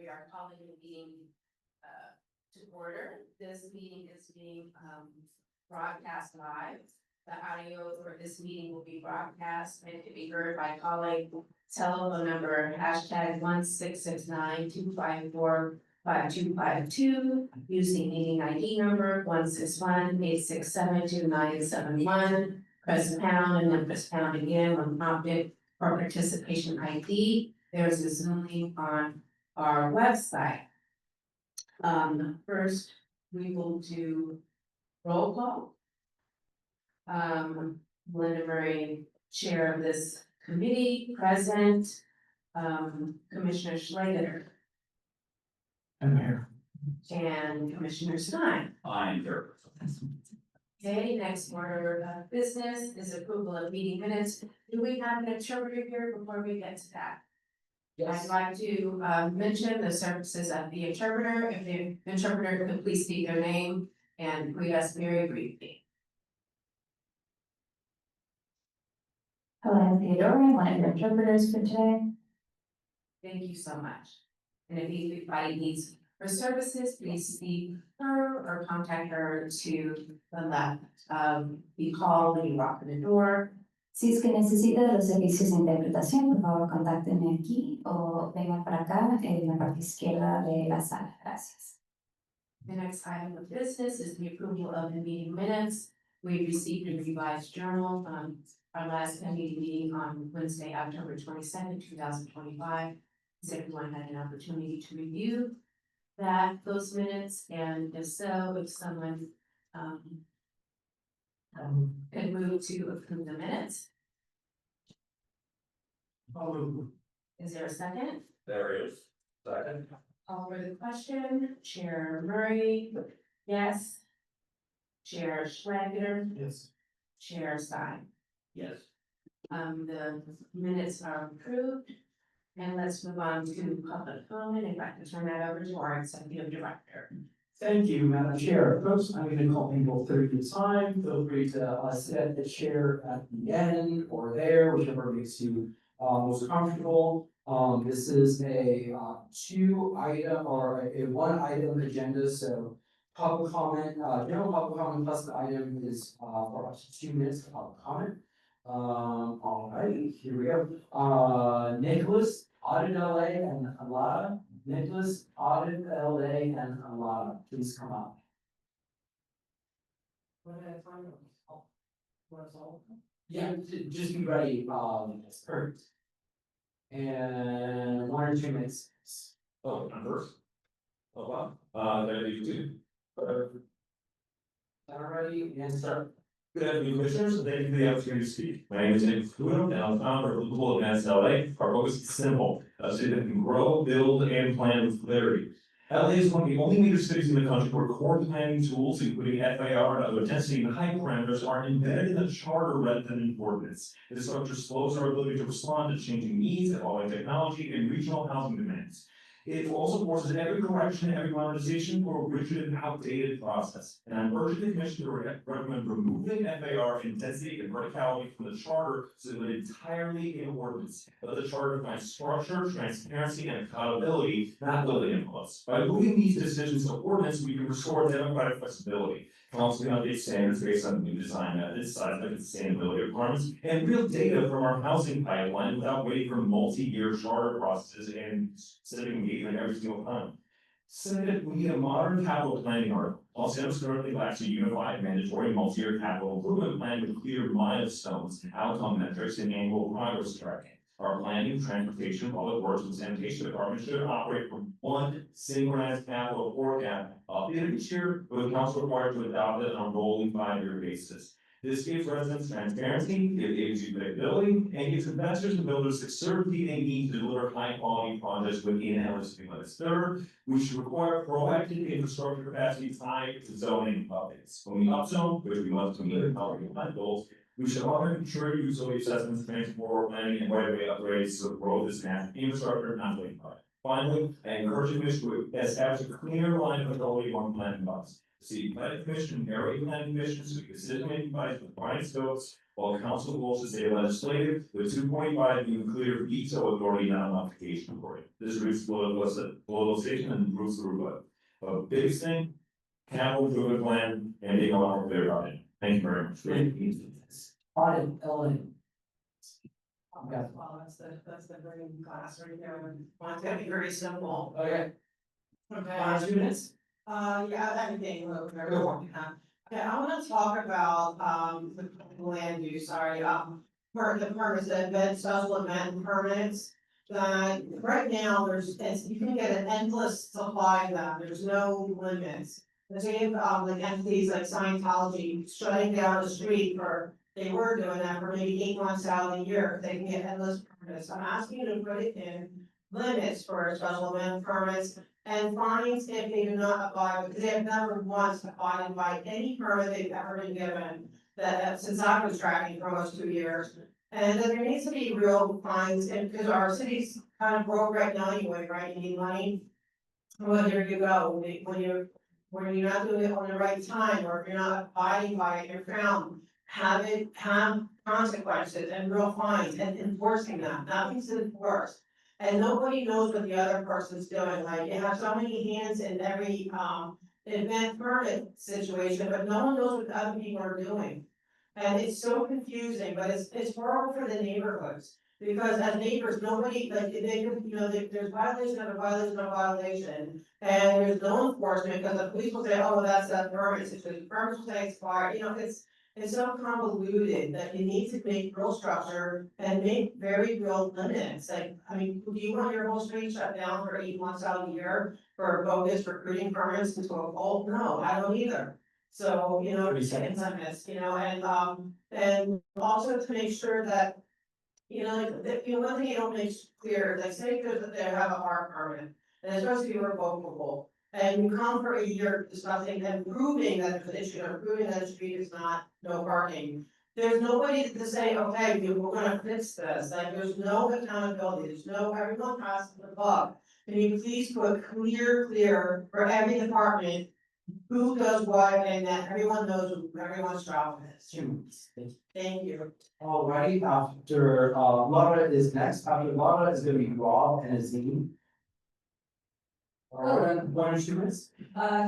We are calling the meeting to order. This meeting is being broadcast live. The audio for this meeting will be broadcast and can be heard by calling telephone number #1-669-254-5252, using meeting ID number 161-867-2971. Press pound and then press pound again when prompted for participation ID. There's a Zoom link on our website. First, we will do roll call. Linda Murray, chair of this committee, present. Commissioner Schlager I'm here. and Commissioner Stein. I'm here. Okay, next order of business is approval of meeting minutes. Do we have an interpreter here before we get to that? I'd like to mention the services of the interpreter. If the interpreter could please state their name and greet us very briefly. Hello, I'm Theodora, one of your interpreters for today. Thank you so much. And if anybody needs her services, please see her or contact her to the left of the call when you walk in the door. Si es que necesita de los servicios de interpretación, por favor, contáctenme aquí o vengan para acá en la parte izquierda de la sala. Gracias. The next item of business is the approval of the meeting minutes. We received a revised journal from our last committee meeting on Wednesday, October 22nd, 2025. Has everyone had an opportunity to review those minutes? And if so, if someone could move to approve the minutes. Is there a second? There is. Second. Call for the question. Chair Murray, yes. Chair Schlager, Yes. Chair Stein. Yes. The minutes are approved. And let's move on to public comment. If I can turn that over to our executive director. Thank you, Madam Chair. Folks, I'm going to call people 30 at a time. Feel free to sit at the chair at the end or there, whichever makes you most comfortable. This is a two item or a one item agenda. So public comment, general public comment plus the item is for up to 2 minutes of public comment. All right, here we go. Nicholas, Audit LA and Alana. Nicholas, Audit LA and Alana, please come up. Yeah, just be ready, perfect. And 1 or 2 minutes. Oh, I'm first. Oh, wow. There you too. Alrighty, and start. Good afternoon, commissioners, and thank you for the opportunity to speak. My name is Nick Funo, and I'm founder of Livable Advanced LA. Our focus is simple, a city that can grow, build, and plan with clarity. LA is one of the only major cities in the country where core planning tools, including FAR and other density and height parameters, are embedded in the charter rather than in ordinance. This structure slows our ability to respond to changing needs, evolving technology, and regional housing demands. It also forces every correction, every modernization for a rigid and outdated process. And I'm urging the commission to recommend removing FAR and density and verticality from the charter so that it's entirely in ordinance. But the charter defines structure, transparency, and accountability, not building envelopes. By moving these decisions to ordinance, we can restore democratic flexibility. Council can update standards based on new design methods, seismic and sustainability requirements, and real data from our housing pipeline without waiting for multi-year charter processes and civic engagement every single time. Second, we need a modern capital planning article. Los Angeles currently lacks a unified mandatory multi-year capital improvement plan with clear milestones, outcome metrics, and annual progress tracking. Our planning, transportation, public works, and sanitation department should operate from one synchronized capital forecast updated each year, with the council required to adopt it on a rolling 5-year basis. This gives residents transparency, it gives you predictability, and gives investors and builders the certainty they need to deliver high-quality projects within eligibility limits. Third, we should require proactive infrastructure capacity tied to zoning updates. When we upzone, which we must to meet our plan goals, we should offer mature utility assessments, transport planning, and right-of-way upgrades so growth is massive infrastructure, not waiting project. Finally, I encourage the commission to establish a clear line of authority on planning bodies. The city planning commission and area planning commission should be decision-making bodies with defined scopes, while council rules to say legislative, with 2.5 being clear veto authority, not modification authority. This reduces politicization and improves the rebuttal. But biggest thing, capital improvement plan, and being a lot more clear about it. Thank you very much. Audit, Ellen. Okay. Well, that's the very class right there. Mine's gonna be very simple. Okay, Okay. 2 minutes. Yeah, everything, look, Go everyone. Okay, I wanna talk about, the land use, sorry, the permits, the event, special event permits. That right now, you can get an endless supply of them, there's no limits. The same, like entities like Scientology shutting down the street they were doing that for maybe 8 months out of the year, they can get endless permits. I'm asking you to put it in limits for special event permits. And fines if they do not abide, because they have never once abided by any permit they've ever been given. That since I was tracking for almost 2 years. And then there needs to be real fines, and because our city's kind of broke right now anyway, right, you need money. Well, here you go, when you're not doing it on the right time, or if you're not abiding by it, you're found. Have consequences and real fines and enforcing them, nothing's enforced. And nobody knows what the other person's doing, like, you have so many hands in every, event permit situation, but no one knows what the other people are doing. And it's so confusing, but it's horrible for the neighborhoods, because as neighbors, nobody, like, there's violation after violation after violation. And there's no enforcement, because the police will say, oh, that's that permit, the permit will say expired, it's so convoluted that you need to make real structure and make very real limits, like, I mean, do you want your whole street shut down for 8 months out of the year? For bogus recruiting permits into a cult? No, I don't either. So, it's limits, and also to make sure that. One thing you don't make clear, like, say they have a R permit, and it's supposed to be revocable. And you come for a year discussing and proving that there's an issue, or proving that the street is not, no parking. There's nobody to say, okay, we're gonna fix this, like, there's no accountability, everyone passes the buck. Can you please put clear for every department, who does what, and that everyone knows what everyone's job is. 2 minutes. Thank you. Alrighty, after, Laura is next, after Laura is gonna be Rob and Azim. Alright, 1 or 2 minutes.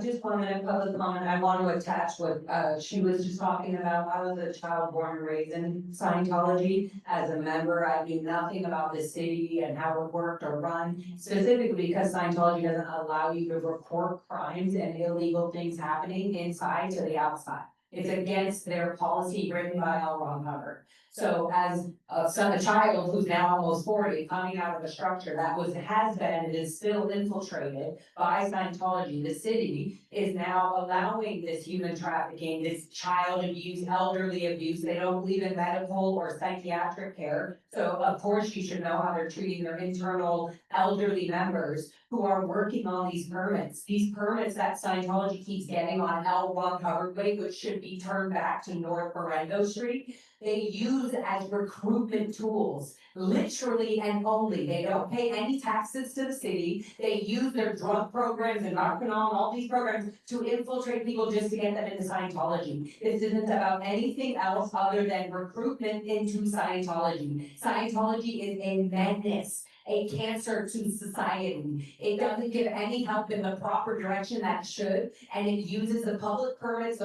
Just 1 minute public comment, I want to attach what, she was just talking about, I was a child born and raised in Scientology. As a member, I knew nothing about the city and how it worked or run, specifically because Scientology doesn't allow you to report crimes and illegal things happening inside to the outside. It's against their policy written by L. Ron Hubbard. So as a child who's now almost 40, coming out of a structure that has been and is still infiltrated by Scientology, the city is now allowing this human trafficking, this child abuse, elderly abuse. They don't believe in medical or psychiatric care. So of course you should know how they're treating their internal elderly members who are working on these permits. These permits that Scientology keeps getting on L. Ron Hubbard Way, which should be turned back to North Berendo Street, they use as recruitment tools, literally and only. They don't pay any taxes to the city. They use their drug programs and narconon, all these programs to infiltrate people just to get them into Scientology. This isn't about anything else other than recruitment into Scientology. Scientology is a menace, a cancer to society. It doesn't give any help in the proper direction that it should, and it uses the public permits,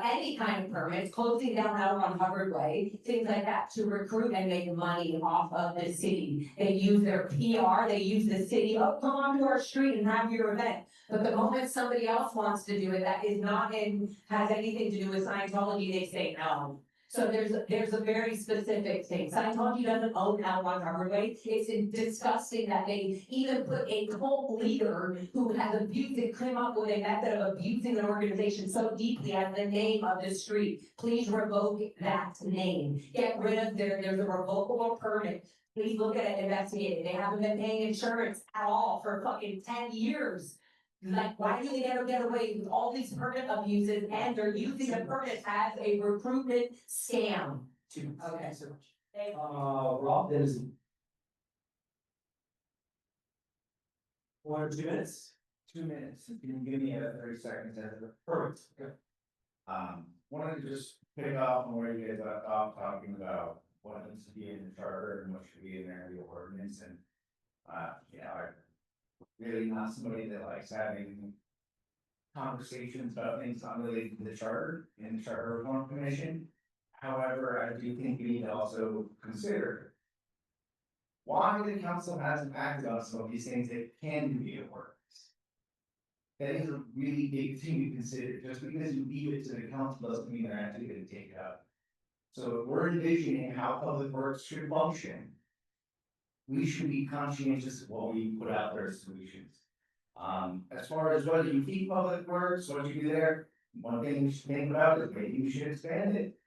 any kind of permits, closing down out on Hubbard Way, things like that, to recruit and make money off of the city. They use their PR, they use the city, oh, come onto our street and have your event. But the moment somebody else wants to do it, that is not has anything to do with Scientology, they say no. So there's a very specific thing. Scientology doesn't own L. Ron Hubbard Way. It's disgusting that they even put a cult leader who has abused and came up with a method of abusing an organization so deeply as the name of the street. Please revoke that name. Get rid of there's a revocable permit. Please look at it, investigate it. They haven't been paying insurance at all for fucking 10 years. Like, why do they ever get away with all these permit abuses, and they're using the permit as a recruitment scam? 2 minutes. Okay. Thank you so much. Rob, then Azim. 1 or 2 minutes? 2 minutes, if you can give me 30 seconds as a. Perfect, okay. Wanted to just pick up on where you guys left off talking about what needs to be in the charter and what should be in there in the ordinance and. I'm really not somebody that likes having. Conversations about things unrelated to the charter and the charter reform commission. However, I do think we need to also consider. Why the council hasn't acted on some of these things that can be in ordinance. That is a really big thing to consider, just because you leave it to the council doesn't mean they're actually gonna take it up. So if we're envisioning how public works should function. We should be conscientious of what we put out there as solutions. As far as whether you keep public works, what you do there, one thing you should think about is maybe you should expand it.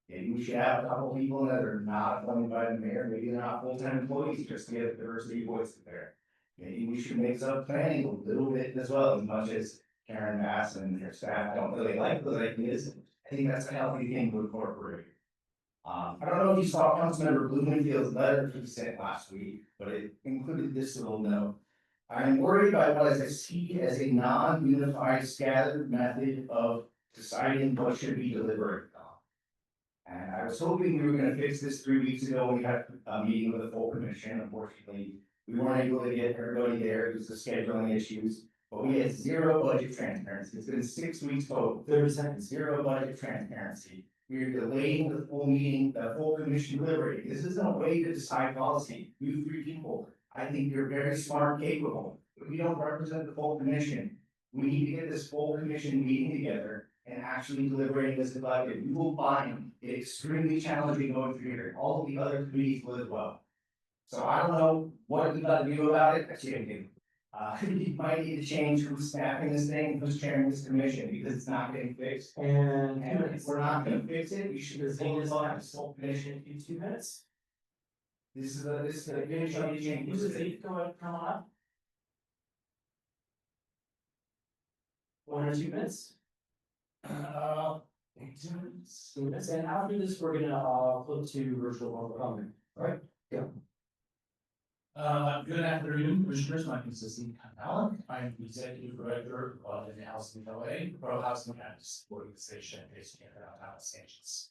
Maybe we should have a couple people that are not appointed by the mayor, maybe they're not full-time employees, just to get diversity voice there. Maybe we should mix up planning a little bit as well, as much as Karen Bass and her staff don't really like those ideas. I think that's a healthy thing to incorporate. I don't know if you saw Councilmember Blumenfield's letter he sent last week, but it included this little note. I am worried by what I see as a non-unified scattered method of deciding what should be deliberated on. And I was hoping we were gonna fix this 3 weeks ago when we had a meeting with the full commission. Unfortunately, we weren't able to get everybody there due to scheduling issues, but we had zero budget transparency. It's been 6 weeks total, 30 seconds, zero budget transparency. We're delaying the full meeting, the full commission deliberating. This isn't a way to decide policy. You 3 people, I think you're very smart, capable, but we don't represent the full commission. We need to get this full commission meeting together and actually deliberating as a collective. You will find it extremely challenging going through here. All of the other committees will as well. So I don't know what you got to do about it. I can't do. You might need to change who's staffing this thing, who's chairing this commission, because it's not getting fixed. And And if we're not gonna fix it, we should the just thing hold is, on I'm to still full finishing commission. in 2 minutes. This is a finish on the change. Who's the thief? Go ahead, come on up. 1 or 2 minutes? 2 minutes, and after this, we're gonna flip to virtual public comment, alright? Good afternoon, commissioners. My name is Steve Allen. I am the executive director of the Housing LA, Pro Housing Advocacy Organization based in downtown Los Angeles.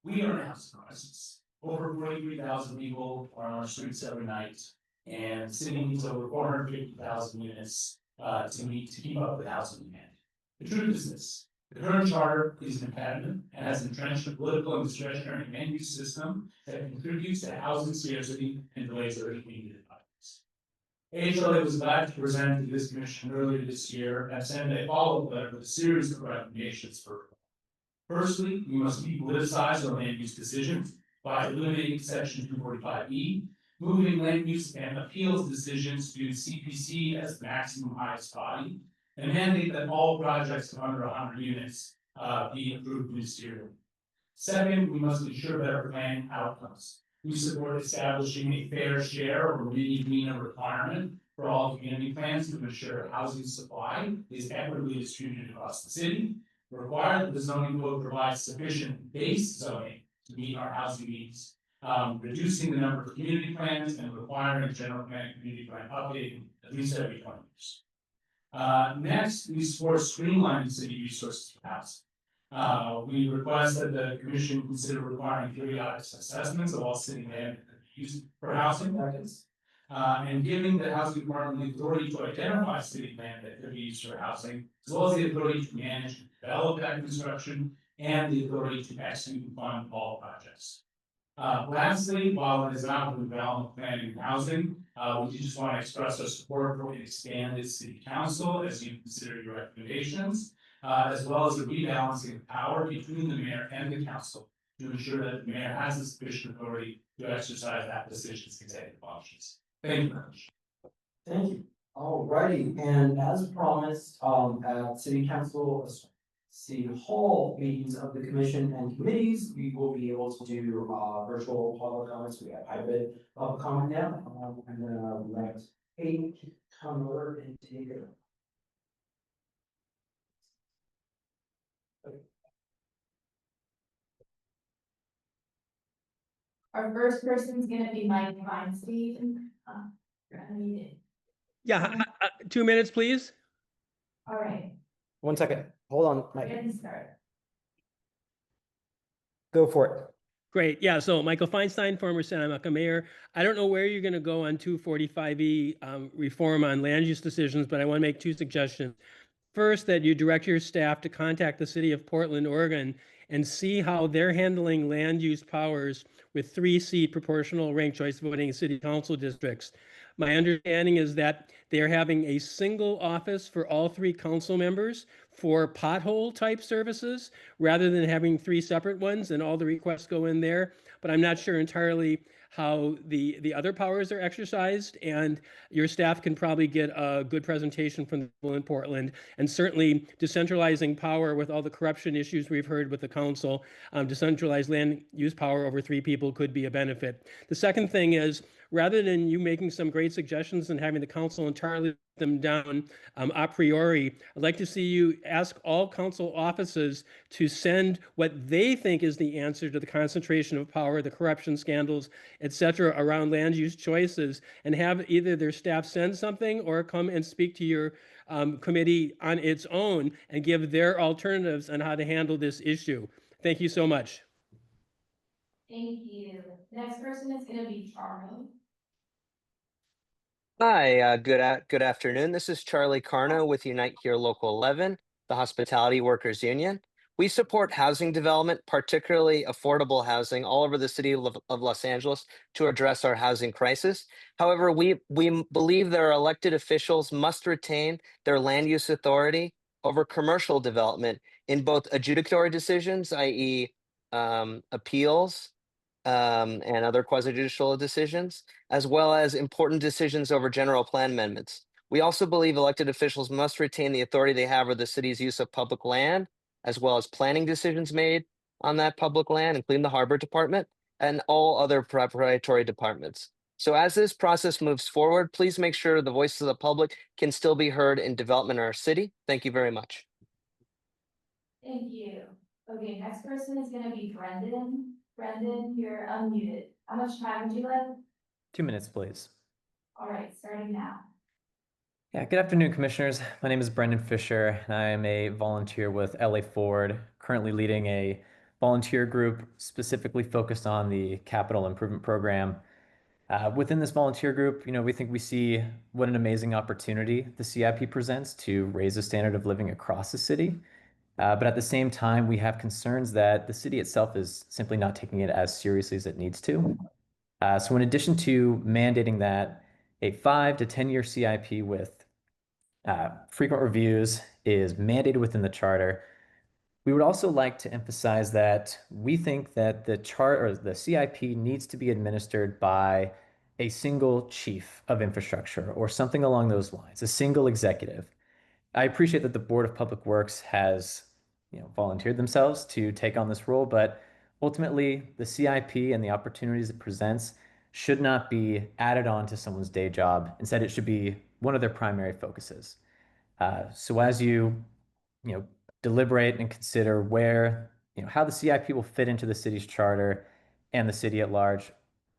We are in a housing crisis. Over 43,000 people are on our streets every night, and the city needs over 450,000 units to keep up with housing demand. The truth is this: the current charter is an impediment and has entrenched a political and discretionary land use system that contributes to housing scarcity and delays urgent needed projects. AHLA was glad to present to this commission earlier this year and send a follow-up letter with a series of recommendations for reform. Firstly, we must depoliticize our land use decisions by eliminating section 245E, moving land use and appeals decisions to CPC as the maximum highest body, and mandate that all projects of under 100 units be approved ministerially. Second, we must ensure better planning outcomes. We support establishing a fair share or mini-MENA requirement for all community plans to ensure housing supply is equitably distributed across the city. Require that the zoning code provides sufficient base zoning to meet our housing needs. Reducing the number of community plans and requiring general plan community plan updating at least every 20 years. Next, we support streamlining city resources for housing. We request that the commission consider requiring periodic assessments of all city land used for housing. And giving the housing department the authority to identify city land that could be used for housing, as well as the authority to manage and develop that construction, and the authority to execute and fund all projects. Lastly, while it is not the development planning and housing, we just want to express our support for an expanded city council as you consider your recommendations, as well as the rebalancing of power between the mayor and the council to ensure that the mayor has the sufficient authority to exercise that decision's executive functions. Thank you very much. Thank you. Alrighty, and as promised, at city council, city hall meetings of the commission and committees, we will be able to do virtual public comments. We have hybrid public comment now. I'm gonna let Kate come over and take it. Our first person's gonna be Mike Feinstein. I mean, Yeah, 2 minutes, please. All right, 1 second, hold on, Mike, getting started. go for it. Great. Yeah. So Michael Feinstein, former Santa Monica mayor. I don't know where you're going to go on 245E reform on land use decisions, but I want to make two suggestions. First, that you direct your staff to contact the city of Portland, Oregon, and see how they're handling land use powers with 3-seat proportional ranked choice voting in city council districts. My understanding is that they're having a single office for all 3 council members for pothole type services rather than having 3 separate ones and all the requests go in there. But I'm not sure entirely how the other powers are exercised, and your staff can probably get a good presentation from the people in Portland. And certainly decentralizing power with all the corruption issues we've heard with the council, decentralized land use power over 3 people could be a benefit. The second thing is, rather than you making some great suggestions and having the council entirely let them down a priori, I'd like to see you ask all council offices to send what they think is the answer to the concentration of power, the corruption scandals, et cetera, around land use choices, and have either their staff send something or come and speak to your committee on its own and give their alternatives on how to handle this issue. Thank you so much. Thank you. Next person is gonna be Charlie. Hi, good afternoon. This is Charlie Carno with Unite Here Local 11, the Hospitality Workers Union. We support housing development, particularly affordable housing, all over the city of Los Angeles to address our housing crisis. However, we believe that our elected officials must retain their land use authority over commercial development in both adjudicatory decisions, i.e. Appeals, and other quasi-judicial decisions, as well as important decisions over general plan amendments. We also believe elected officials must retain the authority they have over the city's use of public land, as well as planning decisions made on that public land, including the harbor department and all other proprietary departments. So as this process moves forward, please make sure the voices of the public can still be heard in development in our city. Thank you very much. Thank you. Okay, next person is gonna be Brendan. Brendan, you're unmuted. How much time would you like? 2 minutes, please. All right, starting now. Yeah, good afternoon, commissioners. My name is Brendan Fisher, and I am a volunteer with LA Ford, currently leading a volunteer group specifically focused on the capital improvement program. Within this volunteer group, we think we see what an amazing opportunity the CIP presents to raise the standard of living across the city. But at the same time, we have concerns that the city itself is simply not taking it as seriously as it needs to. So in addition to mandating that a 5 to 10-year CIP with frequent reviews is mandated within the charter, we would also like to emphasize that we think that the CIP needs to be administered by a single chief of infrastructure or something along those lines, a single executive. I appreciate that the Board of Public Works has volunteered themselves to take on this role, but ultimately the CIP and the opportunities it presents should not be added on to someone's day job. Instead, it should be one of their primary focuses. So as you deliberate and consider where, how the CIP will fit into the city's charter and the city at large,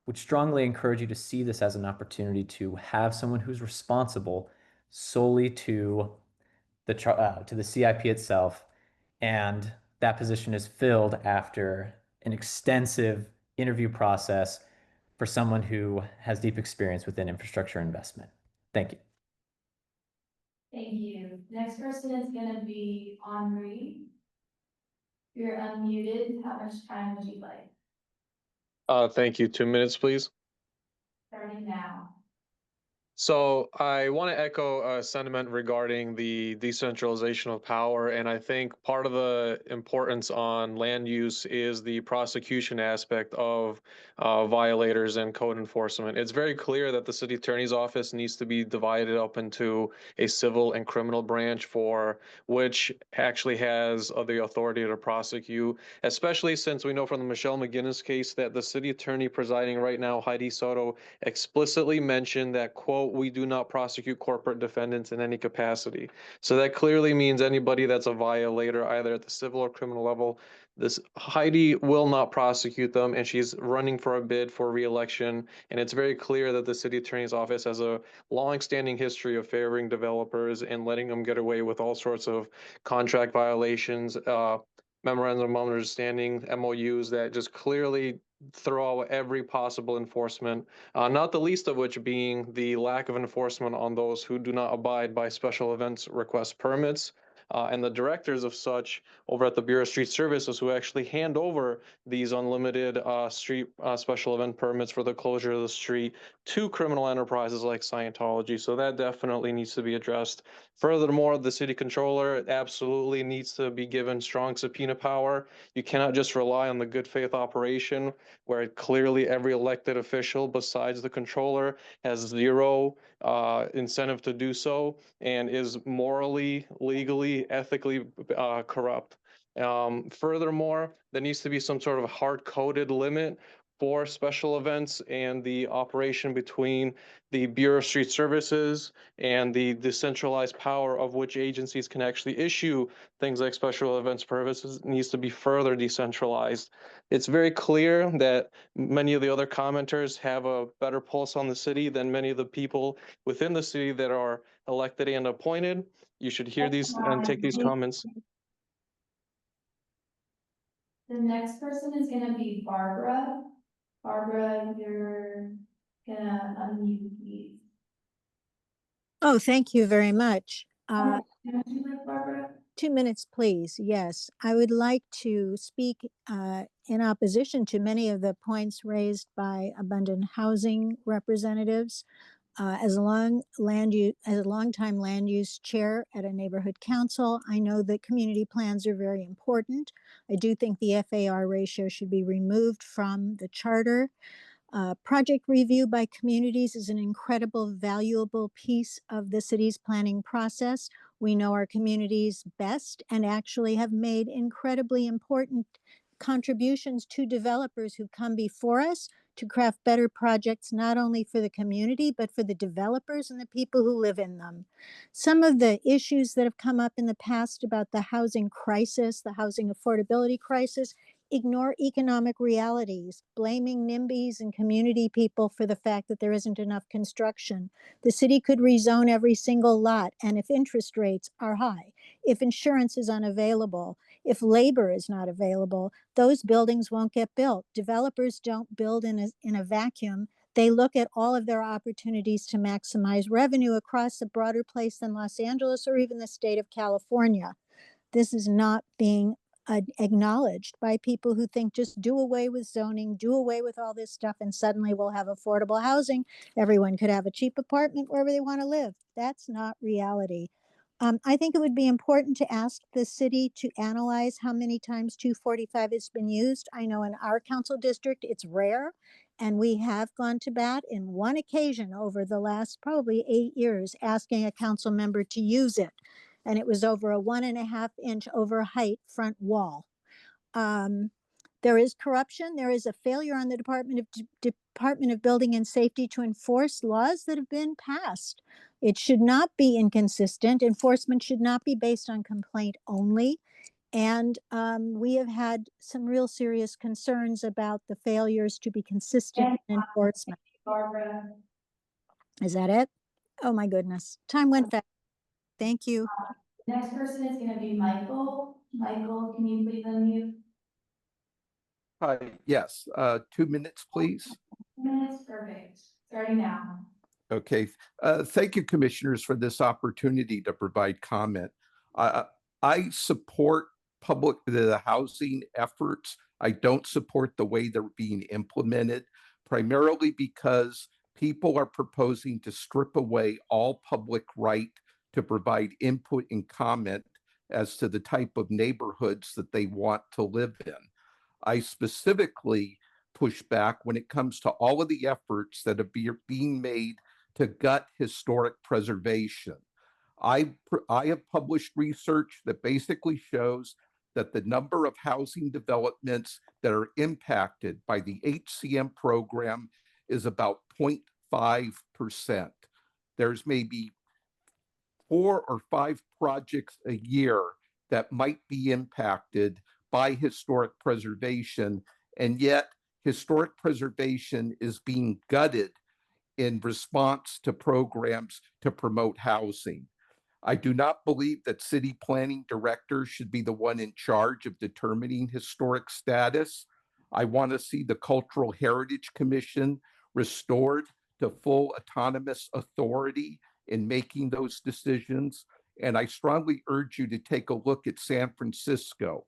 would strongly encourage you to see this as an opportunity to have someone who's responsible solely to the CIP itself, and that position is filled after an extensive interview process for someone who has deep experience within infrastructure investment. Thank you. Thank you. Next person is gonna be Henri. You're unmuted. How much time would you like? Thank you. 2 minutes, please. Starting now. So I want to echo a sentiment regarding the decentralization of power. And I think part of the importance on land use is the prosecution aspect of violators and code enforcement. It's very clear that the city attorney's office needs to be divided up into a civil and criminal branch for which actually has the authority to prosecute, especially since we know from the Michelle McGinnis case that the city attorney presiding right now, Heidi Soto, explicitly mentioned that, quote, we do not prosecute corporate defendants in any capacity. So that clearly means anybody that's a violator, either at the civil or criminal level, this Heidi will not prosecute them, and she's running for a bid for reelection. And it's very clear that the city attorney's office has a long-standing history of favoring developers and letting them get away with all sorts of contract violations, memorandum of understanding, MOUs that just clearly throw out every possible enforcement, not the least of which being the lack of enforcement on those who do not abide by special events request permits. And the directors of such over at the Bureau of Street Services who actually hand over these unlimited street special event permits for the closure of the street to criminal enterprises like Scientology. So that definitely needs to be addressed. Furthermore, the city controller absolutely needs to be given strong subpoena power. You cannot just rely on the good faith operation where clearly every elected official besides the controller has zero incentive to do so and is morally, legally, ethically corrupt. Furthermore, there needs to be some sort of hard-coded limit for special events and the operation between the Bureau of Street Services and the decentralized power of which agencies can actually issue things like special events permits needs to be further decentralized. It's very clear that many of the other commenters have a better pulse on the city than many of the people within the city that are elected and appointed. You should hear these and take these comments. The next person is gonna be Barbara. Barbara, you're gonna unmute, please. Oh, thank you very much. Barbara? 2 minutes, please. Yes, I would like to speak in opposition to many of the points raised by abundant housing representatives. As a longtime land use chair at a neighborhood council, I know that community plans are very important. I do think the FAR ratio should be removed from the charter. Project review by communities is an incredible, valuable piece of the city's planning process. We know our communities best and actually have made incredibly important contributions to developers who come before us to craft better projects, not only for the community, but for the developers and the people who live in them. Some of the issues that have come up in the past about the housing crisis, the housing affordability crisis, ignore economic realities, blaming NIMBYs and community people for the fact that there isn't enough construction. The city could rezone every single lot, and if interest rates are high, if insurance is unavailable, if labor is not available, those buildings won't get built. Developers don't build in a vacuum. They look at all of their opportunities to maximize revenue across a broader place than Los Angeles or even the state of California. This is not being acknowledged by people who think just do away with zoning, do away with all this stuff, and suddenly we'll have affordable housing. Everyone could have a cheap apartment wherever they want to live. That's not reality. I think it would be important to ask the city to analyze how many times 245 has been used. I know in our council district, it's rare, and we have gone to bat in one occasion over the last probably 8 years, asking a council member to use it. And it was over a 1.5 inch over height front wall. There is corruption. There is a failure on the Department of Building and Safety to enforce laws that have been passed. It should not be inconsistent. Enforcement should not be based on complaint only. And we have had some real serious concerns about the failures to be consistent in enforcement. Barbara. Is that it? Oh my goodness. Time went fast. Thank you. Next person is going to be Michael. Michael, can you please unmute? Hi, yes, 2 minutes, please. 2 minutes, perfect. Starting now. Okay, thank you, commissioners, for this opportunity to provide comment. I support the housing efforts. I don't support the way they're being implemented, primarily because people are proposing to strip away all public right to provide input and comment as to the type of neighborhoods that they want to live in. I specifically push back when it comes to all of the efforts that are being made to gut historic preservation. I have published research that basically shows that the number of housing developments that are impacted by the HCM program is about 0.5%. there's maybe 4 or 5 projects a year that might be impacted by historic preservation, and yet historic preservation is being gutted in response to programs to promote housing. I do not believe that city planning directors should be the one in charge of determining historic status. I want to see the Cultural Heritage Commission restored to full autonomous authority in making those decisions. And I strongly urge you to take a look at San Francisco.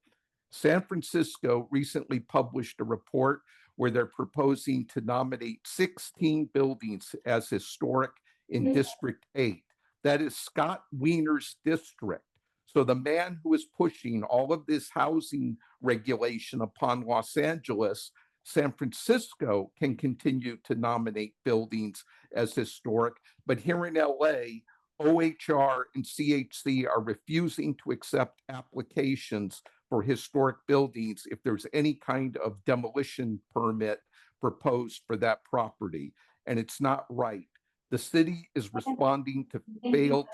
San Francisco recently published a report where they're proposing to nominate 16 buildings as historic in District 8. That is Scott Wiener's district. So the man who is pushing all of this housing regulation upon Los Angeles, San Francisco can continue to nominate buildings as historic, but here in LA, OHR and CHC are refusing to accept applications for historic buildings if there's any kind of demolition permit proposed for that property. And it's not right. The city is responding to failed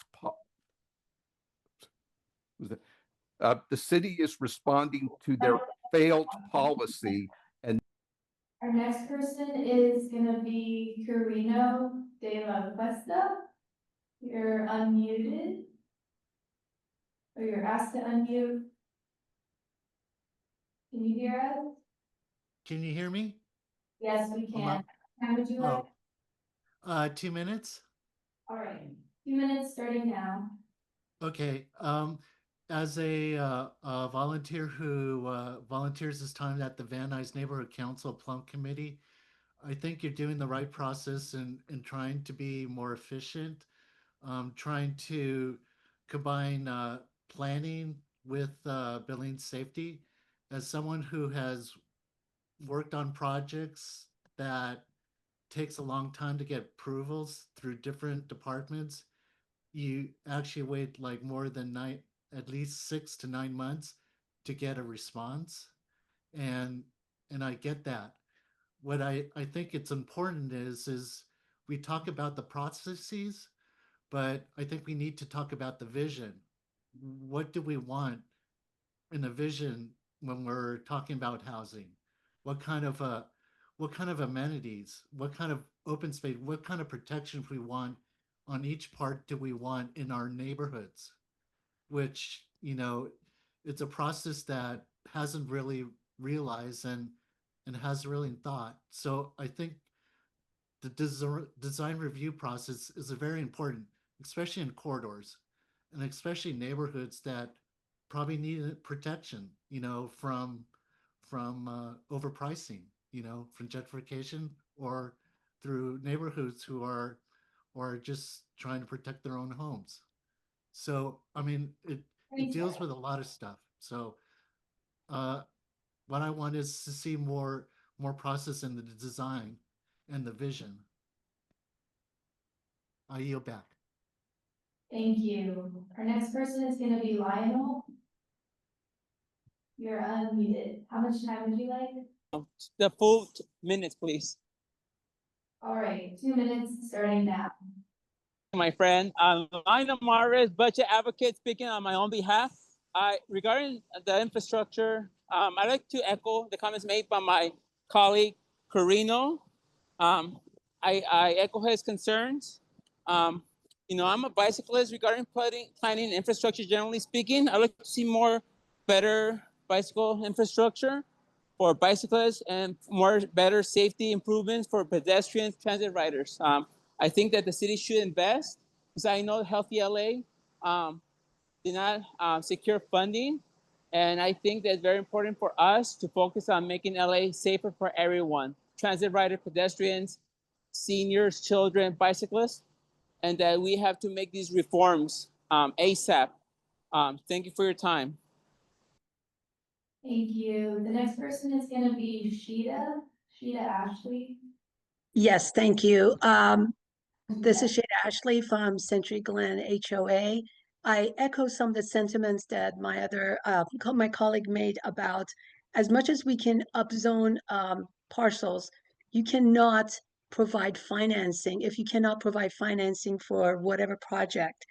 the city is responding to their failed policy. And Our next person is gonna be Carino de la Cuesta. You're unmuted. Or you're asked to unmute. Can you hear us? Can you hear me? Yes, we can. How would you like? 2 minutes? All right, 2 minutes starting now. Okay, as a volunteer who volunteers his time at the Van Nuys Neighborhood Council Plum Committee, I think you're doing the right process in trying to be more efficient, trying to combine planning with building safety. As someone who has worked on projects that takes a long time to get approvals through different departments, you actually wait like more than at least 6 to 9 months to get a response. And I get that. What I think it's important is we talk about the processes, but I think we need to talk about the vision. What do we want in a vision when we're talking about housing? What kind of amenities, what kind of open space, what kind of protections we want on each part do we want in our neighborhoods? Which, you know, it's a process that hasn't really realized and hasn't really thought. So I think the design review process is very important, especially in corridors and especially neighborhoods that probably need protection, you know, from overpricing, you know, from gentrification or through neighborhoods who are just trying to protect their own homes. So, I mean, it deals with a lot of stuff. So, what I want is to see more process in the design and the vision. I yield back. Thank you. Our next person is gonna be Lionel. You're unmuted. How much time would you like? The full minutes, please. All right, 2 minutes starting now. My friend, Lionel Mares, budget advocate, speaking on my own behalf. Regarding the infrastructure, I'd like to echo the comments made by my colleague Carino. I echo his concerns. You know, I'm a bicyclist. Regarding planning infrastructure, generally speaking, I'd like to see better bicycle infrastructure for bicyclists and better safety improvements for pedestrians, transit riders. I think that the city should invest, because I know Healthy LA did not secure funding. And I think that it's very important for us to focus on making LA safer for everyone, transit riders, pedestrians, seniors, children, bicyclists, and that we have to make these reforms ASAP. Thank you for your time. Thank you. The next person is gonna be Sheeta Ashley. Yes, thank you. This is Shada Ashley from Century Glen HOA. I echo some of the sentiments that my colleague made about as much as we can upzone parcels, you cannot provide financing. If you cannot provide financing for whatever project,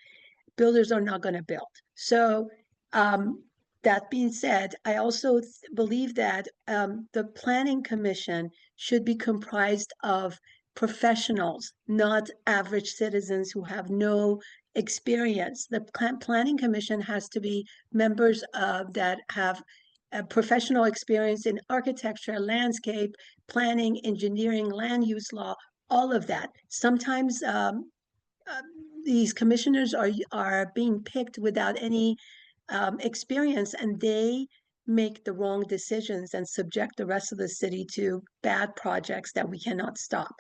builders are not going to build. So that being said, I also believe that the planning commission should be comprised of professionals, not average citizens who have no experience. The planning commission has to be members that have a professional experience in architecture, landscape, planning, engineering, land use law, all of that. Sometimes these commissioners are being picked without any experience, and they make the wrong decisions and subject the rest of the city to bad projects that we cannot stop.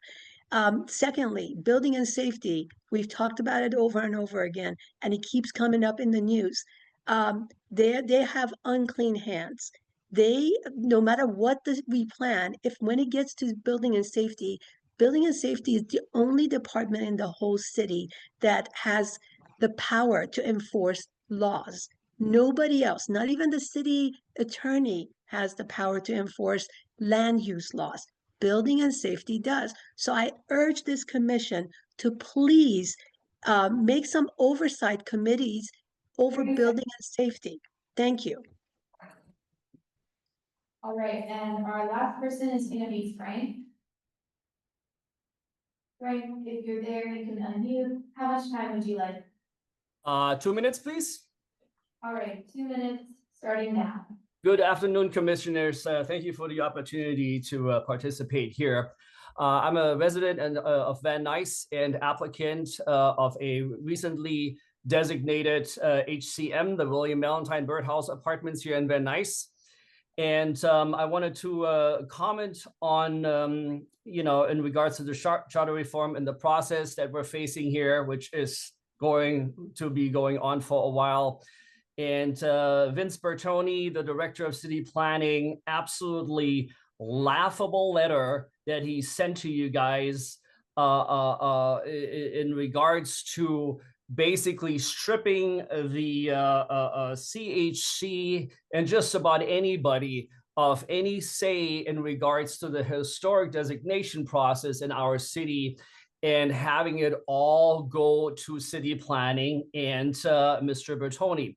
Secondly, building and safety. We've talked about it over and over again, and it keeps coming up in the news. They have unclean hands. They, no matter what we plan, if when it gets to building and safety is the only department in the whole city that has the power to enforce laws. Nobody else, not even the city attorney, has the power to enforce land use laws. Building and safety does. So I urge this commission to please make some oversight committees over building and safety. Thank you. All right, and our last person is gonna be Frank. Frank, if you're there, you can unmute. How much time would you like? 2 minutes, please. All right, 2 minutes, starting now. Good afternoon, commissioners. Thank you for the opportunity to participate here. I'm a resident of Van Nuys and applicant of a recently designated HCM, the William Valentine Birdhouse Apartments here in Van Nuys. And I wanted to comment on, in regards to the charter reform and the process that we're facing here, which is going to be going on for a while. And Vince Bertoni, the director of city planning, absolutely laughable letter that he sent to you guys in regards to basically stripping the CHC and just about anybody of any say in regards to the historic designation process in our city, and having it all go to city planning and Mr. Bertoni.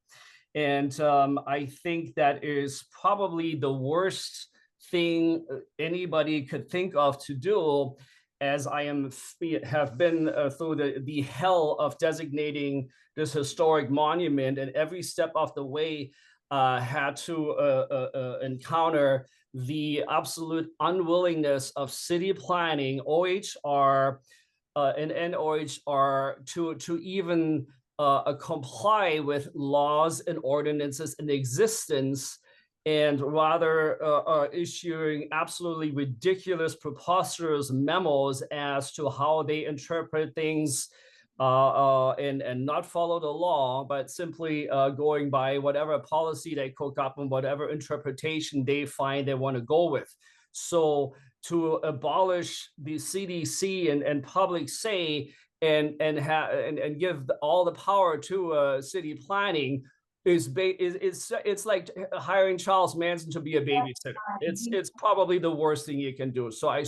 And I think that is probably the worst thing anybody could think of to do, as I have been through the hell of designating this historic monument, and every step of the way had to encounter the absolute unwillingness of city planning, OHR, and NOHR to even comply with laws and ordinances in existence, and rather issuing absolutely ridiculous, preposterous memos as to how they interpret things and not follow the law, but simply going by whatever policy they cook up and whatever interpretation they find they want to go with. So to abolish the CDC and public say and give all the power to city planning it's like hiring Charles Manson to be a babysitter. It's probably the worst thing you can do. So I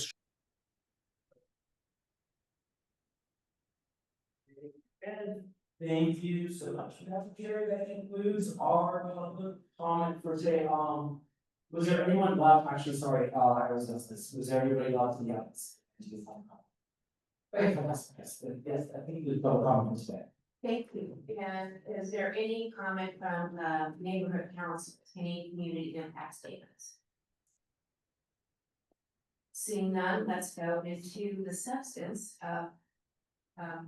Thank you so much, Madam Chair. That concludes our public comment for today. Was there anyone left? Actually, sorry, I was just this. Was there anybody left in the audience? Yes, I think we public comment today. Thank you. And is there any comment from neighborhood council, any community impact statements? Seeing none, let's go into the substance of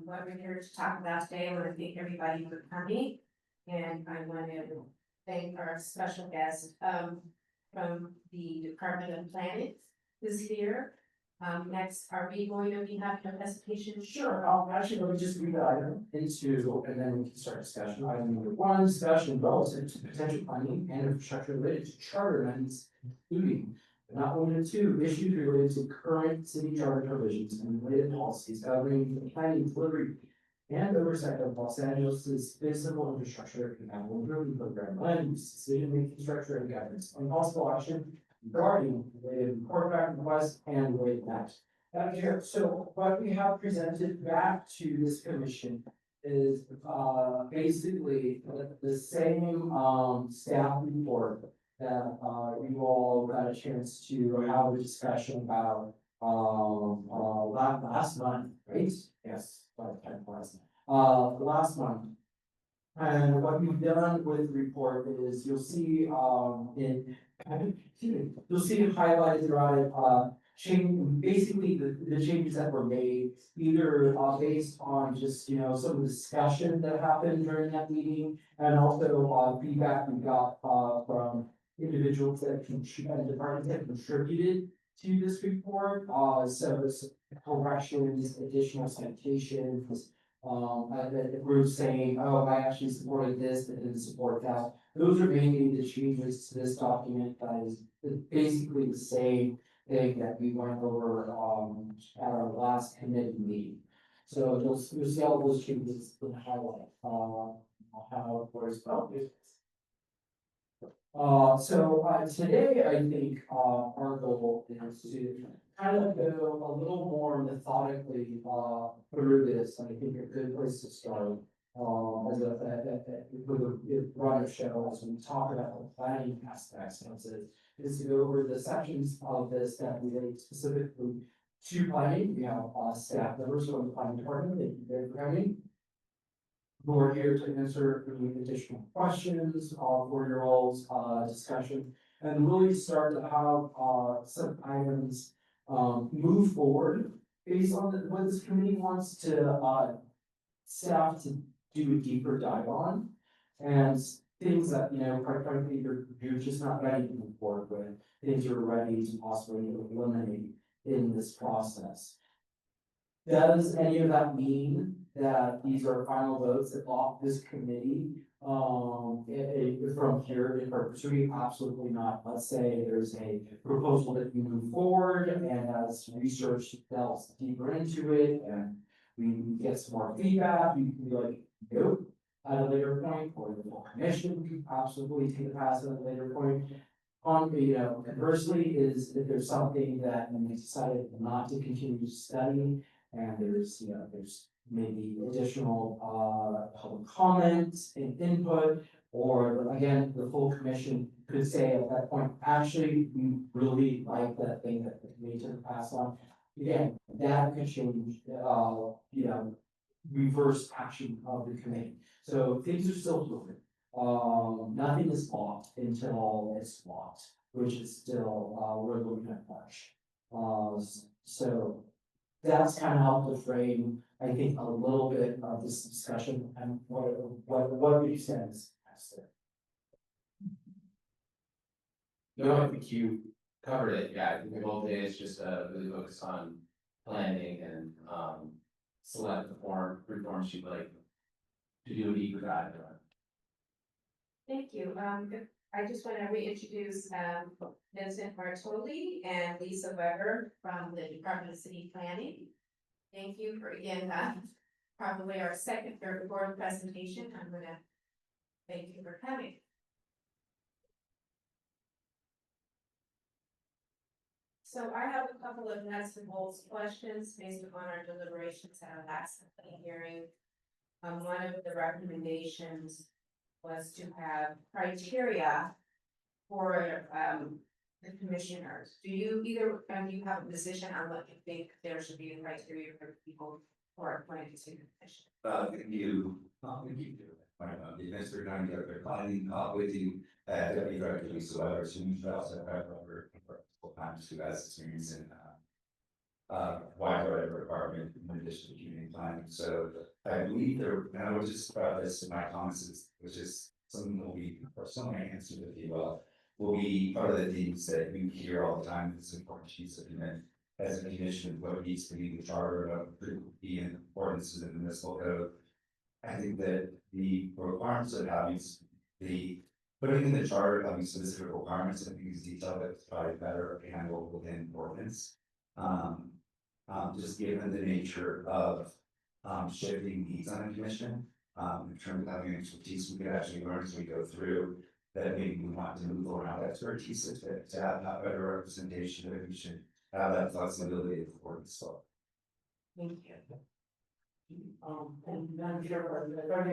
what we're here to talk about today. I want to thank everybody for coming, and I want to thank our special guest from the Department of Planning who's here. Next, are we going to be having a presentation? Sure, actually, let me just read the item into, and then we can start discussion. Item number 1, discussion relative to potential funding and infrastructure related to charter amendments, including but not limited to issues related to current city charter provisions and related policies governing the planning, delivery, and oversight of Los Angeles' physical infrastructure and capital improvement program, land use, decision-making structure, and governance, and possible action regarding related report back requests and related matters. Madam Chair, so what we have presented back to this commission is basically the same staff report that you all got a chance to have a discussion about last month, right? Yes, last month. And what we've done with the report is you'll see you'll see highlighted throughout it basically the changes that were made, either based on just, you know, some of the discussion that happened during that meeting, and also feedback we got from individuals that and departments that contributed to this report, so it's corrections, additional citations, the group saying, oh, I actually supported this, but didn't support that. Those are mainly the changes to this document that is basically the same thing that we went over at our last committee meeting. So you'll see all those changes in highlight how it was felt. Today, I think our goal is to kind of go a little more methodically through this. And I think a good place to start as with a broader show as we talk about the planning aspects of it, is to go over the sections of this that relate specifically to planning. We have staff members from the planning department. Thank you very much for coming. Who are here to answer any additional questions for your all's discussion, and really start to have some items move forward based on what this committee wants to staff to do a deeper dive on, and things that, you know, quite frankly, you're just not ready to move forward with, things you're ready to possibly eliminate in this process. Does any of that mean that these are final votes that off this committee from here in perpetuity? Absolutely not. Let's say there's a proposal that you move forward, and as research delves deeper into it and we get some more feedback, you can be like, nope, at a later point, or the full commission can absolutely take a pass at a later point. You know, conversely, is if there's something that you decided not to continue to study, and there's, you know, there's maybe additional public comments and input, or again, the full commission could say at that point, actually, we really like that thing that the committee took a pass on. Again, that could change, you know, reverse action of the committee. So things are still fluid. Nothing is locked until it's locked, which is still, we're looking at March. So that's kind of helped to frame, I think, a little bit of this discussion and what we said is there. No, I think you covered it. Yeah, I think the goal today is just really focus on planning and select the reforms you'd like to do a deeper dive on. Thank you. I just want to reintroduce Vincent Bartoli and Lisa Weber from the Department of City Planning. Thank you for, again, probably our second or board presentation. I'm going to thank you for coming. So I have a couple of nuts and bolts questions based upon our deliberations at our last hearing. One of the recommendations was to have criteria for the commissioners. Do you you have a position on what you think there should be a criteria for people who are appointed to the commission? The Mr. Dunn, Director of Planning, with you, Deputy Director Lisa Weber, who's also times who has experience in wide variety of department in addition to community planning. So I believe there, and I will just about this in my comments, which is something that will be, or some of my answers, if you will be part of the things that we hear all the time. It's important piece of it as a commission, what needs to be in the charter of the ordinances in the municipal code. I think that the requirements of having the putting in the charter, having specific requirements and things detailed, that's probably better handled within ordinance. Just given the nature of shifting needs on a commission, in terms of having expertise, we could actually learn as we go through that maybe we want to move around expertise to have better representation of the commission have that flexibility of work, so. Thank you. And Madam Chair,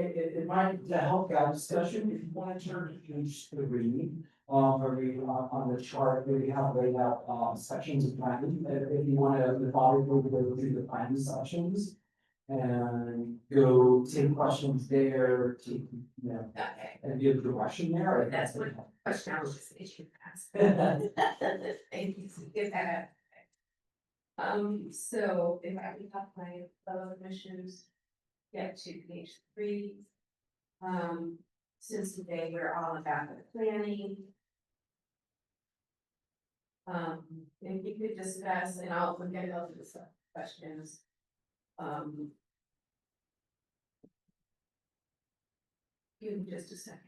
it might to help guide discussion, if you want to turn to page 3, where we, on the chart, where we have laid out, sections of planning, if you want to methodically go through the planning sections. And go take questions there, take, Okay. and give direction there. That's what question I was just issued. Thank you, get that out. So if I can have my fellow commissioners get to page 3. Since today we're all about the planning. If you could discuss, and I'll get over the questions. Give me just a second.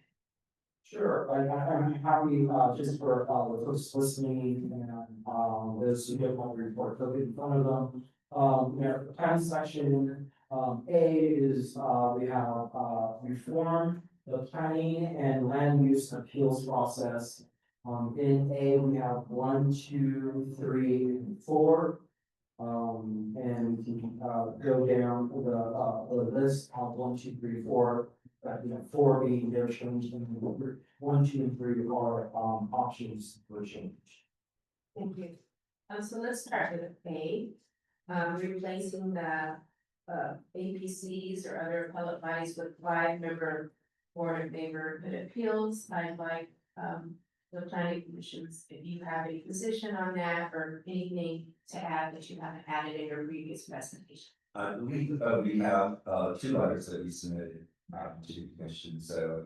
Sure, I'm happy, just for, the folks listening and, those who don't want to report, look in front of them. The plan section, A is, we have, reform the planning and land use appeals process. In A, we have 1, 2, 3, and 4. And we can, go down the list of 1, 2, 3, 4. 4 being their change, and 1, 2, and 3 are options for change. Thank you. So let's start with A, replacing the APCs or other public bodies with 5-member board of neighborhood appeals. I'd like the planning commissions, if you have any position on that or anything to add that you haven't added in your previous presentation. We have 2 letters that we submitted to the commission, so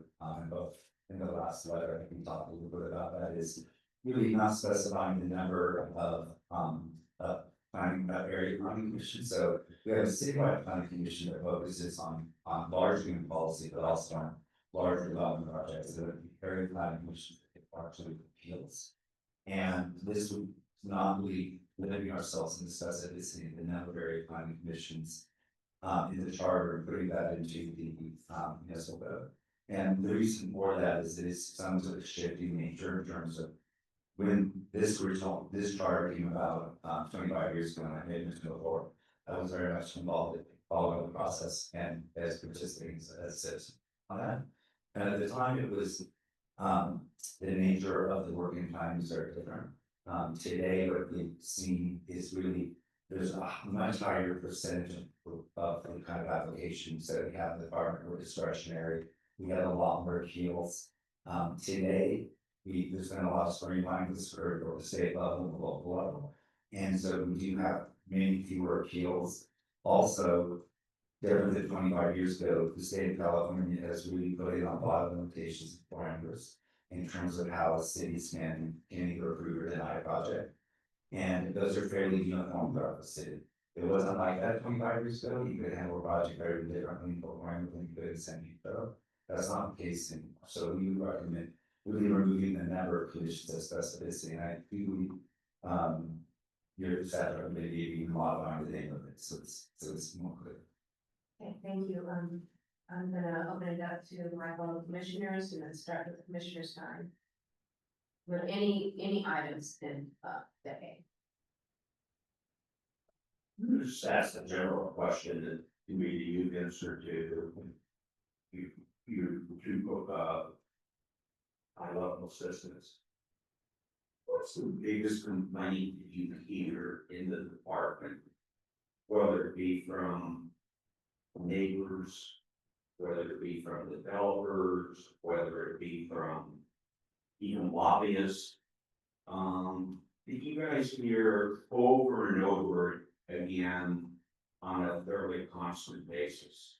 both in the last letter, I think we talked a little bit about that, is really not specifying the number of planning area planning commission. So we have a citywide planning commission that focuses on large green policy, but also on large development projects. So the area planning commission largely appeals, and this would not really limiting ourselves in the specificity of the number of area planning commissions in the charter and putting that into the municipal code. And the reason for that is it is some sort of shifting nature in terms of when this charter came about 25 years ago, and I made it before, I was very much involved in following the process and as participating as a citizen on that. And at the time, it was the nature of the working times are different. Today, what we've seen is really there's a much higher percentage of the kind of applications that we have in the department were discretionary. We had a lot more appeals. Today, there's been a lot of streamlining this for the state level and the local level. And so we do have many fewer appeals. Also, different than 25 years ago, the state of California has really put in a lot of limitations and parameters in terms of how cities can either approve or deny a project. And those are fairly uniform throughout the city. It wasn't like that 25 years ago. You could handle a project very differently than you could in San Diego. That's not the case anymore. So we would recommend really removing the number of conditions of specificity. And I do your staff recommended even modifying the name of it so it's more clear. Okay, thank you. I'm gonna open it up to my fellow commissioners and then start with Commissioner's time. Were any items in the A? Just ask a general question that maybe you've answered to you high level assistance. What's the biggest complaint you hear in the department? Whether it be from neighbors, whether it be from developers, whether it be from even lobbyists. Did you guys hear over and over again on a fairly constant basis?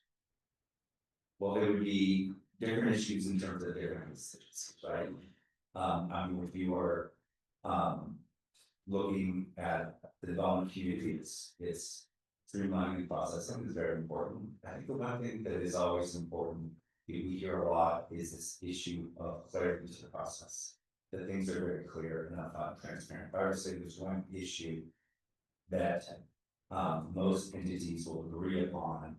Well, there would be different issues in terms of different constituencies, right? I mean, if you are looking at the development community, it's streamlining the process. I think is very important. I think the one thing that is always important we hear a lot is this issue of clarity to the process. That things are very clear and transparent. I would say there's one issue that most entities will agree upon,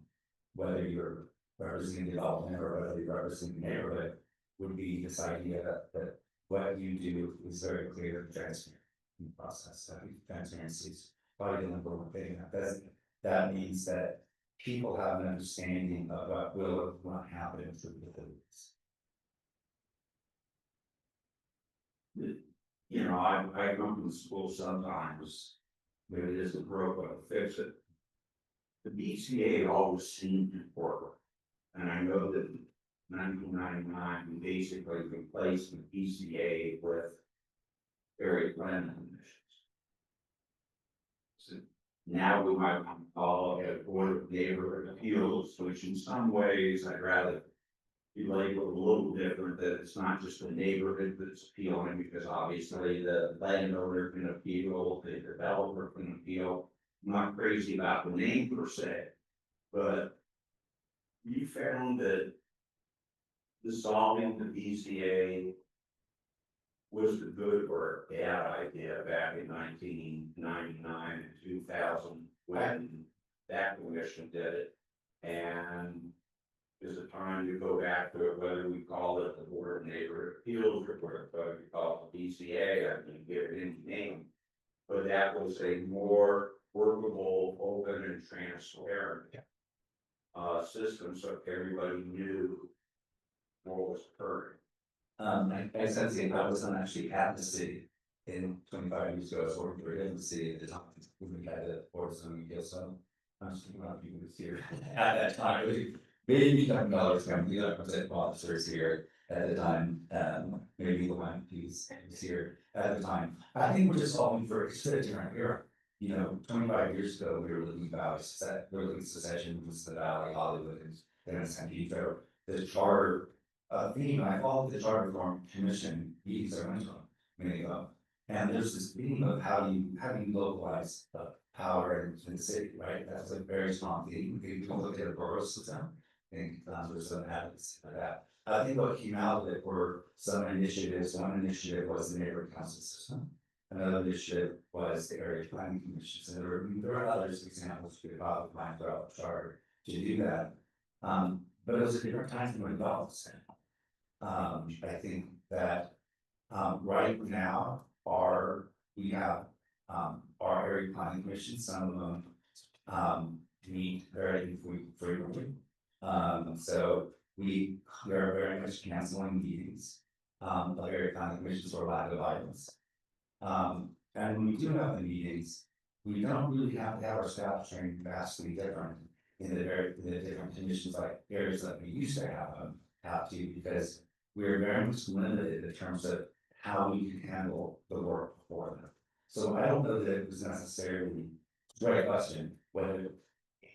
whether you're representing development or whether you're representing the neighborhood, would be this idea that what you do is very clear and transparent. in the process. I think transparency is probably the number one thing. That means that people have an understanding of what will or will not happen in the buildings. You know, I come to school sometimes, but it isn't broke, I'll fix it. The BCA always seemed important, and I know that in 1999, we basically replaced the BCA with area planning commissions. So now we might call it Board of Neighborhood Appeals, which in some ways I'd rather be labeled a little different, that it's not just the neighborhood that's appealing, because obviously the landowner can appeal, the developer can appeal. I'm not crazy about the name per se, but you found that dissolving the BCA was a good or a bad idea back in 1999 and 2000 when that commission did it. And is it time to go back to it, whether we call it the Board of Neighborhood Appeals or whether we call it the BCA, I can give it any name. But that was a more workable, open and transparent system, so everybody knew what was occurring. I sense that I wasn't actually at the city in 25 years ago. I was working for the city at the time when we had the board of zoning appeals. So I'm just thinking about people who here at that time. Maybe $10 company, like I said, officers here at the time. Maybe the one who's here at the time. I think we're just solving for a different era. You know, 25 years ago, we were looking about secession, was the Valley, Hollywood, and San Diego. The charter theme, I followed the Charter Reform Commission meetings I went to many of them. And there's this theme of how you localize power in the city, right? That's a very strong theme. We can look at a borough system. I think there's some advocacy for that. I think what came out of it were some initiatives. One initiative was the neighborhood council system. Another initiative was the area planning commissions. And there are others examples we could probably find throughout the charter to do that. But it was a different time when we developed the center. I think that right now we have our area planning commission, some of them meet very frequently. So we are very much canceling meetings of area planning commissions for lack of items. And when we do have the meetings, we don't really have to have our staff trained vastly different in the different commissions, like areas that we used to have to, because we're very much limited in terms of how we can handle the work for them. So I don't know that it was necessarily the right question, whether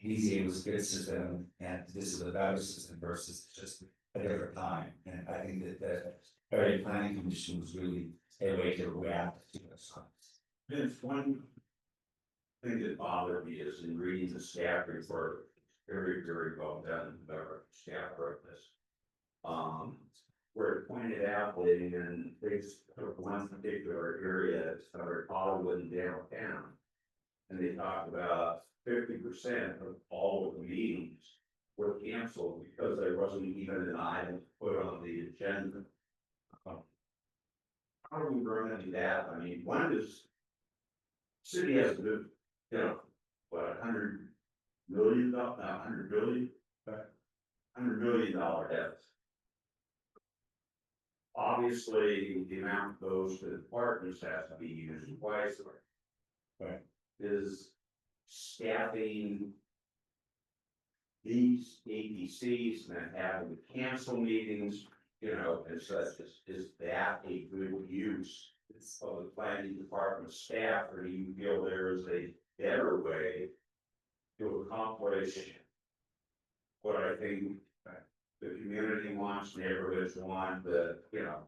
BCA was a good system and this is a better system versus just a different time. And I think that the area planning commission was really a way to react to those times. Vince, one thing that bothered me is in reading the staff report, very, very well done, whoever staff wrote this. Where it pointed out that in one particular area, it's covered Hollywood and downtown. And they talked about 50% of all of the meetings were canceled because there wasn't even an item put on the agenda. How do we remedy that? I mean, one is, city has to do, you know, what, $100 million, $100 billion, $100 million deficit. Obviously, the amount goes to the departments has to be used wisely. Right. Is staffing these APCs and then having to cancel meetings, you know, and such, is that a good use of the planning department staff, or do you feel there is a better way to accomplish what I think the community wants, neighborhoods want, the, you know,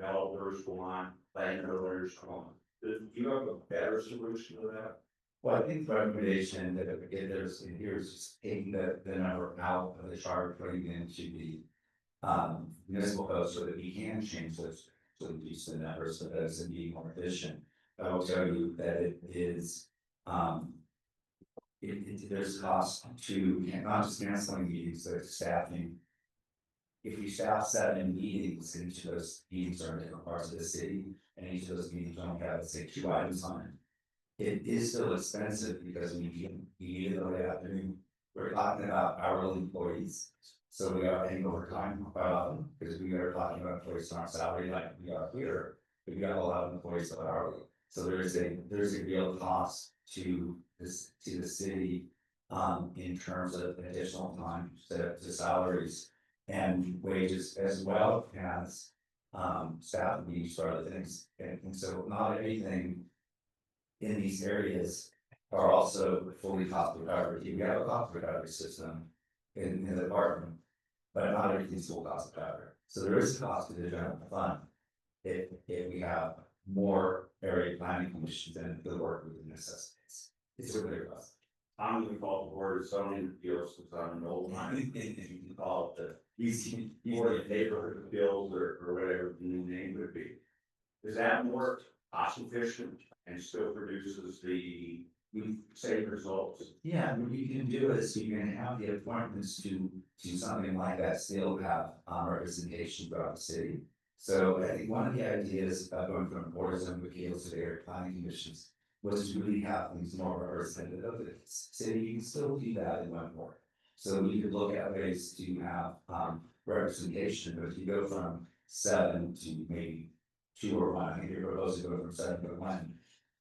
developers want, landowners want? Do you have a better solution to that? Well, I think the recommendation that there's in here is just taking the number out of the charter, putting it into the municipal code so that we can change those to reduce the numbers so that it's be more efficient. I will tell you that it is there's cost to not just canceling meetings, but staffing if you staff 7 meetings, and each of those meetings are in different parts of the city, and each of those meetings only have, say, 2 items on it is still expensive because we need it the way afternoon. We're talking about hourly employees. So we are paying overtime quite often because we are talking about employees on our salary like we are here, but we have a lot of employees that are hourly. So there's a real cost to this, to the city, in terms of additional time to salaries and wages, as well as staff and these sort of things. And so not everything in these areas are also fully cost recovered. We have a cost recovery system in the department, but not everything's full cost recovered. So there is a cost to the general fund if we have more area planning commissions and the work with the necessitates. It's a clear cost. I'm gonna call the board of zoning appeals since I'm an old man. You can call it the board of neighborhood appeals or whatever the new name would be. Is that more cost efficient and still produces the same results? Yeah, what you can do is you can have the appointments to something like that, still have representation throughout the city. So I think one of the ideas about going from board of zoning appeals to the area planning commissions was to really have things more representative of the city. You can still do that in one board. So you could look at ways to have representation, but if you go from 7 to maybe 2 or 1, I think you're proposing to go from 7 to 1.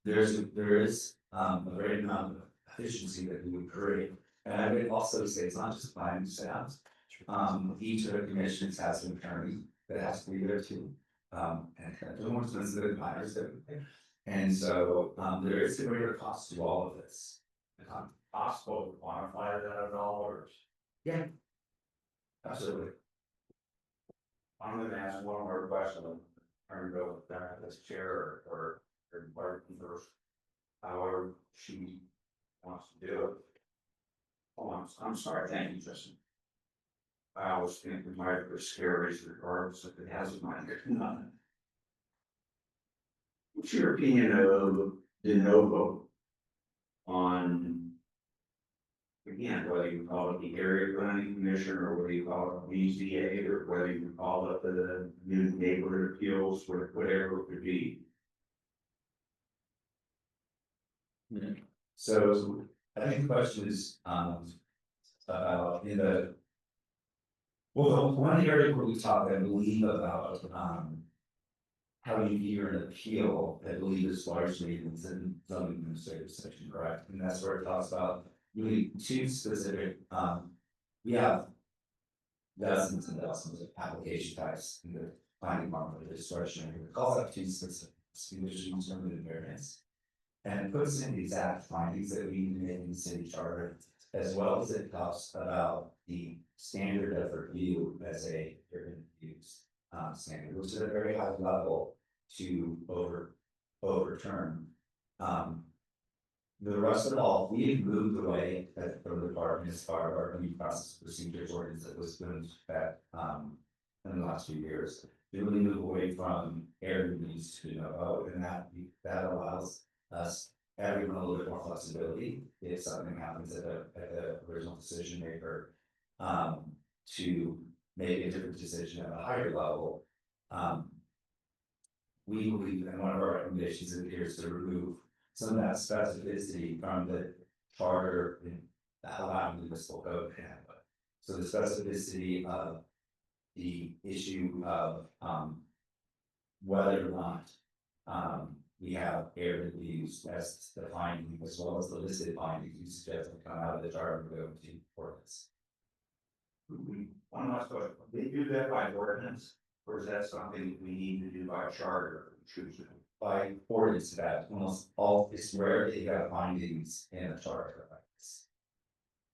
There is a great amount of efficiency that we would create. And I would also say it's not just planning staff. Each of the commissions has an attorney that has to be there too. And no more expensive than hires everything. And so there is a greater cost to all of this. Possible to quantify that at all, or? Yeah. Absolutely. I'm gonna ask one more question. Turn it over back to this chair or Martin first. However she wants to do it. Oh, I'm sorry, thank you, Justin. I always think we might be scary regardless if it has a mind or not. What's your opinion of de novo on, again, whether you call it the area planning commission or whether you call it BZA or whether you call it the new neighborhood appeals, whatever it could be? So I think the question is about in the one area where we talk, I believe, about how you hear an appeal, I believe is largely in the zoning administrative section, correct? And that's where it talks about really 2 specific, we have dozens and dozens of application types in the planning department of discretionary. It calls out 2 specific conditions from the variance. And it puts in the exact findings that we need in the city charter, as well as it talks about the standard of review as a urban use standard, which is a very high level to overturn. The rest of it all, we've moved away from the department as far as our new process procedures ordinance that was put into effect in the last few years. We really move away from area reviews to and that allows us everyone a little bit more flexibility if something happens at the original decision maker to make a different decision at a higher level. We believe, and one of our recommendations appears to remove some of that specificity from the charter in allowing the municipal code to handle it. So the specificity of the issue of whether or not we have area reviews as the finding, as well as the listed findings you suggest will come out of the charter and go into ordinance. One last question, they do that by ordinance, or is that something we need to do by charter, choose it? By ordinance, that almost all, it's rare that you have findings in a charter like this.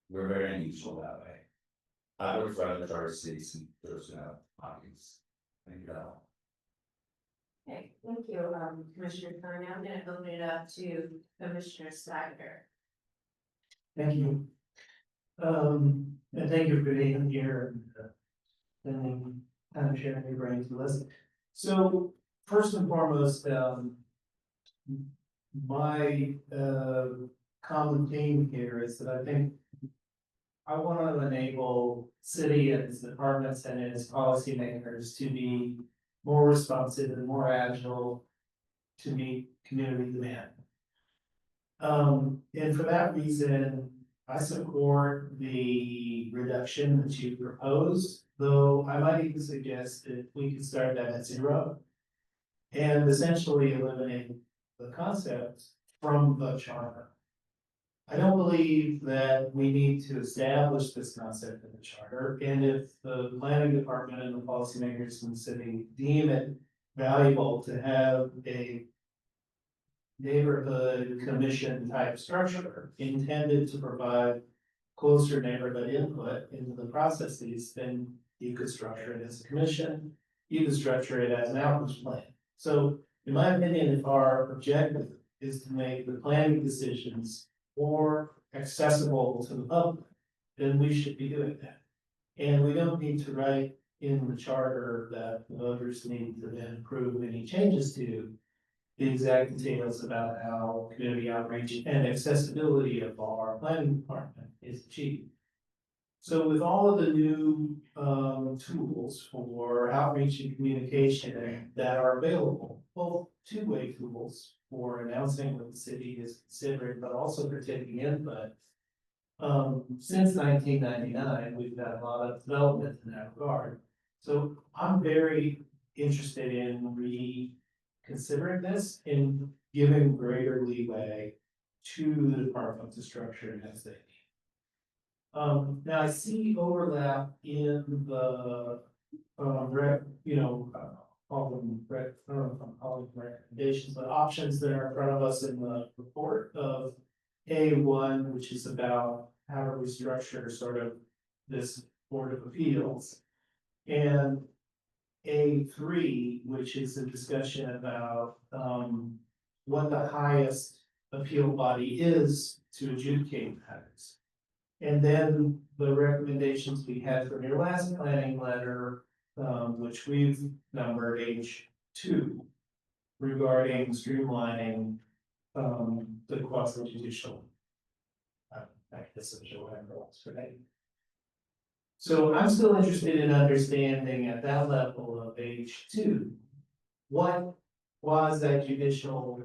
We're very unusual that way. I work for other charter cities and there's no findings. Thank you. Okay, thank you, Commissioner Khan. Now I'm gonna open it up to Commissioner Snyder. Thank you. And thank you for being here and kind of sharing your brains with us. So first and foremost, my common theme here is that I want to enable city and its departments and its policymakers to be more responsive and more agile to meet community demand. And for that reason, I support the reduction that you proposed, though I might even suggest that we could start that at 0 and essentially eliminate the concept from the charter. I don't believe that we need to establish this concept in the charter, and if the planning department and the policymakers in the city deem it valuable to have a neighborhood commission type structure intended to provide closer neighborhood input into the processes, then you could structure it as a commission, you could structure it as an outreach plan. So in my opinion, if our objective is to make the planning decisions more accessible to the public, then we should be doing that. And we don't need to write in the charter that the voters need to then approve any changes to the exact details about how community outreach and accessibility of our planning department is achieved. So with all of the new tools for outreach and communication that are available, both two-way tools for announcing what the city is considering, but also for taking input. Since 1999, we've had a lot of development in that regard. So I'm very interested in reconsidering this and giving greater leeway to the department to structure it as they need. Now I see overlap in the, all of them, I don't know if I'm calling them recommendations, but options that are in front of us in the report of A1, which is about how to restructure sort of this Board of Appeals. And A3, which is a discussion about what the highest appeal body is to adjudicate matters. And then the recommendations we had from your last planning letter, which we've numbered H2, regarding streamlining the quasi judicial right? So I'm still interested in understanding at that level of H2, what quasi judicial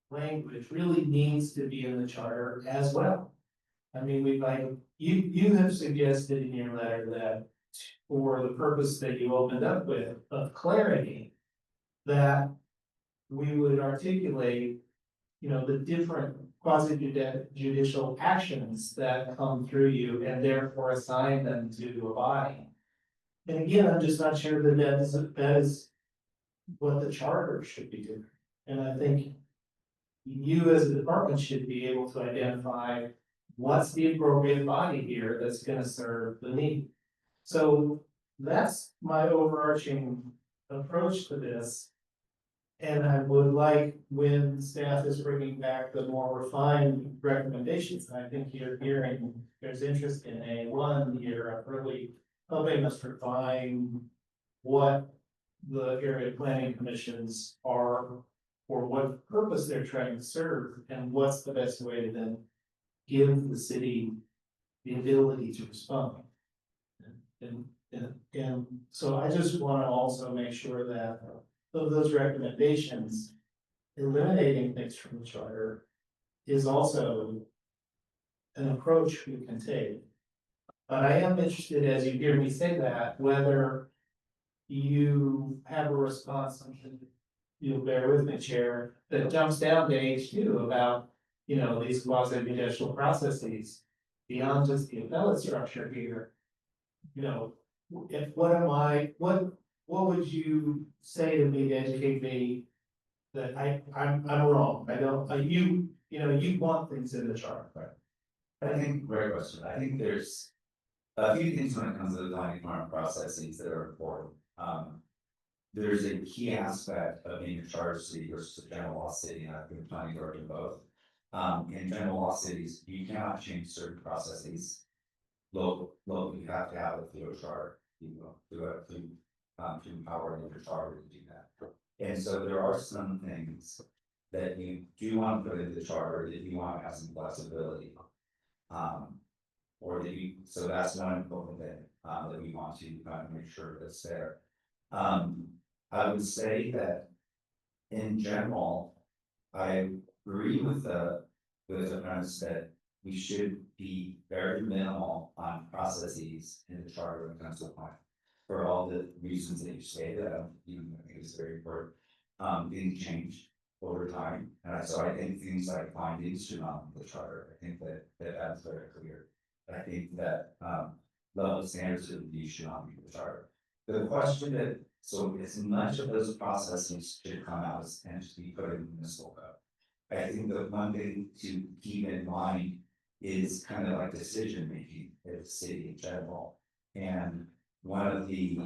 language really needs to be in the charter as well. I mean, you have suggested in your letter that for the purpose that you opened up with of clarity, that we would articulate, the different quasi judicial actions that come through you and therefore assign them to a body. And again, I'm just not sure that that is what the charter should be doing. And I think you as a department should be able to identify what's the appropriate body here that's going to serve the need. So that's my overarching approach to this. And I would like, when staff is bringing back the more refined recommendations, and I think you're hearing there's interest in A1 here of really helping us refine what the area planning commissions are, for what purpose they're trying to serve, and what's the best way to then give the city the ability to respond. And so I just want to also make sure that of those recommendations, eliminating things from the charter is also an approach we can take. But I am interested, as you hear me say that, whether you have a response, you'll bear with me, Chair, that jumps down to H2 about, these quasi-judicial processes beyond just the appellate structure here. What would you say to me to educate me that I'm wrong? I don't, you want things in the charter. I think, great question. I think there's a few things when it comes to the planning farm processes that are important. There's a key aspect of being a charter city versus a general law city, and I've been planning to work both. In general law cities, you cannot change certain processes. Local, you have to have it through a charter. To empower your charter to do that. And so there are some things that you do want to put into the charter that you want to have some flexibility. or so that's one important thing, that we want to kind of make sure that's there. I would say that in general, I agree with the premise that we should be very minimal on processes in the charter when it comes to the plan. For all the reasons that you stated, I think it's very important. Things change over time, and so I think things like findings should not be the charter. I think that's very clear. I think that level of standards of review should not be the charter. The question that, so as much of those processes should come out and to be put in the municipal code. I think the one thing to keep in mind is kind of like decision making at the city in general. And one of the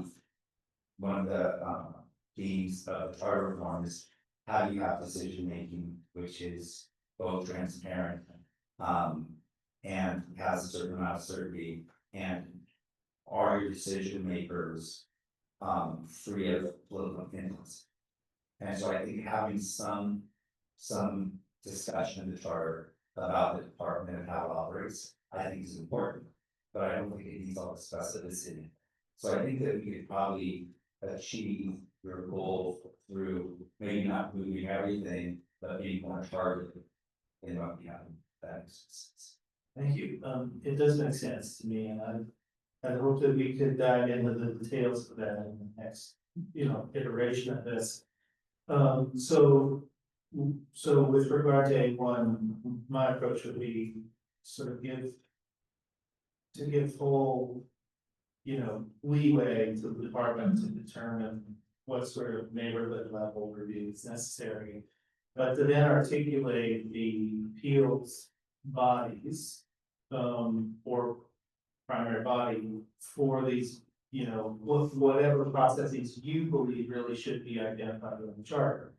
themes of the charter reform is how do you have decision making, which is both transparent and has a certain amount of certainty, and are your decision makers free of political influence. And so I think having some discussion in the charter about the department and how it operates, I think is important, but I don't think it needs all the specificity. So I think that we could probably achieve your goal through maybe not moving everything, but being more targeted in what we have. That makes sense. Thank you. It does make sense to me, and I hope that we could dive into the details of that in the next, iteration of this. So with regard to A1, my approach would be sort of give full, leeway to the department to determine what sort of neighborhood level review is necessary. But to then articulate the appeals bodies, or primary body for these, whatever processes you believe really should be identified in the charter.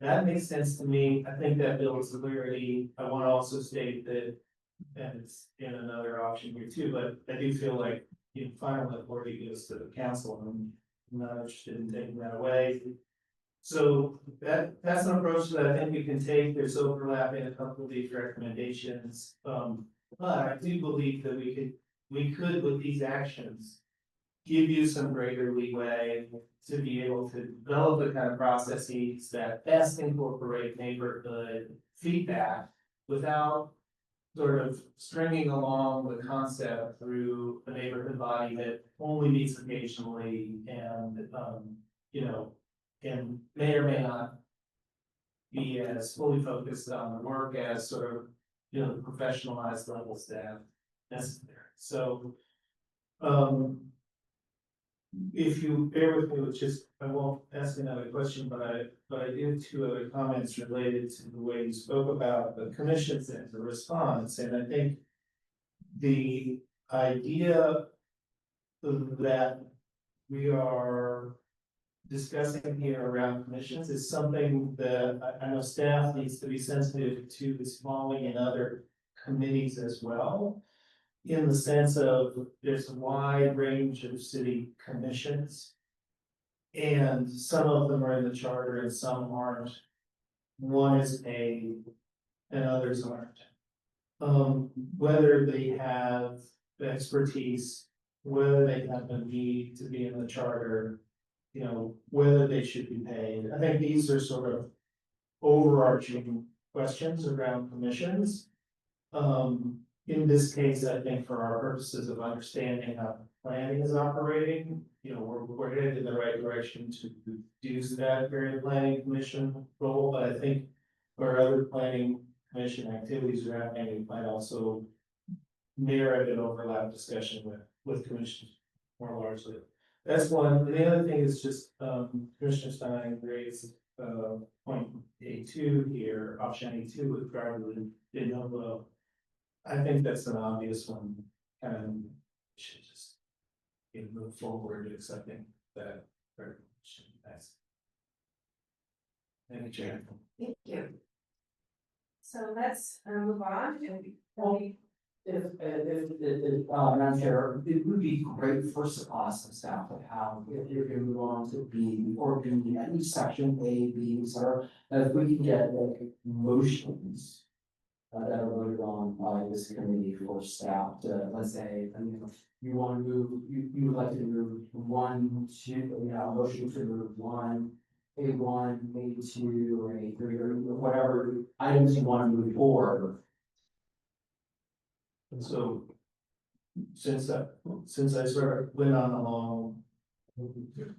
That makes sense to me. I think that builds clarity. I want to also state that, and it's in another option here too, but I do feel like, final authority goes to the council, and I'm not interested in taking that away. So that's an approach that I think we can take. There's overlap in a couple of these recommendations. But I do believe that we could with these actions give you some greater leeway to be able to develop the kind of processes that best incorporate neighborhood feedback without sort of stringing along the concept through a neighborhood body that only meets occasionally and, and may or may not be as fully focused on the work as sort of, the professionalized level staff necessary. So, if you bear with me, which is, I won't ask another question, but I do have two other comments related to the way you spoke about the commissions and the response, and I think the idea that we are discussing here around commissions is something that I know staff needs to be sensitive to, is following in other committees as well. In the sense of there's a wide range of city commissions. And some of them are in the charter and some aren't. One is paid and others aren't. Whether they have the expertise, whether they have the need to be in the charter, whether they should be paid. I think these are sort of overarching questions around commissions. In this case, I think for our purposes of understanding how planning is operating, we're headed in the right direction to reduce that area planning commission role, but I think for other planning commission activities around planning might also merit an overlap discussion with commissions more largely. That's one. And the other thing is just Commissioner Stein raised point A2 here, option A2 with regard to the de novo. I think that's an obvious one, and should just move forward accepting that recommendation. Thanks. Thank you, Chair. Thank you. So let's move on. Madam Chair, it would be great for us and staff to have, if you're gonna move on to B or B, any section A, B, etc. If we can get like motions that are voted on by this committee for staff to, let's say, I mean, you want to move, you would like to move one, two, you know, motion to move one, A1, A2, or A3, or whatever items you want to move forward. And so, since I sort of went on a long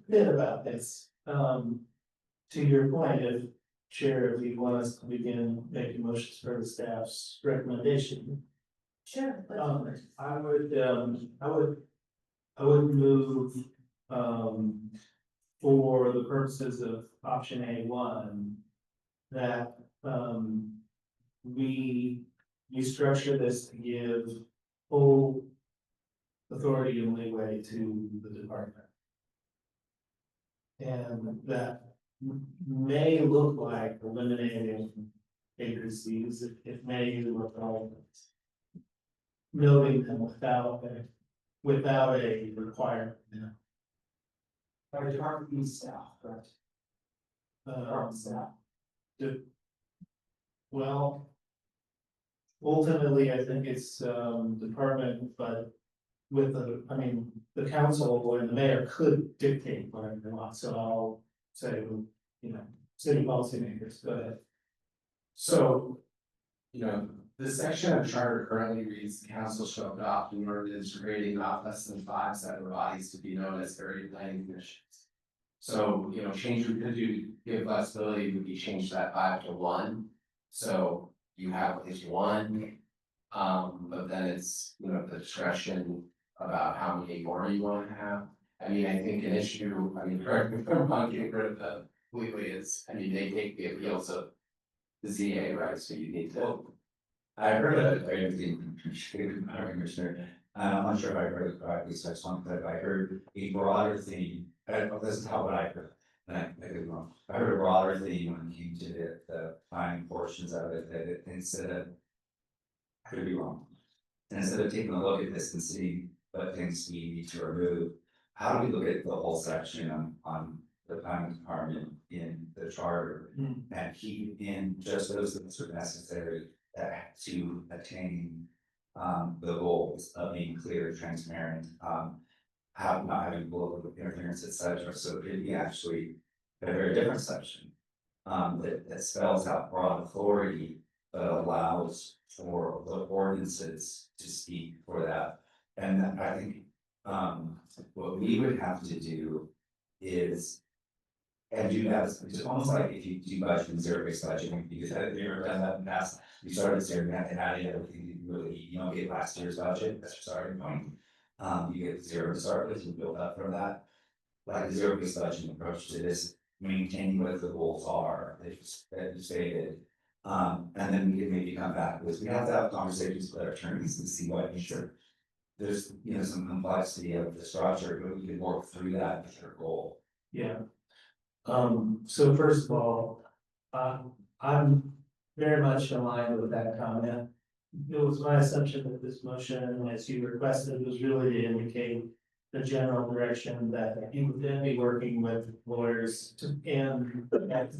bit about this, to your point, if Chair, if you want us to begin making motions for the staff's recommendation. Sure. I would move, for the purposes of option A1, that, we structure this to give full authority and leeway to the department. And that may look like eliminating agencies, it may look like noting them without a requirement. By department staff, correct? Department staff. Well, ultimately, I think it's department, but with the council and the mayor could dictate whatever they want, so I'll say, city policymakers, go ahead. So, the section of charter currently reads, the council shall adopt an ordinance creating not less than 5 separate bodies to be known as area planning commissions. So, change we could do, give flexibility, would be change that 5 to 1. So you have at least one, but then it's, the discretion about how many more you want to have. I mean, I think an issue, correct me if I'm wrong, getting rid of the completely is, they take the appeals of the ZA, right? So you need to. I heard everything, Commissioner. I'm not sure if I heard it correctly, so I just want to clarify. I heard a broader theme. This is how what I heard. And I could be wrong. I heard a broader theme when it came to the fine portions of it, that instead of, I could be wrong. And instead of taking a look at this and seeing what things we need to remove, how do we look at the whole section on the planning department in the charter and keep in just those things that are necessary to attain the goals of being clear, transparent, not having political interference, etc. So it could be actually a very different section that spells out broad authority, but allows for the ordinances to speak for that. And I think what we would have to do is, and do that, it's almost like if you do budgeting, zero-based budgeting, because have you ever done that in the past? You started zeroing out and adding everything you really, you don't get last year's budget, that's your starting point. You get 0 to start with, you build up from that. Like the zero-based budgeting approach to this, maintaining what the goals are, that you stated. And then we can maybe come back with, we have to have conversations with our attorneys and see what, sure, there's, some complexity of the structure, but we can work through that with your goal. Yeah. So first of all, I'm very much aligned with that comment. It was my assumption that this motion, as you requested, was really to indicate the general direction that you would then be working with lawyers to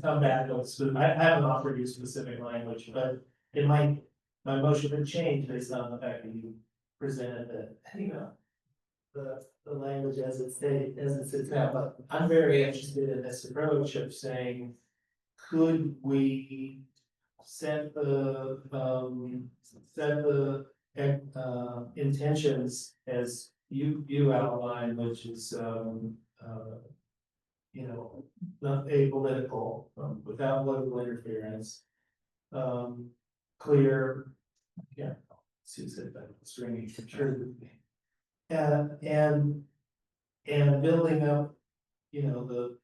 come back with, I haven't offered you specific language, but it might, my motion would change based on the fact that you presented the language as it sits now, but I'm very interested in this approach of saying, could we set the intentions as you outlined, which is not apolitical, without political interference, clear, Susan, that was ringing for sure. And building up, the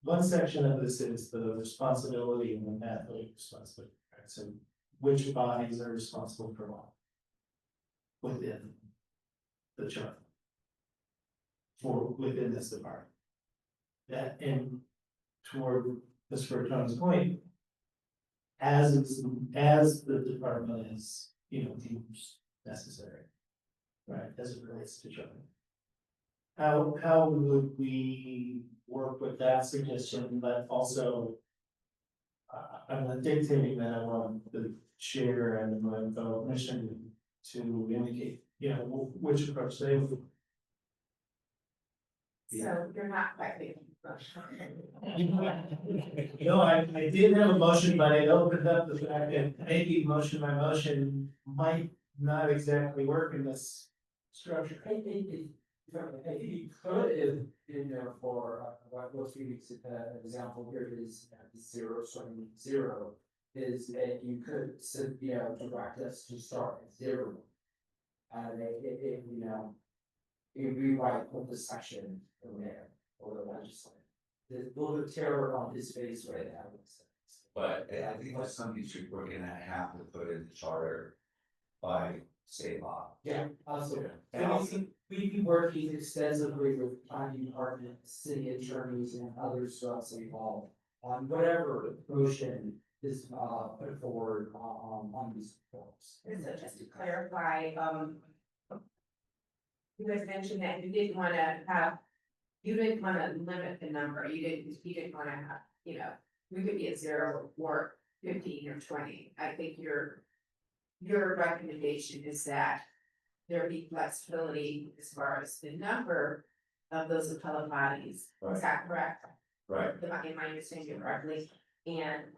one section of this is the responsibility and the pathway responsibility, right? So which bodies are responsible for what within the chart within this department? That, and toward Mr. Tony's point, as the department is, deems necessary, right, as it relates to children. How would we work with that suggestion, but also I'm not dictating that. I want the chair and my fellow commissioner to indicate, which approach they would. So you're not quite making a motion. No, I did have a motion, but it opened up the fact that maybe motion by motion might not exactly work in this structure. You could, if, for, what most weeks, example here is zero, starting with zero, is that you could, direct us to start at zero. And you rewrite the section from there, or the legislature. The little bit terror on his face right now. But I think that's something we're gonna have to put in the charter by state law. Yeah, absolutely. And And also- we've been working extensively with planning department, city attorneys and others throughout City Hall on whatever motion is put forward on these forms. So just to clarify, you guys mentioned that you didn't wanna limit the number, you didn't wanna have, we could be at 0 or 15 or 20. I think your recommendation is that there be flexibility as far as the number of those appellate bodies. Is that correct? Right. Am I understanding you correctly? And,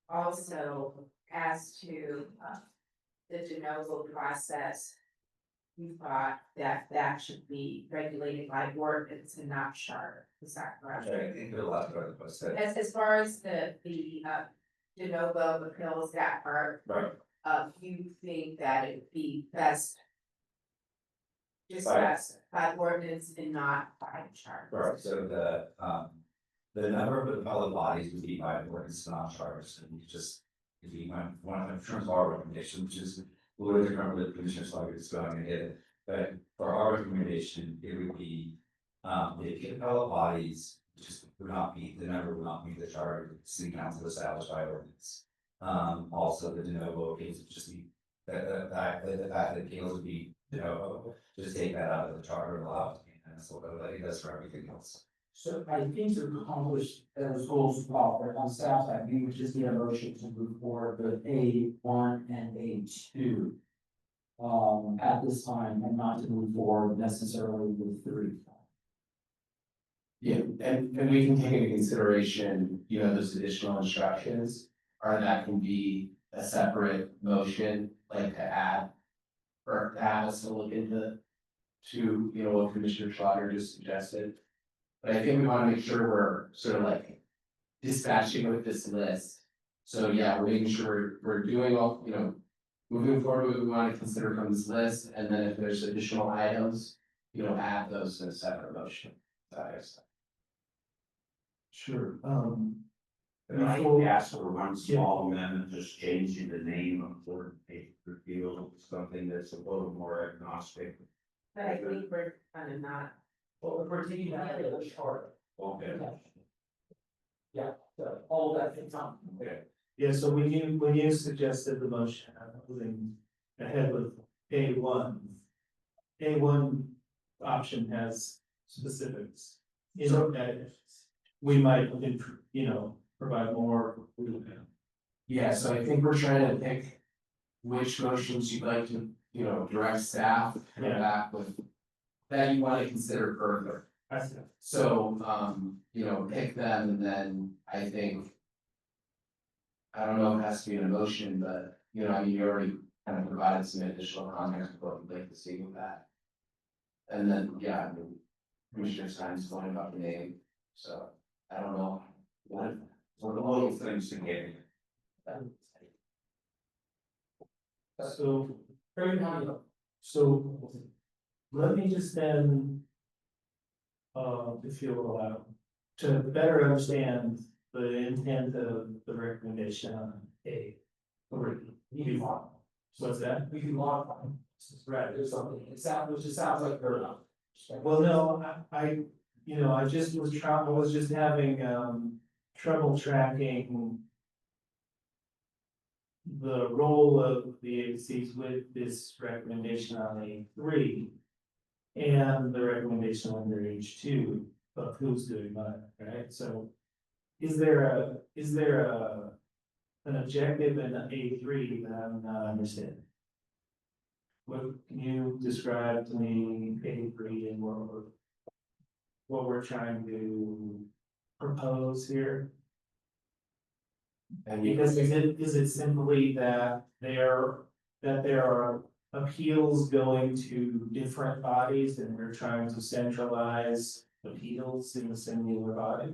also as to, the de novo process, you thought that should be regulated by ordinance and not charter. Is that correct? I think the last part of the question. As far as the de novo appeals, that part, Right. You think that it'd be best Right. discussed by ordinance and not by charter? Right, so the number of appellate bodies would be by ordinance, not charters, and you just, if you want, one of the terms of our recommendation, which is a little different with Commissioner Slugger is going ahead. But for our recommendation, it would be, if the appellate bodies just would not meet, the number would not meet the charter, city council established by ordinance. Also the de novo appeals would just be, the fact that appeals would be de novo, just take that out of the charter and allow it, and that's what I think that's for everything else. So I think to accomplish those goals well, on staff side, we would just need a motion to move forward with A1 and A2. At this time, and not to move forward necessarily with 3. Yeah, and we can take into consideration, those additional instructions, or that can be a separate motion, like to add. Or to have us to look into, what Commissioner Schlager just suggested. But I think we wanna make sure we're sort of like dispatching with this list. So yeah, we're making sure we're doing all, moving forward, what we wanna consider from this list, and then if there's additional items, add those in a separate motion. That makes sense. Sure, And I can ask for one small amendment, just changing the name of Fort Paper Field, something that's a little more agnostic. But I think we're kind of not. Well, if we're taking that out of the charter. Okay. Yeah, so all that things on. Okay. yeah, so when you suggested the motion, I'm moving ahead with A1. A1 option has specifics. That we might, provide more. Yeah, so I think we're trying to pick which motions you'd like to, direct staff to come back with. That you wanna consider further. I see. So, pick them and then I think. I don't know if it has to be an emotion, but, you already kind of provided some additional context of what we'd like to see with that. And then, Commissioner Stein's going about the name, so I don't know. What the little things to get. So, so let me just then, if you will allow, to better understand the intent of the recommendation on A. Or you can modify. What's that? We can modify. Right, there's something, it just sounds like they're not. Well, no, I just was just having, trouble tracking the role of the agencies with this recommendation on A3 and the recommendation under H2 of who's doing what, right? So is there an objective in A3 that I'm not understanding? What, can you describe to me A3 and what we're trying to propose here? And Because is it simply that there are appeals going to different bodies and we're trying to centralize appeals in a singular body?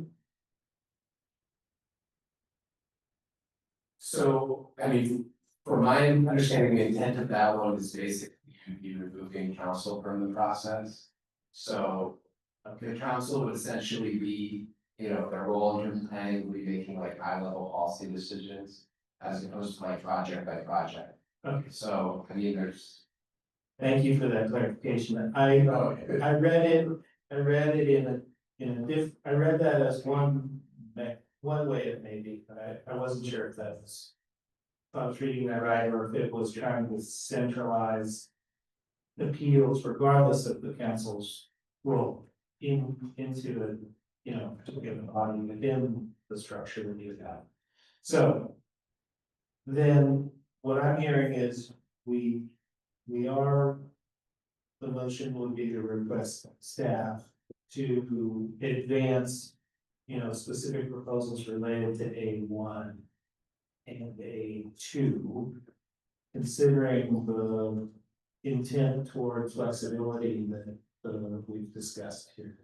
So, I mean, from my understanding, the intent of that one is basically you'd be removing council from the process. So the council would essentially be, you know, their role in terms of planning would be making like high level policy decisions as opposed to like project by project. Okay. So, I mean, there's. Thank you for that clarification. I read it I read that as one way it may be, but I wasn't sure if if I was reading that right, or if it was trying to centralize appeals regardless of the council's role into a, you know, particular body within the structure that you have. So then what I'm hearing is the motion would be to request staff to advance, you know, specific proposals related to A1 and A2, considering the intent towards flexibility that we've discussed here.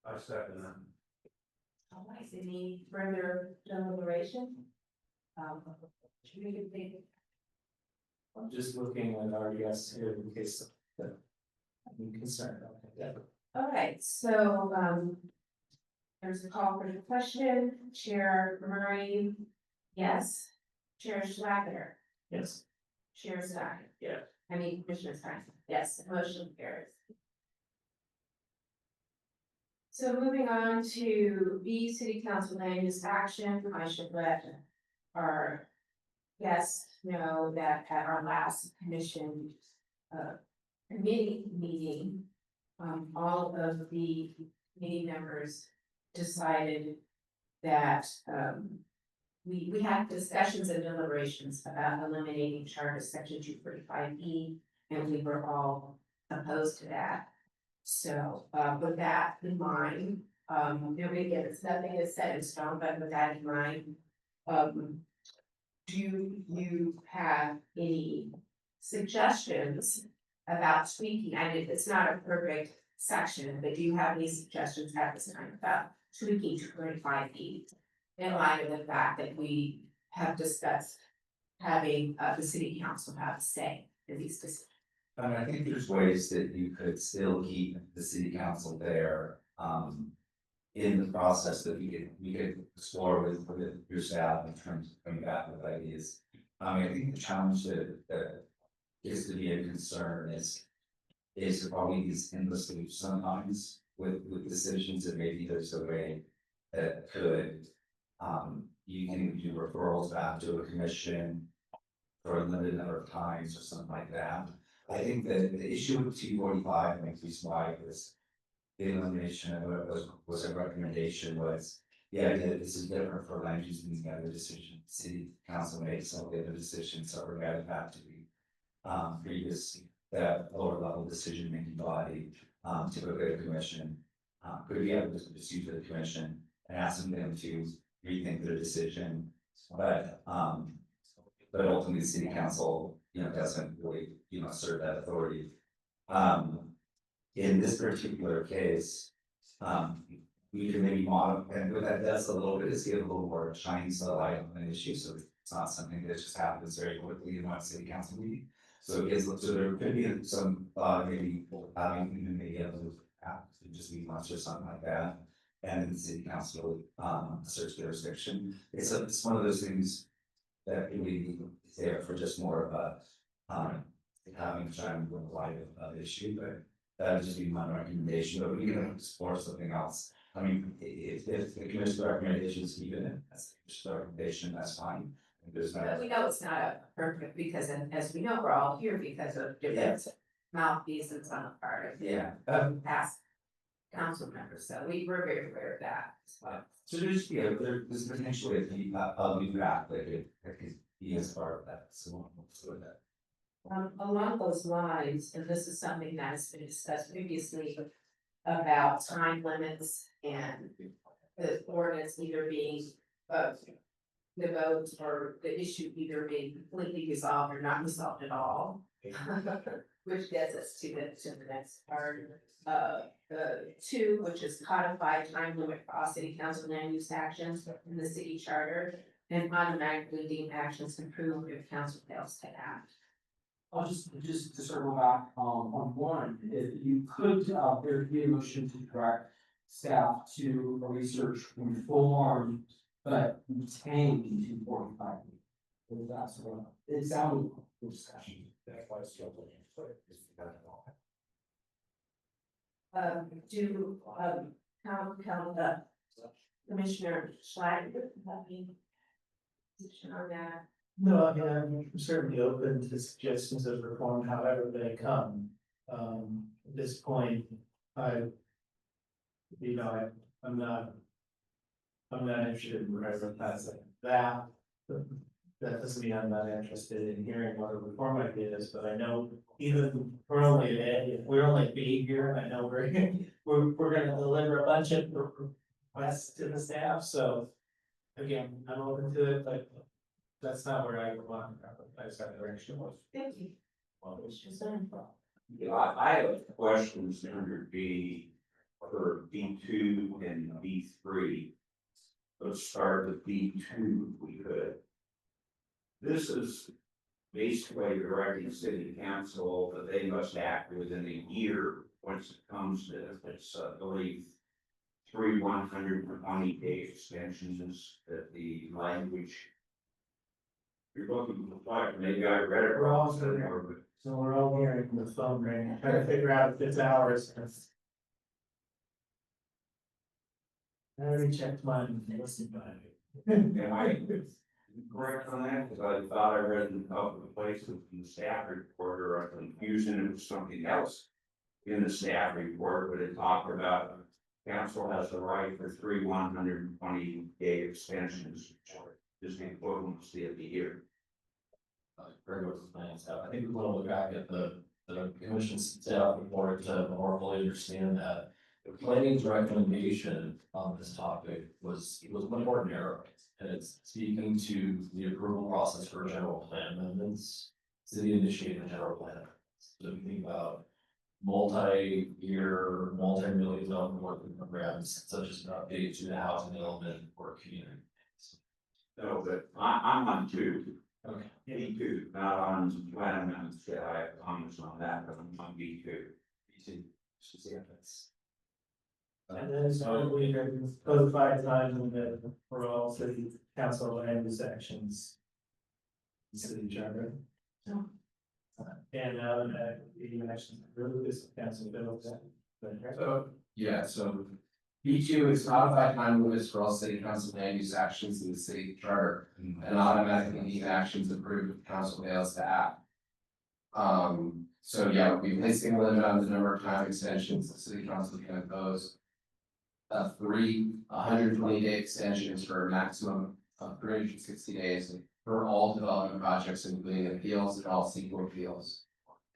I second that. All right, any further deliberation? Should we think? I'm just looking at our guests here in case I'm concerned. Okay. All right, so, there's a call for the question. Chair Murray, yes. Chair Schlager, Yes. Chair Zach. Yeah. I mean, Commissioner Stein, yes, motion carries. So moving on to B, City Council land use action, I should let our guests know that at our last commission committee meeting, all of the committee members decided that we had discussions and deliberations about eliminating Charter Section 245E, and we were all opposed to that. So with that in mind, it's nothing is set in stone, but with that in mind, do you have any suggestions about tweaking? I mean, it's not a perfect section, but do you have any suggestions at this time about tweaking 245E in light of the fact that we have discussed having the city council have a say in these decisions? I think there's ways that you could still keep the city council there, in the process that we could explore with your staff in terms of coming back with ideas. I think the challenge that is to be a concern is probably these endless loops sometimes with decisions, and maybe there's a way that could, you can do referrals back to a commission for a limited number of times or something like that. I think that the issue with 245, and the reason why it was the elimination of it was a recommendation was the idea that this is different for land use and the other decision. City council makes some of the other decisions, so we're going back to the previous that lower level decision making body to go to the commission. Could we have this pursue to the commission and asking them to rethink their decision, but ultimately the city council, doesn't really, assert that authority. In this particular case, we can maybe modify, and what that does a little bit is give a little more shines the light on an issue, so it's not something that just happens very quickly in one city council meeting. So there could be some maybe having maybe able to just be months or something like that, and then the city council asserts jurisdiction. It's one of those things that really is there for just more of a having shine with the light of the issue, but that would just be my recommendation. But we can explore something else. I mean, if the commission's recommendation is keeping it, that's the commission's recommendation, that's fine. But we know it's not a perfect, because as we know, we're all here because of different mouthpieces on the part of Yeah. past council members, so we were very aware of that as well. So there's, there's potentially a new draft that could be as part of that, so with that. Along those lines, and this is something that's been discussed previously about time limits and the ordinance either being, the vote or the issue either being completely resolved or not resolved at all. Which gets us to the next part, two, which is codified time limit for all city council land use actions in the city charter. And automatically deem actions approved if council fails to act. I'll just to circle back, on one, if you could, there could be a motion to direct staff to research in full arm, but retain the 245. If that's what, it sounded like a discussion. That's why it's still looking for it. Commissioner Schlager, have any position on that? No, I mean, I'm certainly open to suggestions of reform, however they come. At this point, I'm not interested in prioritizing that. That doesn't mean I'm not interested in hearing what a reform idea is, but I know even we're only a B here, I know we're gonna deliver a bunch of requests to the staff, so again, I'm open to it, but that's not where I would want, I just got the direction was. Thank you. Well, it's just I have questions under B for B2 and B3. Let's start with B2 if we could. This is basically directing city council that they must act within a year once it comes to, it's, I believe, 120-day extensions that the language. You're looking for fire, maybe I read it wrong somewhere, but. So we're all hearing the phone ring, trying to figure out if it's ours. I already checked mine and listened by it. Am I correct on that? Because I thought I read in a couple of places in the staff report, or a confusion, it was something else in the staff report, but it talked about council has the right for 120-day extensions, which is the equivalency of the year. Greg was planning stuff. I think we want to look back at the commission's staff report to more fully understand that the planning's recommendation on this topic was much more narrow. And it's speaking to the approval process for general plan amendments, city initiated general plan. So if you think about multi-year, multi-million dollar working programs, such as an update to the housing element or community. No, but I'm on 2. Okay. B2, not on plan amendments, yeah, I have comments on that, but I'm on B2. B2, just yeah, that's. And then so we codified time limit for all city council land use actions. City charter. And now that the actions approved, this council bill. So, yeah, so B2 is codified time limits for all city council land use actions in the city charter and automatically need actions approved if council fails to act. So yeah, we'll be placing a limit on the number of time extensions the city council can impose. 3 120-day extensions for a maximum of 360 days for all development projects, including appeals and all sequel appeals.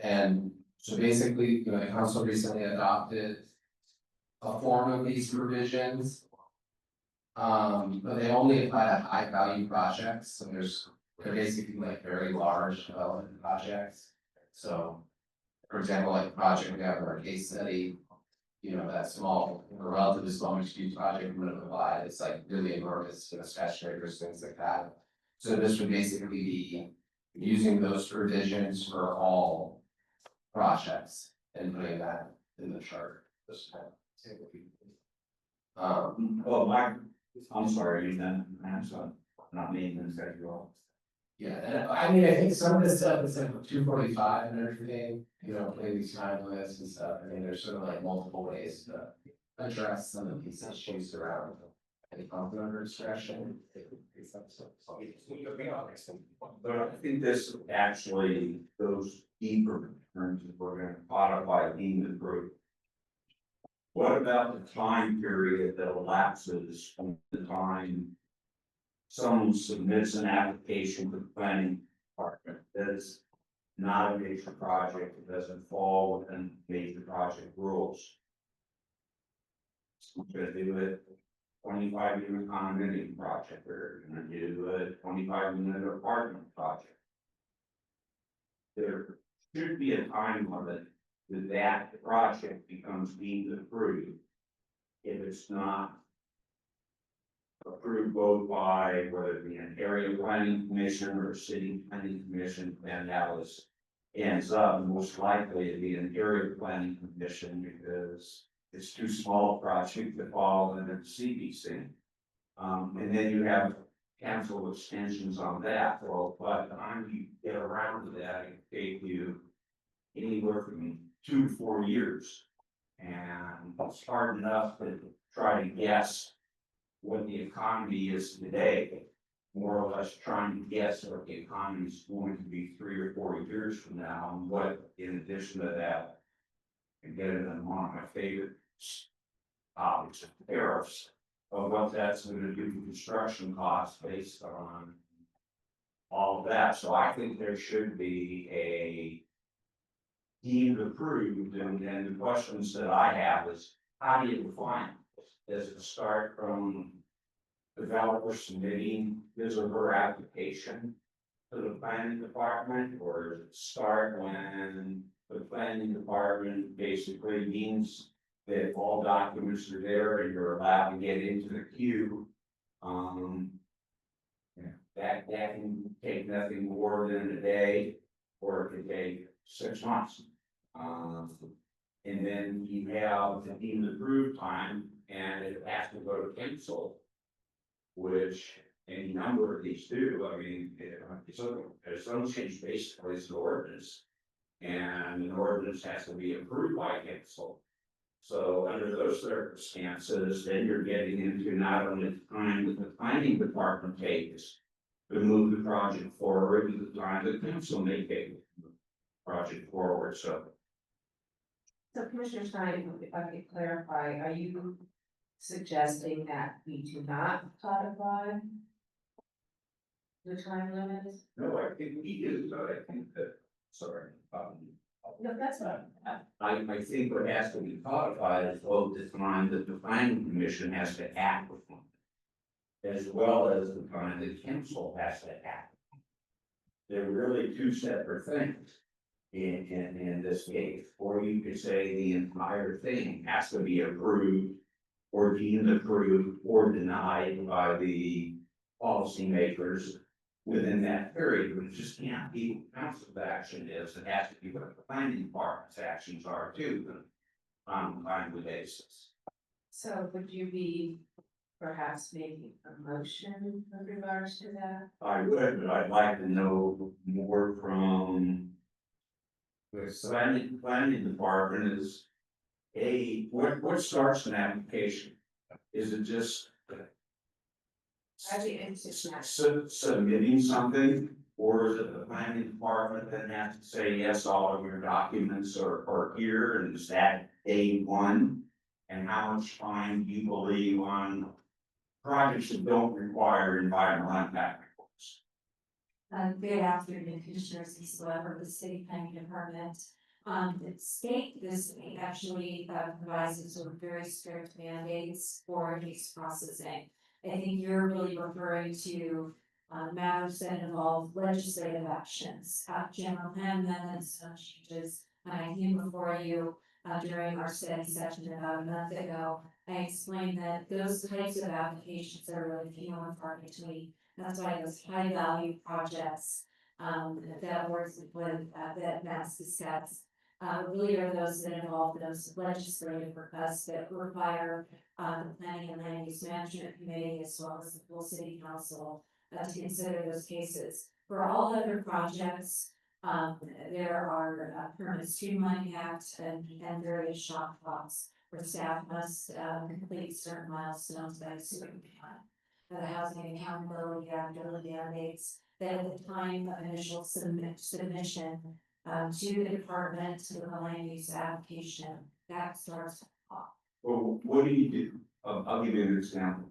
And so basically, the council recently adopted a form of these provisions. But they only apply to high value projects, so they're basically like very large development projects. So, for example, like the project we have in our case study, that small, relatively small mixed-use project we're gonna provide, it's like really enormous, skyscrapers, things like that. So this would basically be using those provisions for all projects and putting that in the chart. I'm sorry, I'm sorry, not me, then say you all. Yeah, and I mean, I think some of this stuff is like 245 and everything, play these time limits and stuff. I mean, there's sort of like multiple ways to address some of these issues around any conflict under discretion. But I think this actually goes deeper in terms of we're gonna codify in the group. What about the time period that elapses from the time someone submits an application to the planning department that is not a major project, it doesn't fall within major project rules? I'm gonna do it 25-unit condominium project, or gonna do a 25-unit apartment project. There should be a time limit that project becomes deemed approved. If it's not approved both by whether it be an area planning commission or a city planning commission, then that was ends up most likely to be an area planning commission because it's too small a project to fall under the CBC. And then you have council extensions on that. Well, by the time you get around to that, it can take you anywhere from 2 to 4 years. And it's hard enough to try to guess what the economy is today, more or less trying to guess what the economy is going to be 3 or 4 years from now. And what, in addition to that, and get into one of my favorite topics, tariffs, of what that's going to do to construction costs based on all of that. So I think there should be a deemed approved, and the questions that I have is, how do you define it? Does it start from developer submitting his or her application to the planning department, or does it start when the planning department basically means that all documents are there and you're allowed to get into the queue? That can take nothing more than a day, or it can take 6 months. And then you have the deemed approved time, and it has to go to council, which any number of these do. I mean, there's no change basically, it's an ordinance, and an ordinance has to be approved by council. So under those circumstances, then you're getting into not only the time that the planning department takes to move the project forward, but the time that council may take the project forward. So Commissioner Stein, if I could clarify, are you suggesting that we do not codify the time limits? no, I think we do, but I think that, sorry. No, that's not. I think what has to be codified is both the time that the planning commission has to act upon it, as well as the time that council has to act. They're really two separate things in this case, or you could say the entire thing has to be approved or deemed approved or denied by the policymakers within that period, but it just can't be what council's action is. It has to be what the planning department's actions are too, on a timely basis. So would you be perhaps making a motion with regards to that? I would, but I'd like to know more from the planning department is, what starts an application? Is it just submitting something, or is it the planning department that has to say, yes, all of your documents are here, and is that day one? And how much time do you believe on projects that don't require environmental impact reports? Good afternoon, Commissioners, Lisa Weber, the City Planning Department. The state this week actually provides sort of very strict mandates for case processing. I think you're really referring to matters that involve legislative actions, general plan amendments, changes. I came before you during our study session about a month ago. I explained that those types of applications are really few and far between. That's why those high value projects that works with that Matt's discussed really are those that involve those legislative requests that require the Planning and Land Use Management Committee as well as the full City Council to consider those cases. For all other projects, there are permit streamlining acts and various shop clocks where staff must complete certain milestones by a certain time. The housing accountability mandates that at the time of initial submission to the department to the land use application, that starts off. Well, what do you do? I'll give you an example.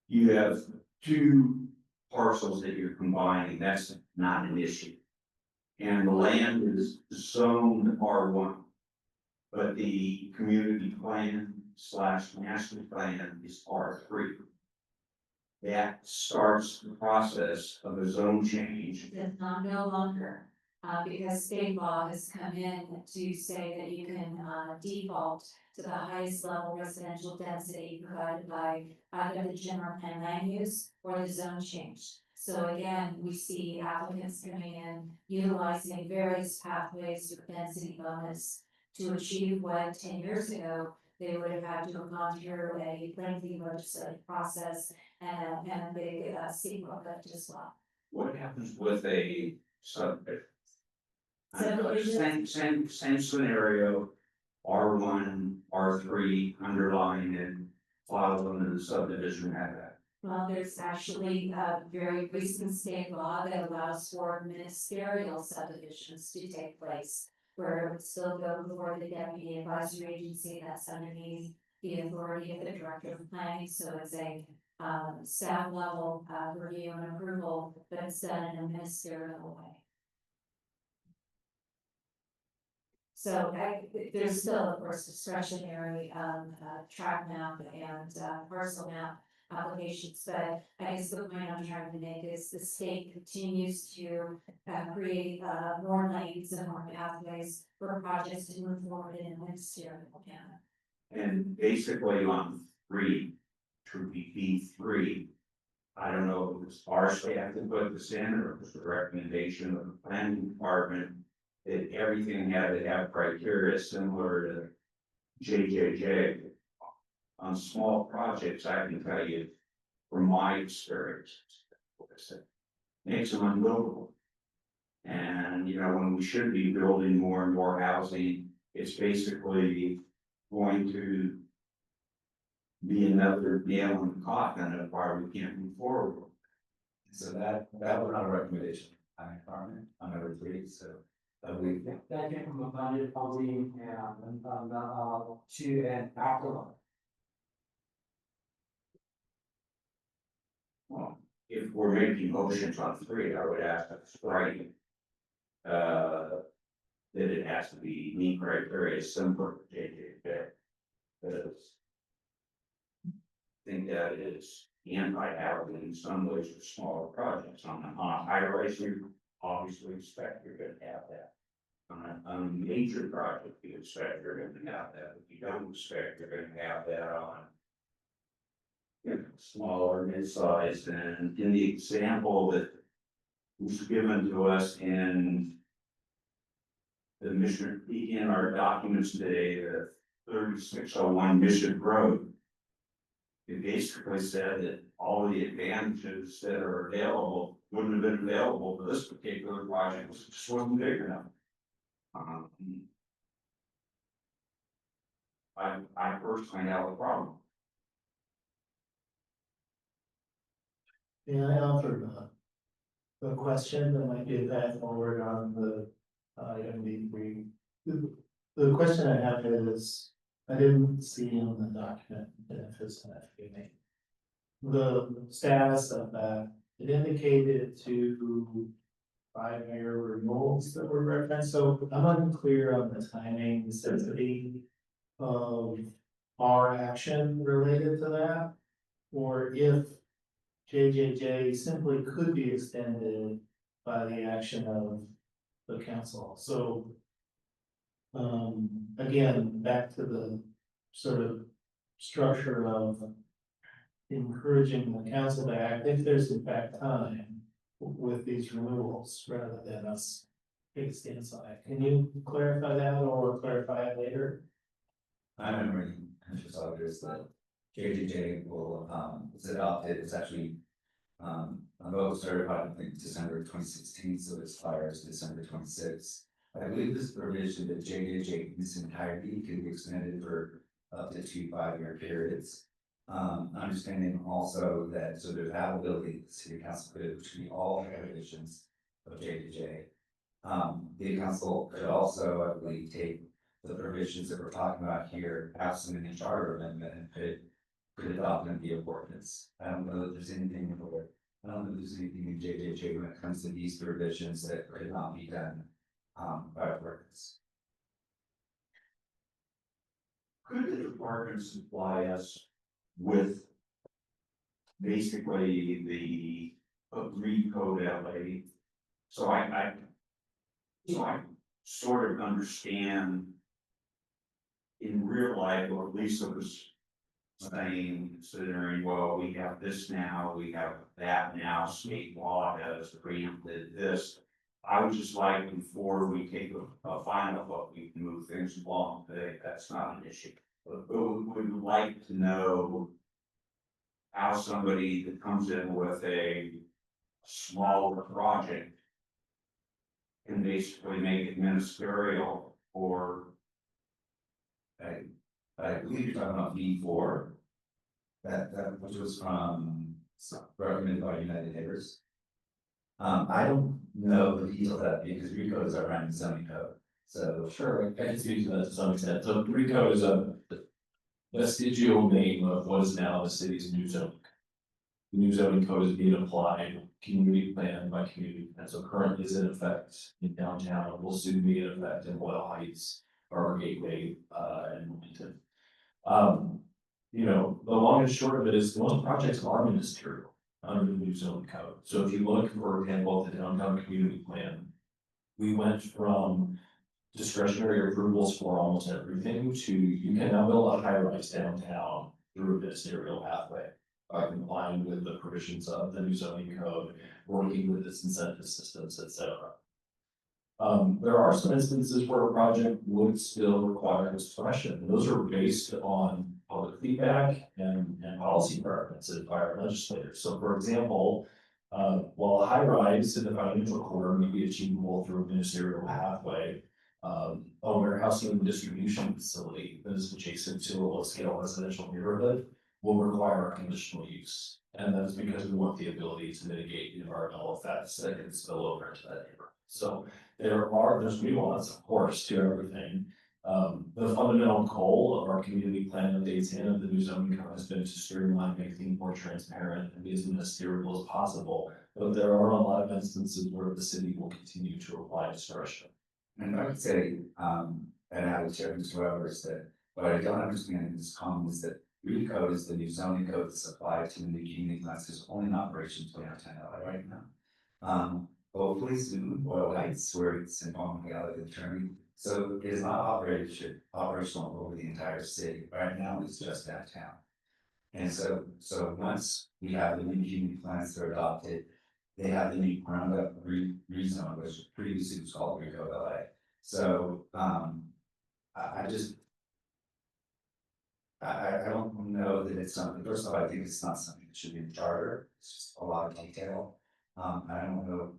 You have two parcels that you're combining, that's not an issue. And the land is zoned R1. But the community plan / master plan is R3. That starts the process of a zone change. Does not no longer, because state law has come in to say that you can, default to the highest level residential density provided by either the general plan land use or the zone change. So again, we see applicants coming in, utilizing various pathways to density bonus to achieve what 10 years ago, they would have had to have gone through a lengthy legislative process and a big, SEQA lift as well. What happens with a subdivision? Subdivision? Same scenario, R1, R3, underlying and file them in the subdivision have that. Well, there's actually a very recent state law that allows for ministerial subdivisions to take place, where it would still go before the deputy advisory agency that's underneath the authority of the director of planning, so it's a staff level review and approval, but it's done in a ministerial way. So there's still, of course, discretionary track map and parcel map applications, but I guess the point I'm trying to make is the state continues to create more lanes and more pathways for projects to move forward in a ministerial manner. And basically on 3, to be B3, I don't know if it was our staff that put this in or it was the recommendation of the planning department that everything had to have criteria similar to JJJ. On small projects, I can tell you from my experience, makes them unbuildable. And, you know, when we should be building more and more housing, it's basically going to be another nail in the coffin of why we can't move forward. So that was not a recommendation, department on number 3, so. We That came from a funded housing and to an active. Well, if we're making motions on 3, I would ask us writing. That it has to be meet criteria similar to JJJ. Because I think that is anti-housing in some ways for smaller projects. On a high rise, you obviously expect you're gonna have that. On a major project, you expect you're gonna have that, but you don't expect you're gonna have that on smaller, mid-sized, and in the example that was given to us in the mission, in our documents today, the 3601 Mission Road. It basically said that all the advantages that are available wouldn't have been available for this particular project, because it just wasn't big enough. I personally have a problem. May I offer a question that might be a path forward on the item B3? The question I have is, I didn't see in the document, and if it's gonna be made. The status of that, it indicated to 5-year renewals that were referenced, so I'm unclear on the timing, necessity of our action related to that, or if JJJ simply could be extended by the action of the council, so. Again, back to the sort of structure of encouraging the council to act if there's in fact time with these renewals, rather than us take a stance on it. Can you clarify that or clarify it later? I remember Commissioner Saunders that JJJ will, it's adopted, it's actually, a vote certified, I think, December 2016, so it expires December 26. I believe this provision that JJJ in its entirety can be extended for up to 2 5-year periods. Understanding also that, so there's availability, the city council could, which would be all provisions of JJJ. The council could also, I believe, take the provisions that we're talking about here, absent any charter amendment, and could adopt them via ordinance. I don't know that there's anything in the, I don't know if there's anything in JJJ when it comes to these provisions that could not be done by ordinance. Could the department supply us with basically the agreed code LA? So I sort of understand in real life what Lisa was saying, considering, well, we have this now, we have that now, state law has preempted this. I would just like, before we take a final vote, we can move things along today, that's not an issue. But we would like to know how somebody that comes in with a smaller project can basically make it ministerial, or I believe you're talking about V4, that which was from recommended by United Neighbors. I don't know the detail of that because RECO is our random zoning code. So Sure, I can speak to that to some extent. So RECO is a vestigial name of what is now the city's new zoning. The new zoning code is being applied community plan by community plan. So currently is in effect in downtown, will soon be in effect in Loyal Heights, Harbor Gateway, and Wilmington. You know, the long and short of it is most projects are ministerial under the new zoning code. So if you look, for example, at the downtown community plan, we went from discretionary approvals for almost everything to you can now build a high-rise downtown through a ministerial pathway. Complying with the provisions of the new zoning code, working with its incentive systems, etc. There are some instances where a project would still require discretion. Those are based on public feedback and policy preferences by our legislators. So for example, while a high rise in the financial core may be achievable through a ministerial pathway, a warehousing and distribution facility that is adjacent to a low-scale residential neighborhood will require a conditional use. And that is because we want the ability to mitigate the environmental effects that can spill over into that neighborhood. So there's nuance, of course, to everything. The fundamental goal of our community plan updates and the new zoning code has been to streamline, make things more transparent and be as ministerial as possible. But there are a lot of instances where the city will continue to apply discretion. and I would say, and I would share Mr. Roberts that what I don't understand in this comment is that RECO is the new zoning code that's applied to the new community plans. There's only an operation to downtown LA right now. Hopefully soon, Oil Heights, where it's in Palm Valley, the term. So it is not operational over the entire city. Right now, it's just downtown. And so once we have the new community plans that are adopted, they have the new ground up rezone, which previously was called RECO LA. So I don't know that it's something, first of all, I think it's not something that should be in the charter, it's just a lot of detail. I don't know,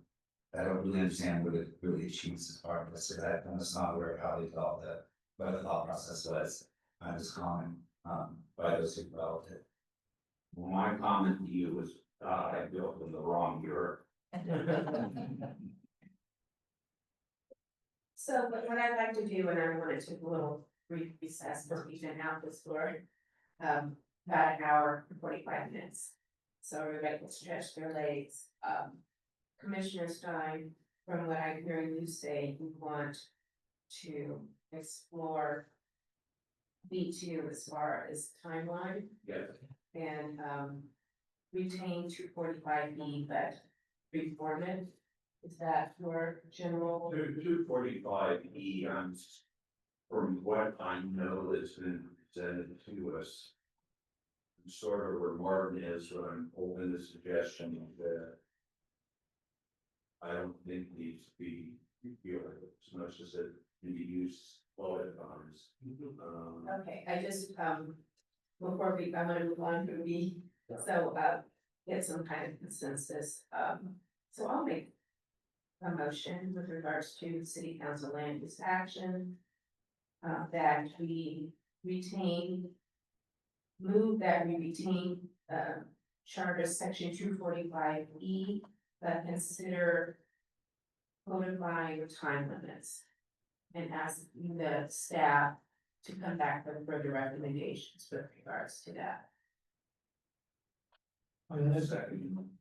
I don't really understand what it really achieves as part of this, so I'm just not aware of how they developed that, what the thought process was. I was common by those who developed it. Well, my comment to you was, I built in the wrong year. So what I'd like to do, and I want to take a little brief recess, because we've been out this for about an hour and 45 minutes. So everybody can stretch their legs. Commissioner Stein, from what I'm hearing you say, you want to explore B2 as far as timeline. Yeah. And retain 245B, but reform it. Is that your general? 245E, from what I know that's been presented to us, sort of where Martin is, when I'm open the suggestion that I don't think needs to be repealed as much as it can be used floated bonds. Okay, I just, before I'm gonna move on to B, so, get some kind of consensus. So I'll make a motion with regards to city council land use action. That we retain charter section 245E, but consider codifying time limits and ask the staff to come back with further recommendations with regards to that.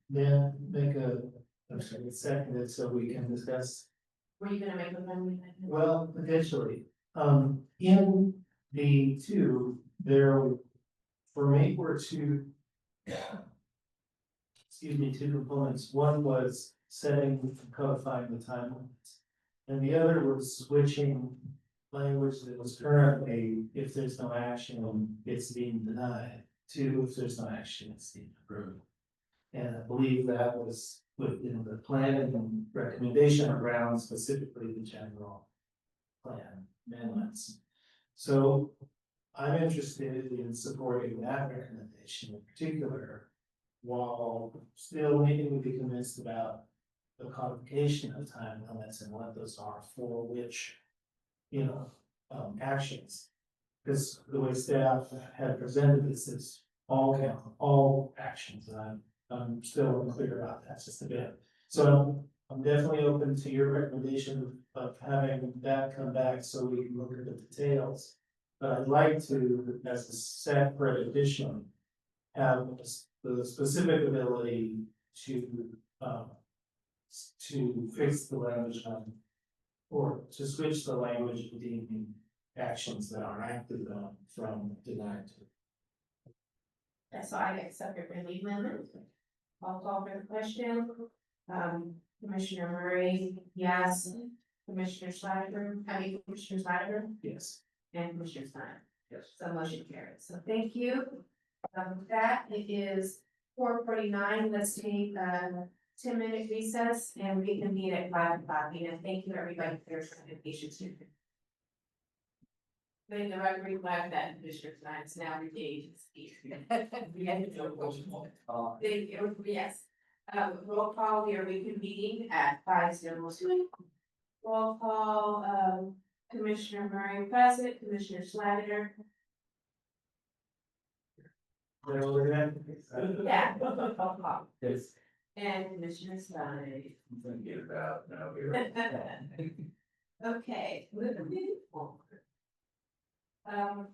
Then make a second so we can discuss. Were you gonna make a amendment? Well, potentially, in the two, there, for me, were two. Excuse me, two components. One was setting, codifying the time limits. And the other was switching language that was currently, if there's no action, it's being denied, to if there's no action, it's being approved. And I believe that was within the plan and recommendation around specifically the general plan amendments. So I'm interested in supporting that recommendation in particular, while still needing to be convinced about the codification of time limits and what those are for which, actions. Because the way staff had presented this is all actions, and I'm still unclear about that just a bit. So I'm definitely open to your recommendation of having that come back so we can look at the details. But I'd like to, as a separate addition, have the specific ability to fix the language on, or to switch the language of deeming actions that are acted on from denied to. That's all I got separate relief amendment. I'll call for the question. Commissioner Murray, yes. Commissioner Snyder, Yes. and Commissioner Stein. Yes. So motion carries. So thank you. With that, it is 4:49. Let's take a 10-minute recess and reconvene at 5 o'clock. And thank you everybody for your patience. Letting the record reflect that Commissioner Stein is now engaged. We had to go. Thank you. Yes. Roll call, we are reconvening at 5:02. Roll call, Commissioner Murray present, Commissioner Schlatter. Yeah. Roll call. Yes. And Commissioner Stein. Get about, no, Okay, moving forward.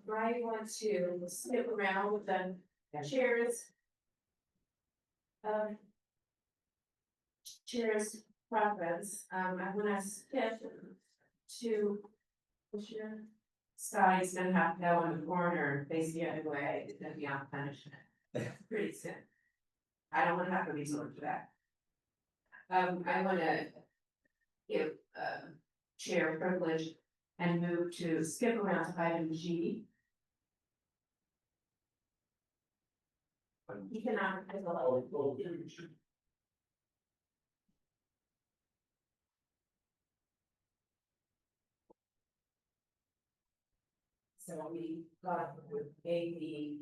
Brian wants to skip around with the chairs. Chair's preference, I want to skip to Commissioner Scotty's gonna have to go in the corner, face the other way, it's gonna be on punishment. Pretty soon. I don't want to have to resort to that. I wanna give, chair privilege and move to skip around to item G. Economic development. So we got A,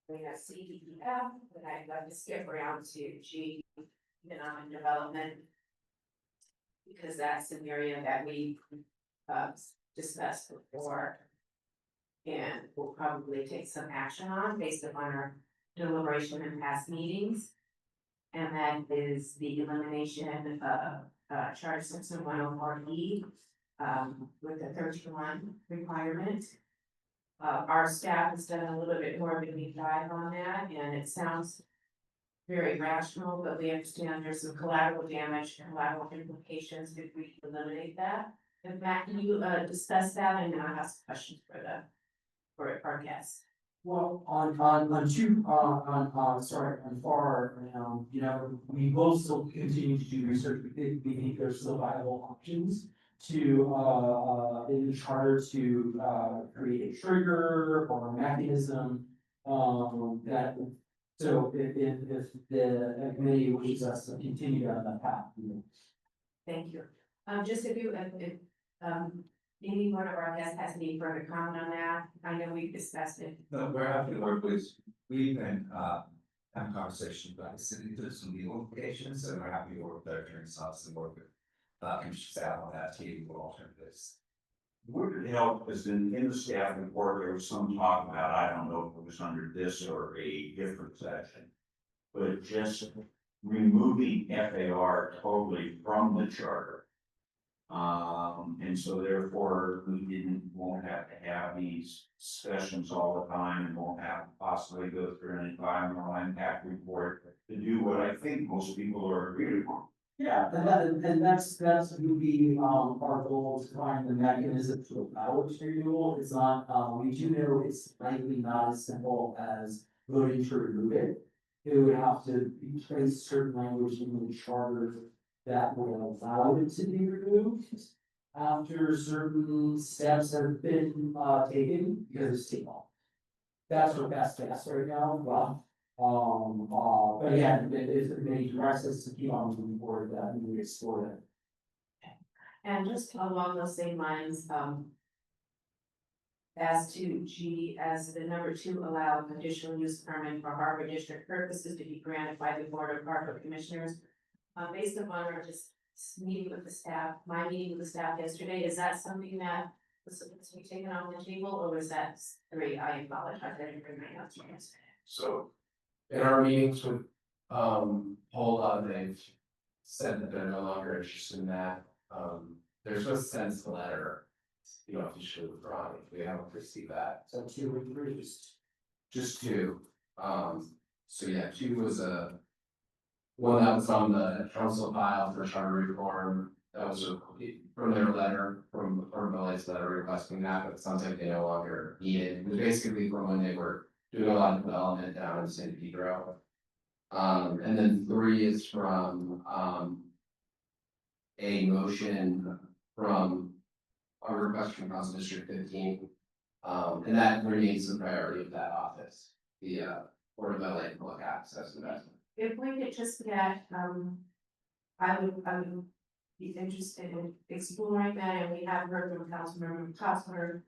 we have C, D, E, F, but I'd like to skip around to G, economic development. Because that's an area that we discussed before. And we'll probably take some action on based upon our deliberation in past meetings. And that is the elimination of Charter Section 104E with the 31 requirement. Our staff has done a little bit more of a deep dive on that, and it sounds very rational, but we understand there's some collateral damage and collateral implications if we eliminate that. And Matt, can you discuss that, and then I have some questions for our guests. Well, on FAR, we will still continue to do research. We think there's still viable options to, in the charter to, create a trigger or a mechanism, that, so if the committee wishes us to continue down that path. Thank you. Just if any one of our guests has any further comment on that, I know we've discussed it. No, we're happy to work with, we've been, having conversations about the city, there's some legal implications, and we're happy to work with our attorney's office and work with, commission staff on that too, for alternatives. Would it help, as in the staff report, there was some talk about, I don't know if it was under this or a different section. But just removing FAR totally from the charter. And so therefore, won't have to have these sessions all the time and won't have to possibly go through an environmental impact report to do what I think most people are agreeing on. Yeah, that's would be, our goal to find the mechanism to allow it to renewal. It's not, we do know it's likely not as simple as voting to remove it. It would have to be placed certain language in the charter that would allow it to be removed after certain steps have been, taken, because it's state law. That's what that's right now, but again, if it may direct us to keep on moving forward, that we explore that. And just along those same lines, as to G, as the number 2, allow conditional use permit for harbor district purposes to be granted by the Board of Harbor Commissioners. Based upon our just meeting with the staff, my meeting with the staff yesterday, is that something that was supposed to be taken off the table, or was that 3? I apologize, I didn't bring my notes from yesterday. So in our meetings with, Hold, they've said that they're no longer interested in that. There's no sense letter, officially withdrawn, if we haven't received that. So 2 or 3. Just 2. So yeah, 2 was one that was on the council file for charter reform. That was from their letter, from Billy's letter requesting that, but it sounds like they no longer need it. It was basically from when they were doing a lot of development down in San Pedro. And then 3 is from a motion from a request from Council District 15. And that remains the priority of that office, the Board of LA Public Access Investment. If we could just get, I would be interested in exploring that, and we have heard from Councilmember Cosner,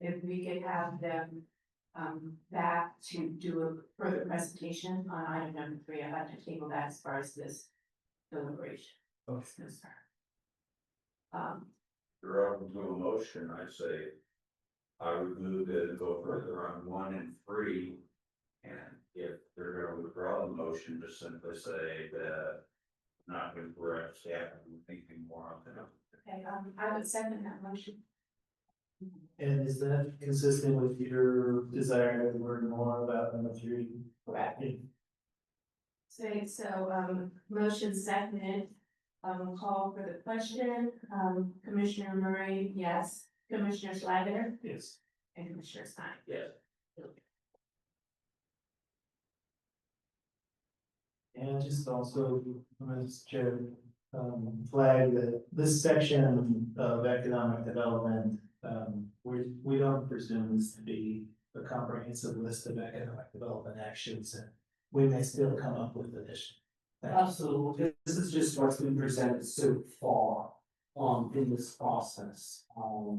if we could have them back to do a further presentation on item number 3, I'd like to table that as far as this deliberation is concerned. You're open to a motion, I say. I would move it and go further on 1 and 3. And if they're gonna withdraw the motion, just simply say that not going to direct staff and thinking more on that. Okay, I would second that motion. And is that consistent with your desire to learn more about number 3? Correct. So, motion seconded, call for the question, Commissioner Murray, yes, Commissioner Schlager, Yes. and Commissioner Stein. Yes. And just also, Mr. Chair, flag that this section of economic development, we don't presume this to be a comprehensive list of economic development actions, and we may still come up with additional. Absolutely, this is just what's been presented so far, in this process.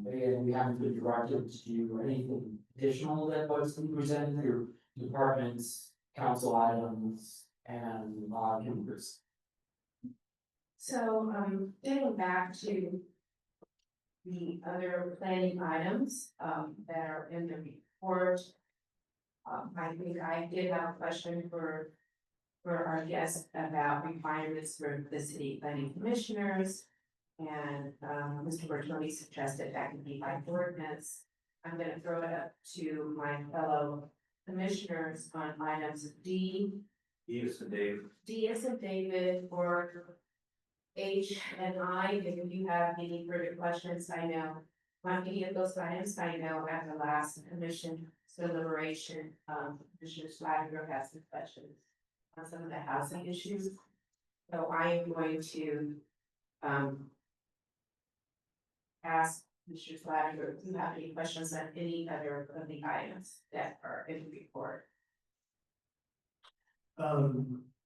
Again, we haven't been directed to do anything additional than what's been presented through departments, council items, and, numbers. So, getting back to the other planning items, that are in the report. I think I did have a question for our guest about requirements for the city planning commissioners. And, Mr. Bertoni suggested that could be by ordinance. I'm gonna throw it up to my fellow commissioners on items D. D is in David. D is in David, or H and I, if you have any further questions, I know. On any of those items, I know at the last commission deliberation, Commissioner Schlager has some questions on some of the housing issues. So I am going to, ask Mr. Schlager if you have any questions on any other of the items that are in the report.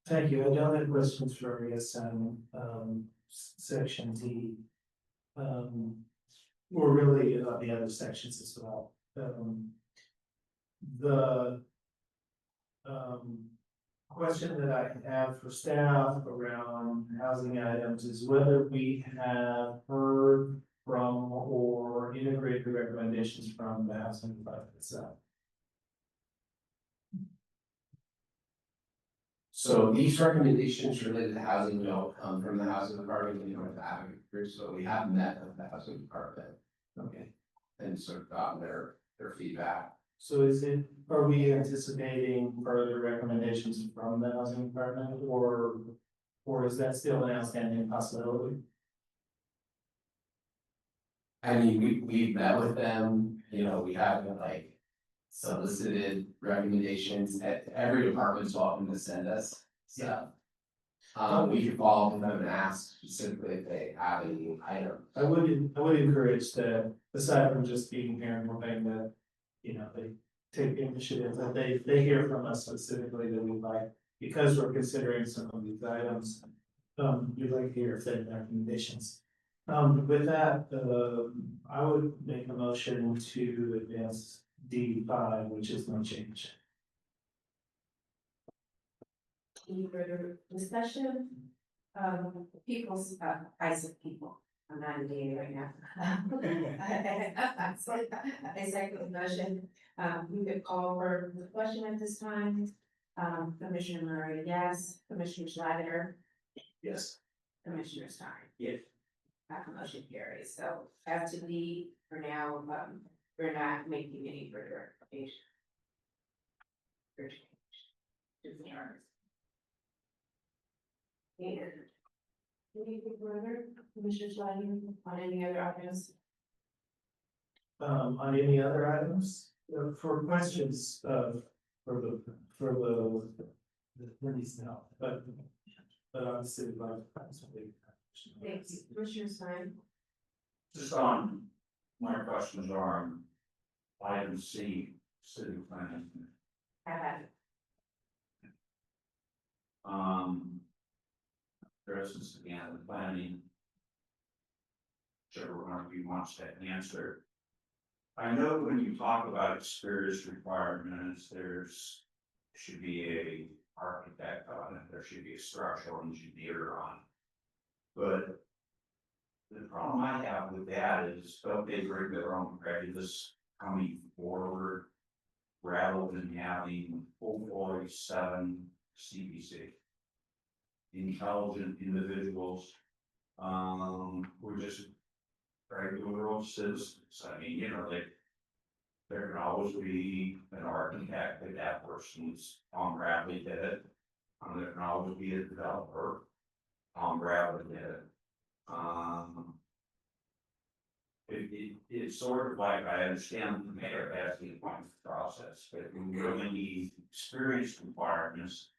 Thank you. I don't have questions for section D. Or really about the other sections as well. The question that I have for staff around housing items is whether we have heard from or integrated recommendations from the housing department itself. So these recommendations related to housing don't come from the housing department, they come from the advocate group, so we have met with the housing department. Okay, And sort of gotten their feedback. so are we anticipating further recommendations from the housing department, or is that still an outstanding possibility? I mean, we've met with them, you know, we haven't like solicited recommendations, every department's welcome to send us stuff. We could follow up with them and ask specifically if they have any items. I would encourage that, aside from just being here and hoping that, you know, they take initiative, that they hear from us specifically that we'd like, because we're considering some of these items. We'd like to hear if they have recommendations. With that, I would make a motion to advance D5, which is no change. Any further discussion? People's, eyes of people, I'm not in the right now. I second the motion, we could call for the question at this time. Commissioner Murray, yes, Commissioner Schneider, Yes. Commissioner Stein. Yes. That motion carries, so as to D, for now, we're not making any further application. Or change to the charter. And anything further, Commissioner Schneider, on any other items? On any other items, for questions, for these now, but obviously, Thanks, Commissioner Stein. Just on, my questions are on item C, city planning. For instance, again, the planning. Whichever one of you wants that answer. I know when you talk about experience requirements, should be a architect on it, there should be a structural engineer on it. But the problem I have with that is, don't they bring their own prejudice coming forward rather than having 447 CBC? Intelligent individuals, we're just regular old citizens. I mean, you know, there can always be an architect if that person's Tom Bradley did it. There can always be a developer. Tom Bradley did it. It's sort of like, I understand the mayor has the appointment process, but we really need experience requirements.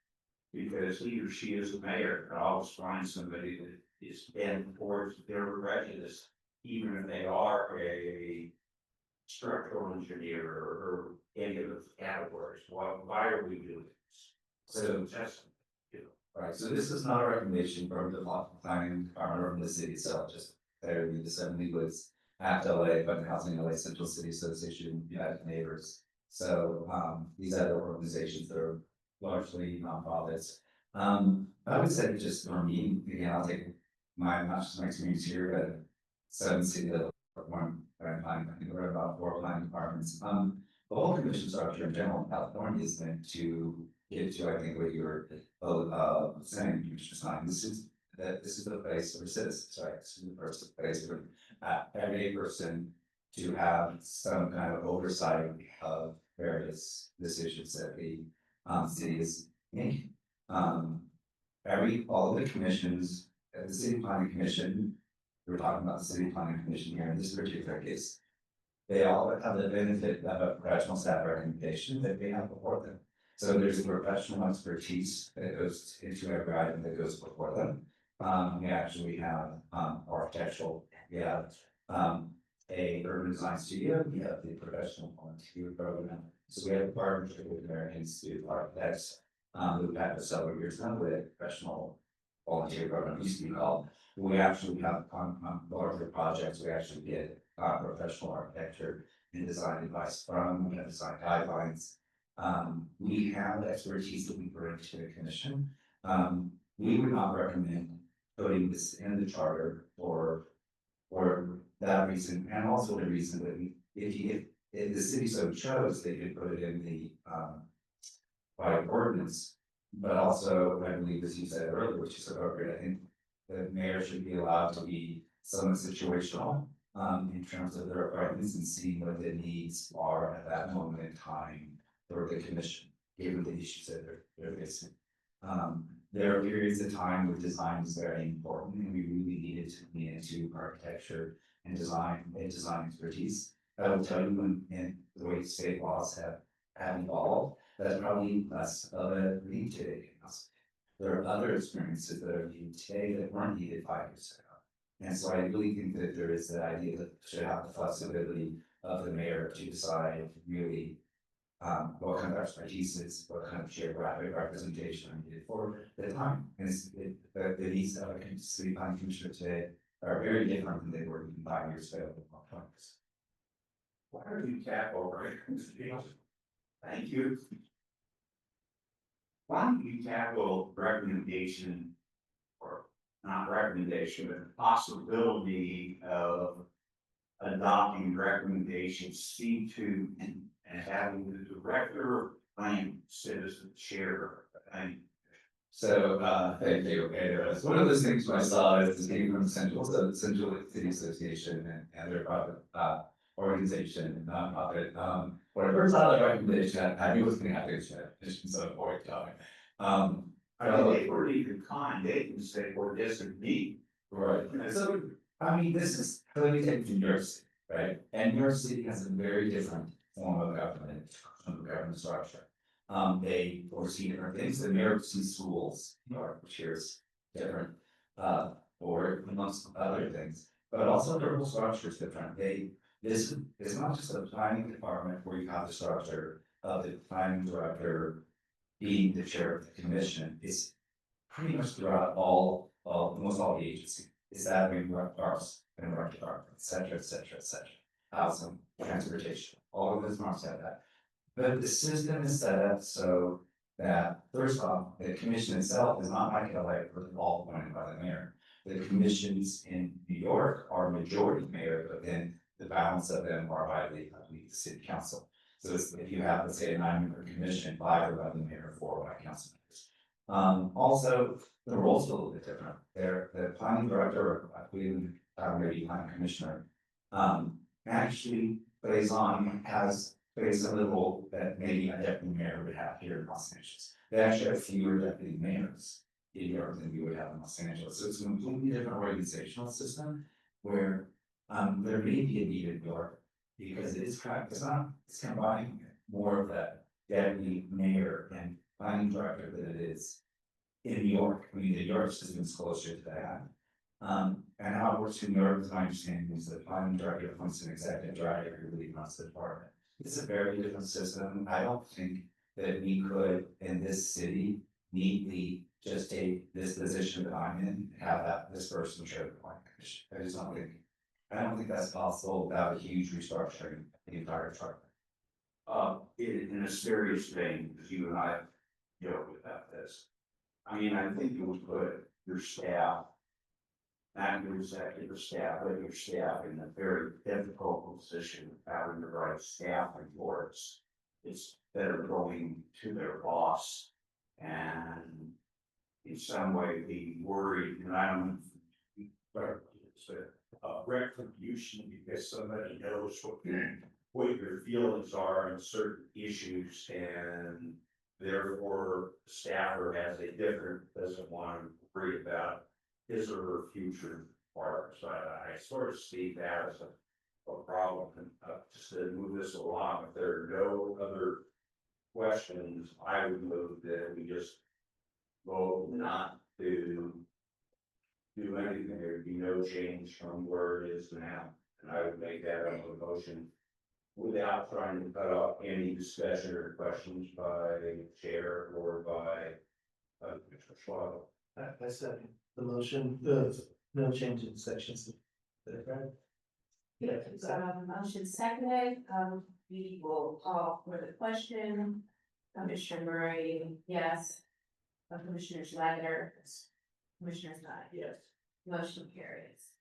Because he or she is the mayor, could always find somebody that is bent towards their prejudice, even if they are a structural engineer or any of those categories. Why are we doing this? So just, you know. Right, so this is not a recommendation from the planning department or from the city itself, just clarity, the Assembly was ACT LA, but Housing LA Central City Association, United Neighbors. So these other organizations that are largely nonprofits. I would say just for me, again, I'll take not just my experience here, but 7 city level one planning, I think we're about 4 planning departments. The whole commission structure in general in California is meant to get to, I think, what you were saying, Commissioner Stein. This is the place for citizens, right? This is the first place for every person to have some kind of oversight of various decisions that the city is making. All of the commissions, the city planning commission, we're talking about the city planning commission here in this particular case. They all have the benefit of a professional staff recommendation that they have before them. So there's a professional expertise that goes into every item that goes before them. We actually have architectural, we have a urban design studio, we have the professional volunteer program. So we have a partnership with American Institute of Architects. We've had for several years now with a professional volunteer program, used to be called. We actually have on larger projects, we actually get professional architecture and design advice from, we have design guidelines. We have expertise that we bring to the commission. We would not recommend putting this in the charter for that reason, and also the reason that if the city so chose, they could put it in the by ordinance. But also, I believe, as you said earlier, which is appropriate, I think the mayor should be allowed to be somewhat situational in terms of their appointments and seeing what the needs are at that moment in time for the commission, given the issues that they're facing. There are periods of time where design is very important, and we really needed to lean into architecture and design expertise. I will tell you, when the way state laws have evolved, that's probably less of a need today. There are other experiences that are needed today that weren't needed 5 years ago. And so I really think that there is that idea that should have the flexibility of the mayor to decide really what kind of expertise is, what kind of geographic representation are needed for the time. And the needs of a city planning commissioner today are very different than they were even 5 years ago. Why are you capital right? Thank you. Why don't you tackle recommendation, or not recommendation, but possibility of adopting recommendations C2 and having the director of planning sit as the chair of the planning. So, thank you. Okay, it's one of those things I saw is this came from Central City Association and their private organization, nonprofit. When I first saw the recommendation, I knew it was going to have to get so avoid talking. I mean, they were even kind, they can say, or disagree. Right. So, I mean, this is clearly taken from New York City, right? And New York City has a very different form of government structure. They foresee different things. The mayor sees schools, which is different, or amongst other things. But also the whole structure is different. This is not just a planning department where you have the structure of the planning director being the chair of the commission. It's pretty much throughout almost all the agency. It's that we run parks and rec department, et cetera, et cetera, et cetera. Housing, transportation, all of this marks have that. But the system is set up so that, first off, the commission itself is not like LA, where they're all appointed by the mayor. The commissions in New York are majority mayor, but then the balance of them are by the city council. So if you have, let's say, a 9-member commission, 5 are by the mayor, 4 by council members. Also, the roles are a little bit different. The planning director, or maybe planning commissioner, actually plays some of the role that maybe a deputy mayor would have here in Los Angeles. They actually have fewer deputy mayors in New York than we would have in Los Angeles. So it's a completely different organizational system where there may be a need in New York because it's combining more of that deputy mayor and planning director than it is in New York. I mean, the New York system is closer to that. And how it works in New York, as my understanding is the planning director appoints an executive director who really runs the department. It's a very different system. I don't think that we could, in this city, neatly just take this position that I'm in and have this person chair the planning commission. I don't think that's possible without a huge restructuring of the entire department. In a serious vein, because you and I have joked about this. I mean, I think it would put your staff, not your executive staff, but your staff in a very difficult position of having the right staff reports. It's better going to their boss and in some way be worried, and I don't know, it's a retribution because somebody knows what your feelings are on certain issues, and therefore the staffer doesn't want to worry about his or her future partner. So I sort of see that as a problem. And just to move this along, if there are no other questions, I would move that we just vote not to do anything. There'd be no change from where it is now. And I would make that a motion without trying to cut off any discussion or questions by chair or by Commissioner Schwab. I second the motion, no change in sections. Yeah, motion seconded, we will call for the question. Commissioner Murray, yes. Commissioner Schlager, Commissioner Scott. Yes. Motion carries.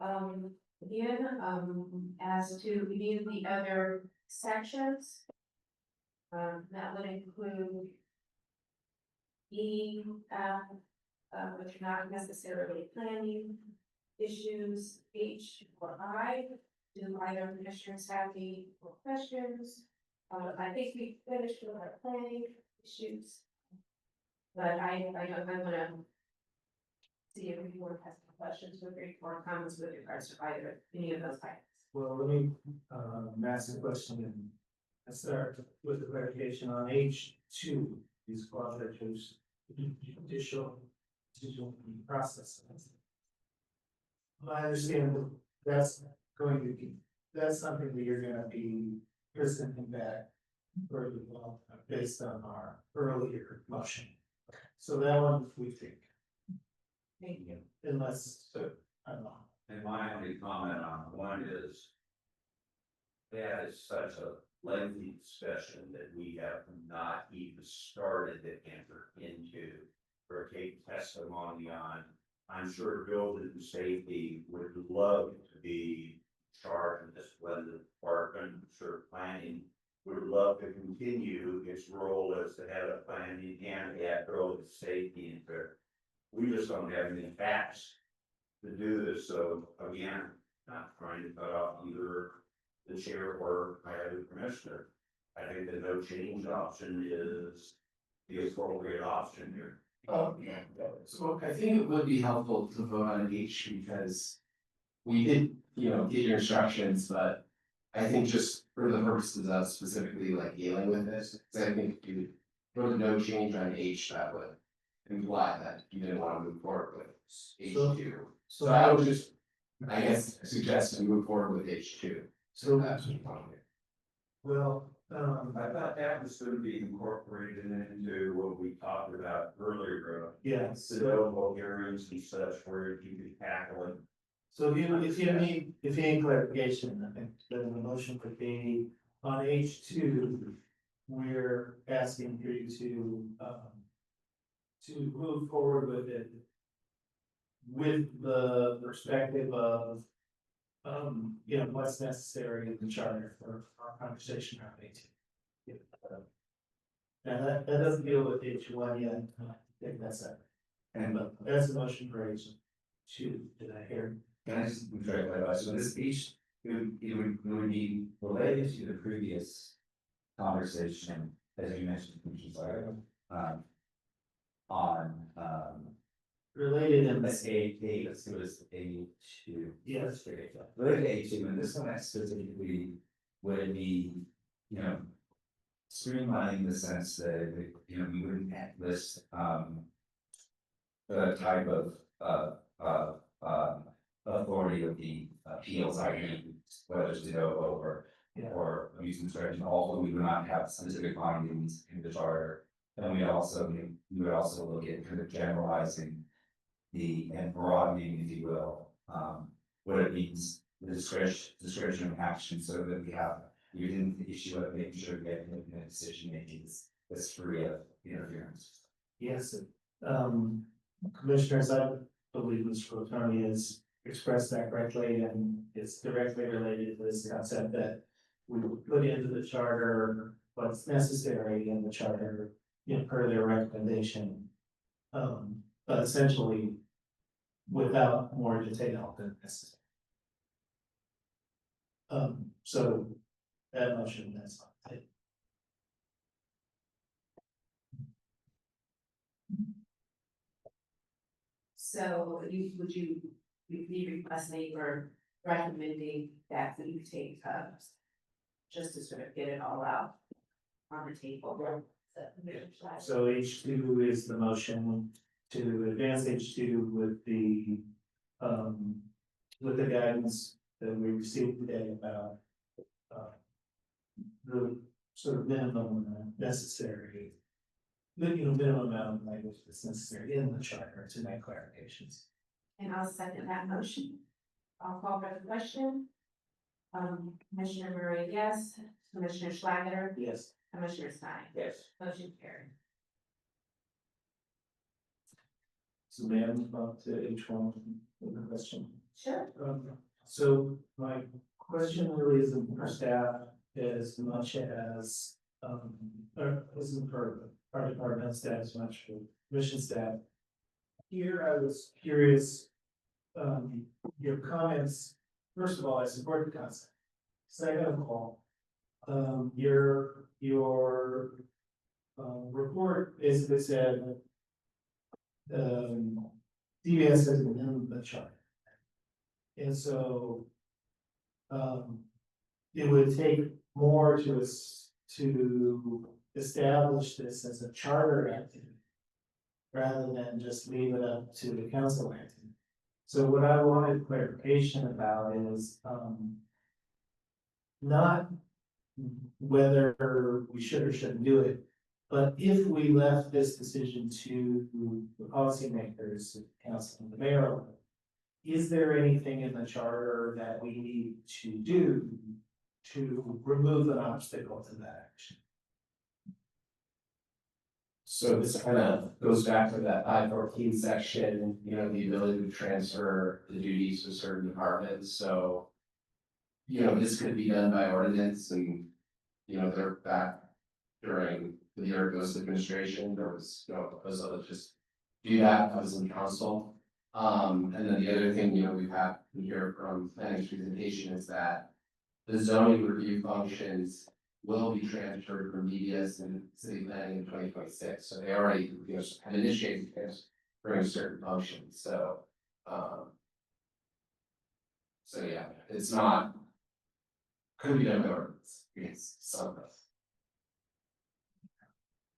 Again, as to any of the other sections. That would include E, which are not necessarily planning issues, H or I. Do either commissioners have any more questions? I think we finished with our planning issues. But I'm gonna see if anyone has any questions or comments with regards to either, any of those items. Well, let me, ask a question and let's start with the clarification on H2, these qualifications, judicial process. I understand that that's going to be, that's something that you're gonna be presenting back for the, based on our earlier motion. So that one, we think. Thank you. Unless, I don't know. And my only comment on one is that is such a lengthy discussion that we have not even started to enter into or take testimony on. I'm sure building safety would love to be charged this when the department, sure planning would love to continue its role as the head of planning and add building safety into it. We just don't have any facts to do this, so again, not trying to cut off either the chair or the commissioner. I think the no change option is the appropriate option here. So I think it would be helpful to vote on H because we did, get your instructions, but I think just for the purposes of specifically like dealing with this, because I think if you vote no change on H, that would imply that you didn't want to move forward with H2. So I would just, I guess, suggest to move forward with H2. So that's what you want to do. Well, I thought that was going to be incorporated into what we talked about earlier. Yes. The double hearings and such where you could tackle it. So if you need clarification, I think then the motion would be on H2, we're asking for you to move forward with it with the perspective of what's necessary in the charter for our conversation around H2. Now that doesn't deal with H1 yet, I think that's it. But that's the motion for H2, did I hear? Can I just clarify, so this H, it would be related to the previous conversation, as you mentioned, Commissioner Sawyer, on, Related in let's say it was A2. Yes. Related to A2, and this one specifically would be, streamlining the sense that, we wouldn't list, the type of, authority of the appeals, i.e. whether it's de novo or abuse and discretion, although we would not have specific findings in the charter. And we would also look at kind of generalizing and broadening, if you will, what it means, the discretion of action, so that we didn't issue of making sure we get a decision making that's free of interference. Yes, commissioners, I believe Mr. Attorney has expressed that correctly, and it's directly related to this concept that we will put into the charter what's necessary in the charter, per their recommendation. But essentially without more detail than necessary. So that motion, that's fine. So would you be requesting or recommending that we take, just to sort of get it all out on the table? So H2 is the motion to advance H2 with the guidance that we received today about the sort of minimum necessary, minimum amount of language that's necessary in the charter to make clarifications. And I'll second that motion. I'll call for the question. Commissioner Murray, yes. Commissioner Schlager? Yes. Commissioner Stein? Yes. Motion carried. So ma'am, about to H1 with the question. Sure. So my question really isn't for staff as much as, or isn't for our department staff as much for mission staff. Here, I was curious, your comments, first of all, I support the concept. Second of all, your report basically said, DBS has been the chart. And so, it would take more to establish this as a charter activity rather than just leave it up to the council activity. So what I wanted clarification about is, not whether we should or shouldn't do it, but if we left this decision to the policymakers, the council, and the mayor, is there anything in the charter that we need to do to remove an obstacle to that action? So this kind of goes back to that 514 section, you know, the ability to transfer the duties to certain departments, so. You know, this could be done by ordinance and, you know, they're back during the Argos administration, there was, you know, a proposal to just do that as in council. And then the other thing, you know, we've had here from planning's presentation is that the zoning review functions will be transferred from DBS and city planning in 2026. So they already, you know, have initiated transferring certain functions. So, so yeah, it's not could be done by ordinance. It's something.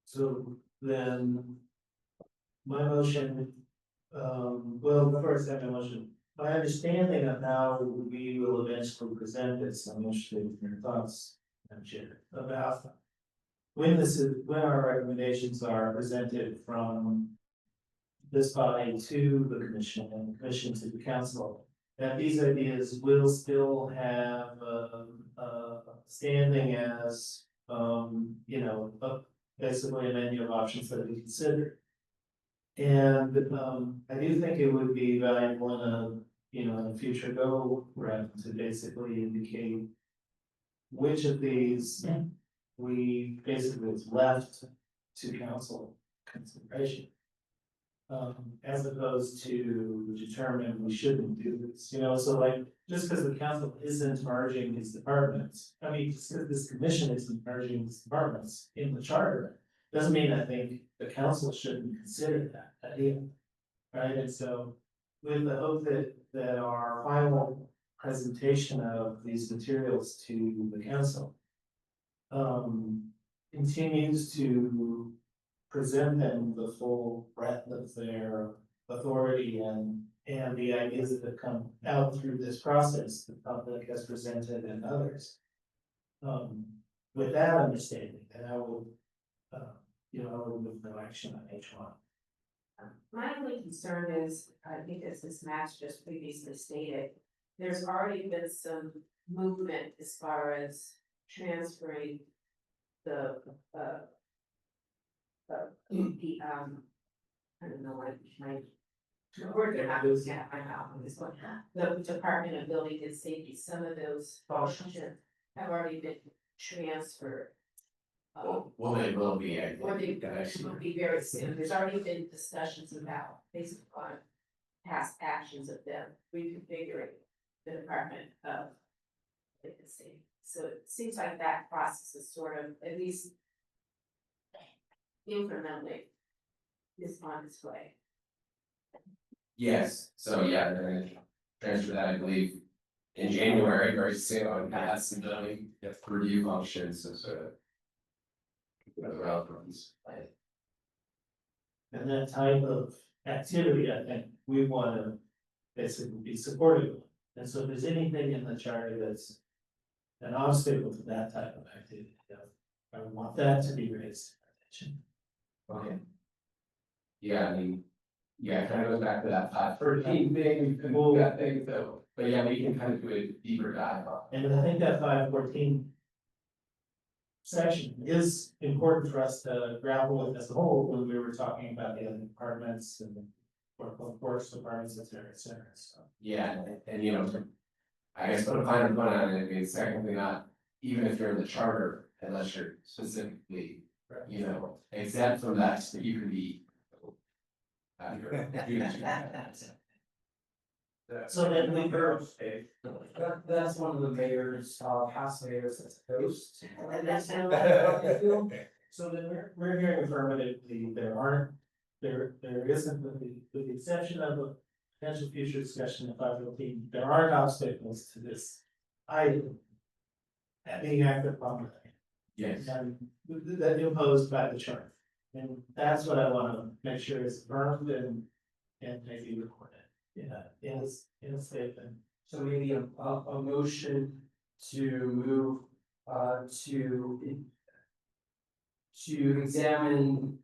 So then, my motion, well, first I have a motion. My understanding of how we will eventually present this, I'm interested in your thoughts, Madam Chair, about when our recommendations are presented from this body to the commission and the commission to the council, that these ideas will still have standing as, you know, basically a menu of options that we consider. And I do think it would be valuable in a, you know, in a future go round to basically indicate which of these we basically is left to council consideration. As opposed to determine we shouldn't do this, you know, so like, just because the council isn't merging these departments, I mean, just because this commission isn't merging these departments in the charter, doesn't mean I think the council shouldn't consider that idea. Right, and so, with the hope that our final presentation of these materials to the council continues to present them the full breadth of their authority and the ideas that have come out through this process, the public has presented and others. With that understanding, then I will, you know, I will move no action on H1. My only concern is, I think as Ms. Max just previously stated, there's already been some movement as far as transferring the I don't know what my word happens, yeah, I know, this one, the Department of Building and Safety, some of those functions have already been transferred. Well, they will be, I Or they think, guys. will be very soon, there's already been discussions about, based upon past actions of them reconfiguring the Department of Building and Safety. So it seems like that process is sort of, at least incrementally, is on its way. Yes, so yeah, they're gonna transfer that, I believe, in January, very soon, and that's the zoning review functions, so sort of. And that type of activity, I think, we want to basically be supportive of. And so if there's anything in the charter that's an obstacle to that type of activity, I would want that to be raised to our attention. Okay. Yeah, I mean, yeah, it kind of goes back to that 513 thing, and all that thing, so, but yeah, we can kind of do a deeper dive on. And I think that 514 section is important for us to grapple with as a whole when we were talking about the other departments and or public works departments, et cetera, so. Yeah, and you know, I guess put a finer point on it, it's technically not, even if you're in the charter, unless you're specifically, you know, exempt from that, so you can be. So then we heard, that's one of the mayors, past mayors that's opposed. So then we're hearing affirmatively, there isn't, with the exception of a potential future discussion of 515, there aren't obstacles to this item. Being acted upon. Yes. And that imposed by the charter. And that's what I wanna make sure is affirmed and maybe recorded. Yeah, in a statement. So maybe a motion to move, to examine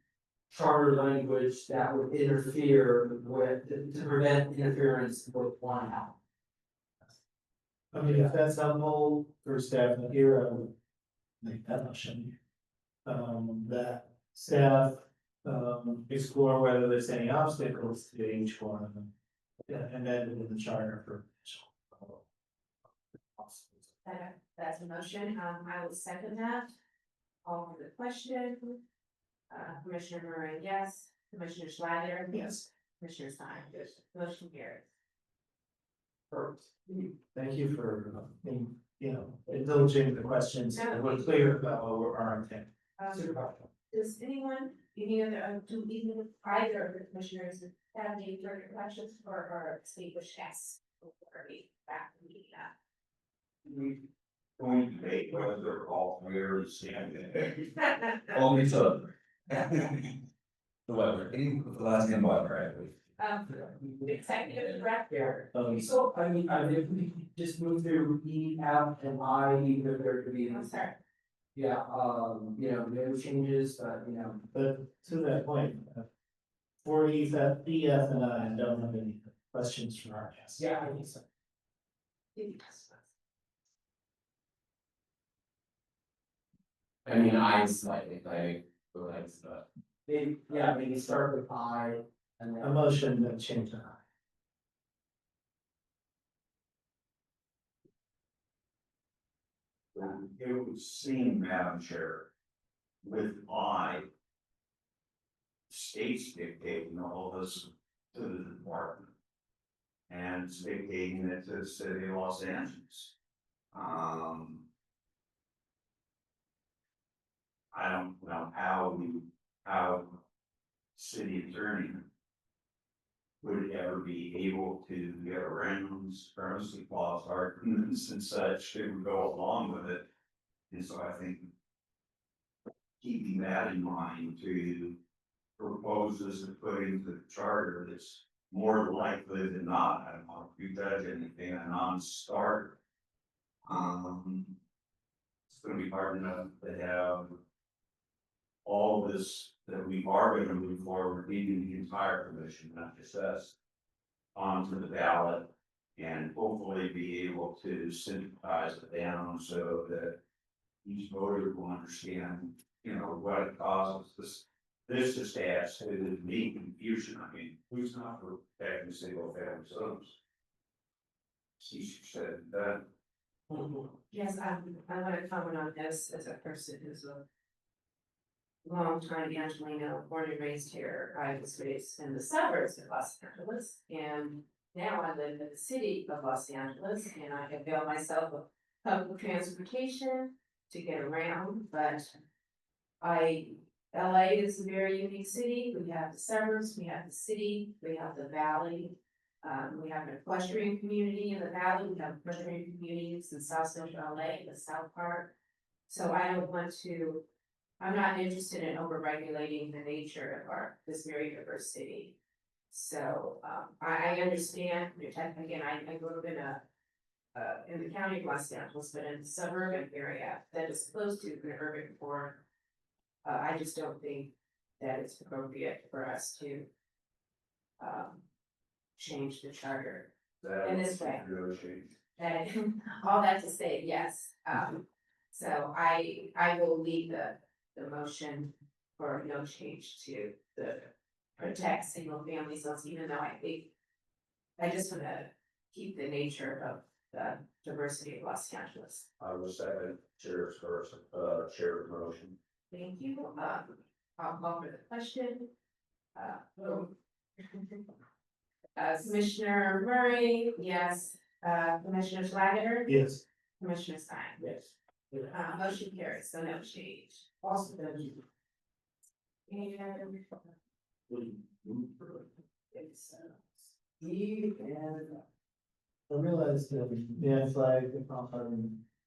charter language that would interfere with, to prevent interference with one out. I mean, if that's helpful for staff here, I would make that motion. That staff, explore whether there's any obstacles to each one of them. Yeah, and then in the charter for. That's a motion, I will second that. All for the question. Commissioner Murray, yes. Commissioner Schneider? Yes. Commissioner Stein? Yes. Motion carries. Perfect. Thank you for, being, you know, indulging the questions, and we're clear about what our intent. Does anyone, any other, do either of the commissioners have any further questions or distinguished guests? Or we back to meeting up? We going to debate whether all three are the same. Only so. The weather, the last name weather, I believe. Executive director. So, I mean, if we just move through E, F, and I, even if there could be. I'm sorry. Yeah, you know, no changes, but, you know. But to that point, for E, F, and I don't have any questions from our guests. Yeah, I think so. I mean, I slightly, but. Maybe, yeah, maybe start with I, and then. A motion to change that. It would seem, Madam Chair, with I. States dictating all this to the department. And it's dictating it to the city of Los Angeles. I don't know how city attorney would ever be able to get around supremacy clause arguments and such that would go along with it. And so I think keeping that in mind to proposes to put into the charter that's more likely than not, I don't know if you judge anything, a non-starter. It's gonna be hard enough to have all this that we are gonna move forward, leading the entire commission, not just us, onto the ballot, and hopefully be able to synthesize it down so that each voter will understand, you know, what it causes. This just adds to the confusion. I mean, who's not protecting single family homes? She said that. Yes, I want to comment on this as a person who's a long-time Angelino, born and raised here. I was raised in the suburbs of Los Angeles, and now I live in the city of Los Angeles, and I avail myself of public transportation to get around, but LA is a very unique city. We have the suburbs, we have the city, we have the valley. We have an equestrian community in the valley, we have equestrian communities in South Central LA, the South Park. So I don't want to, I'm not interested in overregulating the nature of this very diverse city. So, I understand, again, I grew up in the county of Los Angeles, but in the suburban area that is close to the urban core. I just don't think that it's appropriate for us to change the charter in this way. That, all that to say, yes. So I will leave the motion for no change to the protect single family zones, even though I think I just wanna keep the nature of the diversity of Los Angeles. I will second chair's first, chair's motion. Thank you. I'll call for the question. Commissioner Murray, yes. Commissioner Schlager? Yes. Commissioner Stein? Yes. Motion carries, so no change. Awesome, thank you. And it's, I realized that the flag,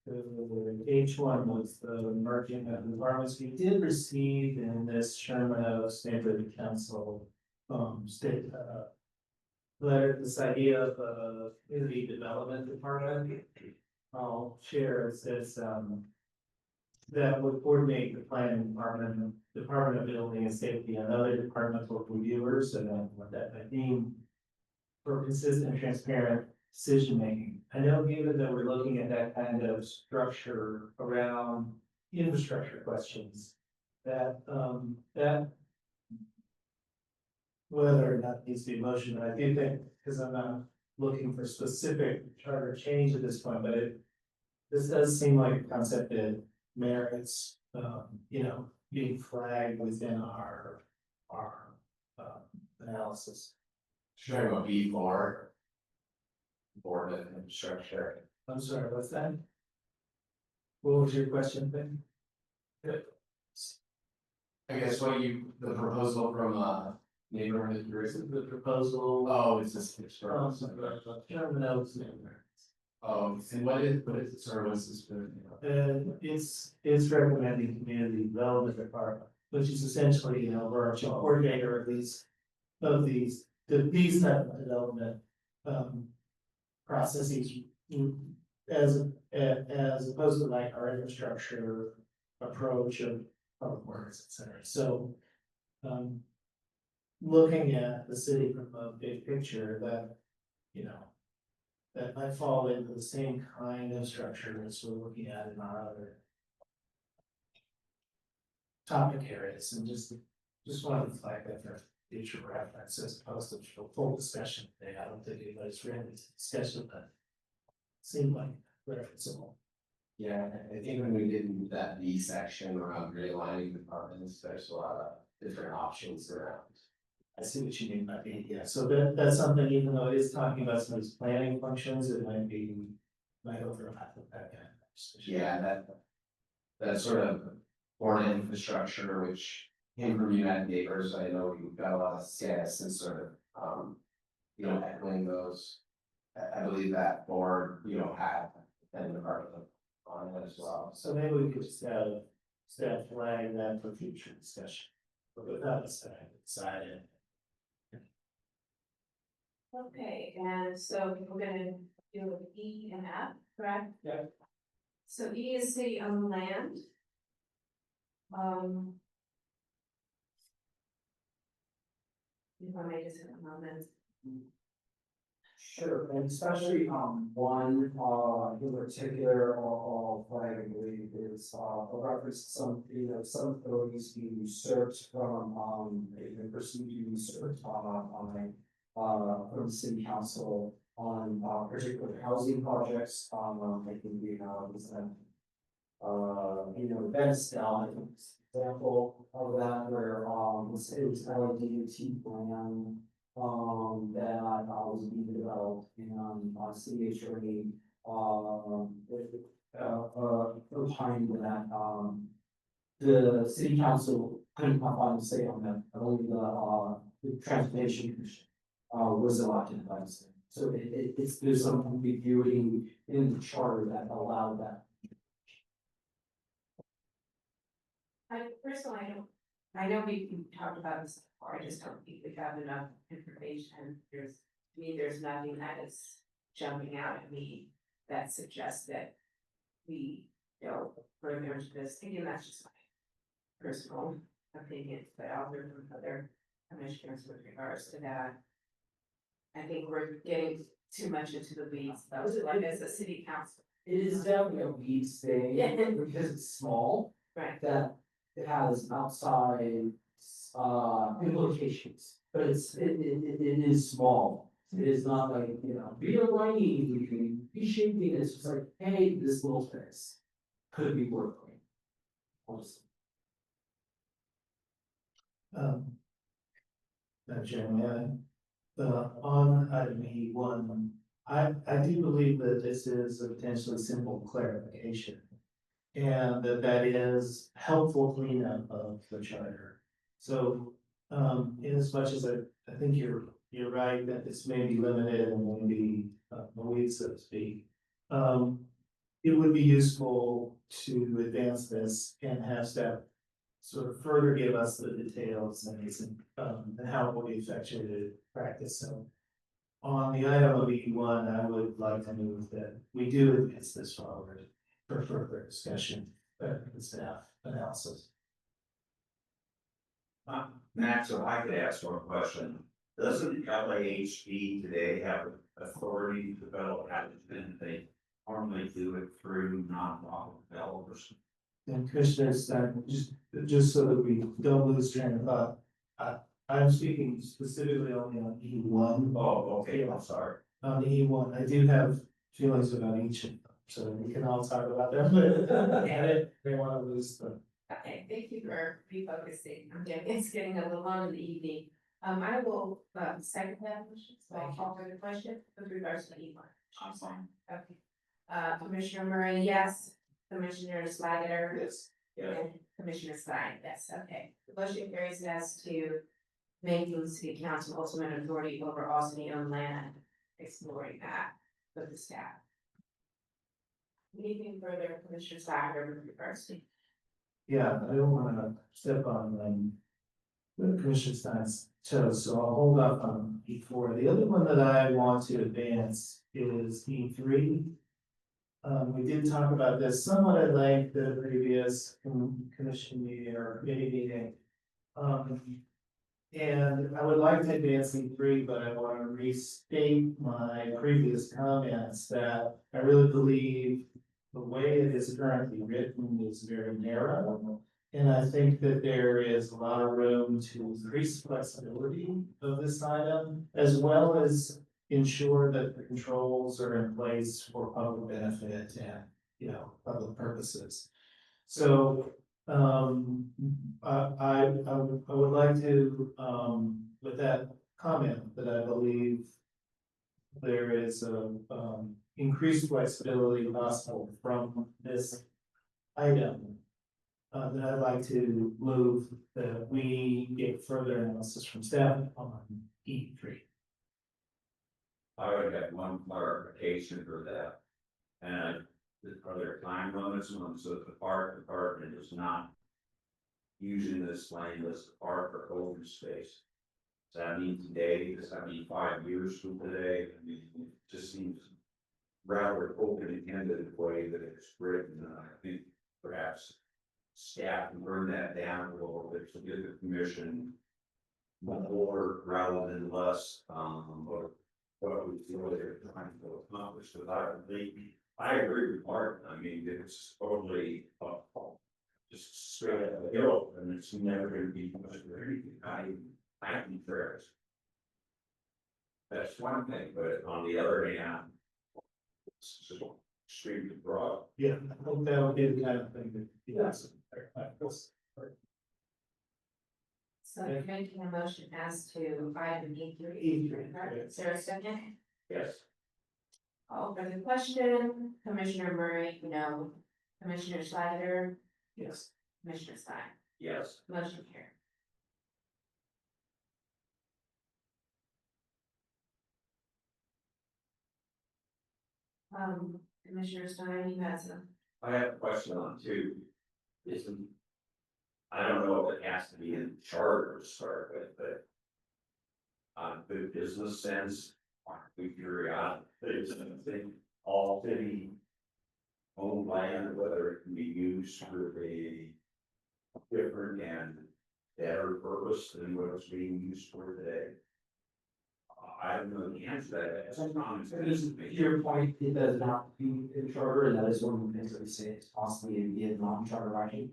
the H1 was the merging of the departments. We did receive in this Sherman Oaks Neighborhood Council, state, letter, this idea of, community development department. I'll share, it says, that would coordinate the planning department, Department of Building and Safety, and other departmental reviewers, and then what that might mean for consistent, transparent decision-making. I know given that we're looking at that kind of structure around infrastructure questions, that, whether or not needs to be motion, but I do think, because I'm not looking for specific charter change at this point, but this does seem like a concept that merits, being flagged within our analysis. Sure, about B4. Board of Infrastructure. I'm sorry, what's that? What was your question, Ben? Good. I guess the proposal from, neighborhood tourism. The proposal. Oh, it's just. Sherman Oaks neighborhood. Oh, and what is the services for? It's recommending community development department, which is essentially, we're a coordinator of these type of development, processes, as opposed to like our infrastructure approach of public works, et cetera. So, looking at the city from a big picture, that, that might fall into the same kind of structure as we're looking at in our other topic areas, and just wanted to flag that for future reference as opposed to full discussion today. I don't think anybody's ready to discussion, but seemed like referenceable. Yeah, I think when we did that B section around realigning departments, there's a lot of different options around. I see what you mean by B, yeah, so that's something, even though it is talking about some of these planning functions, it might overlap with that kind of discussion. Yeah, that sort of board infrastructure, which came from United Neighbors, I know we've got a lot of CIS and sort of, echoing those. I believe that board, had an department on it as well. So maybe we could just have staff flag that for future discussion, but without us having decided. Okay, and so we're gonna do E and F, correct? Yeah. So E is city owned land. If I may just have a moment. Sure, and especially one in particular, I'll flag, I believe, is a reference to some, some authorities being usurped from a person being usurped from the city council on particular housing projects. I think we have this Venice down, I think, example of that where it was LADOT plan that was being developed and city attorney opined that the city council couldn't have final say on that, only the transportation commission was elected by the city. So there's some ambiguity in the charter that allowed that. I know we talked about this before, I just don't think we have enough information. There's nothing that is jumping out at me that suggests that we go further into this. Again, that's just my personal opinion, but I'll hear from other commissioners with regards to that. I think we're getting too much into the weeds, though, like as a city council. It is definitely a weeds thing, Yeah. because it's small. Right. That it has outside implications, but it is small. It is not like, realigning, we can reshaping, it's just like, hey, this little fix could be working. Honestly. Madam Chairman, on item E1, I do believe that this is a potentially simple clarification. And that is helpful cleanup of the charter. So, in as much as I think you're right that this may be limited and maybe a week, so to speak. It would be useful to advance this and have staff sort of further give us the details and how it will be effectuated in practice. So on the item of E1, I would like to move that we do advance this forward for further discussion, and staff analysis. Max, if I could ask one question, doesn't LAHD today have authority to develop hydrogen? They normally do it through nonprofit developers. And Commissioners, just so that we don't lose train of thought, I'm speaking specifically only on E1. Oh, okay, I'm sorry. On E1, I do have feelings about each of them, so we can all talk about them, but I didn't want to lose them. Okay, thank you for refocusing. It's getting a little long in the evening. I will, second that motion, so I'll call for the question with regards to E1. Awesome. Okay. Commissioner Murray, yes. Commissioner Slager? Yes. And Commissioner Stein, yes, okay. The motion carries as to making the city council ultimate authority over all city-owned land, exploring that with the staff. Anything further, Commissioner Slager, with regards to? Yeah, I don't wanna step on, Commissioner Stein's toes, so I'll hold off on E4. The other one that I want to advance is E3. We did talk about this somewhat at length at a previous commission meeting or committee meeting. And I would like to advance E3, but I want to restate my previous comments that I really believe the way it is currently written is very narrow. And I think that there is a lot of room to increase flexibility of this item, as well as ensure that the controls are in place for public benefit and, public purposes. So, I would like to, with that comment, that I believe there is increased flexibility possible from this item. That I'd like to move that we get further analysis from staff on E3. I would have one clarification for that. And are there time limits on, so if the park department is not using this land as the park or open space? Does that mean today? Does that mean 5 years from today? I mean, it just seems rather open-ended the way that it's written. I think perhaps staff can burn that down a little bit to give the commission more rather than less, or what we feel they're trying to accomplish. Because I agree with Martin. I mean, it's totally just straight up the hill, and it's never going to be much of anything. I concur. That's one thing, but on the other hand, it's just extremely broad. Yeah, I think that would be the kind of thing that, yes. So you're making a motion as to item E3. E3, Right? yes. Is there a second? Yes. Call for the question, Commissioner Murray, no. Commissioner Schneider, Yes. Commissioner Stein, Yes. motion carried. Commissioner Stein, you had some. I have a question on two. I don't know if it has to be in charter to start with, but good business sense, we periodic, there's anything, all city owned land, whether it can be used for a different and better purpose than what it's being used for today. I don't know the answer to that. It's a common sense to me. To your point, it does not be in charter, and that is one of the things that we say it's possibly in non-charter action.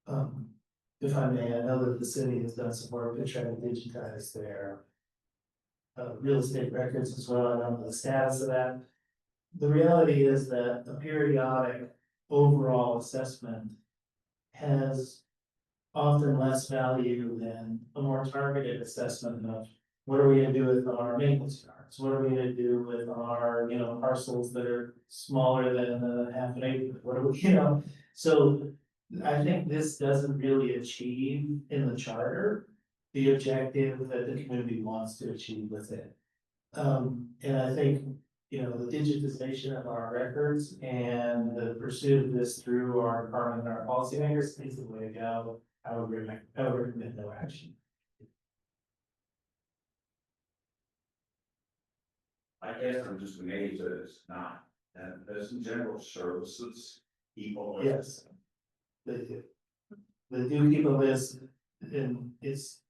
If I may, I know that the city has done some work to try to digitize their real estate records as well. I don't know the status of that. The reality is that a periodic overall assessment has often less value than a more targeted assessment of what are we gonna do with our maintenance yards? What are we gonna do with our, parcels that are smaller than half an acre? What are we, So I think this doesn't really achieve in the charter the objective that the community wants to achieve with it. And I think, the digitization of our records and the pursuit of this through our department and our policymakers is the way to go. I would recommend no action. I guess I'm just amazed that it's not, and there's some general services, people. Yes. They do. They do keep a list, and it's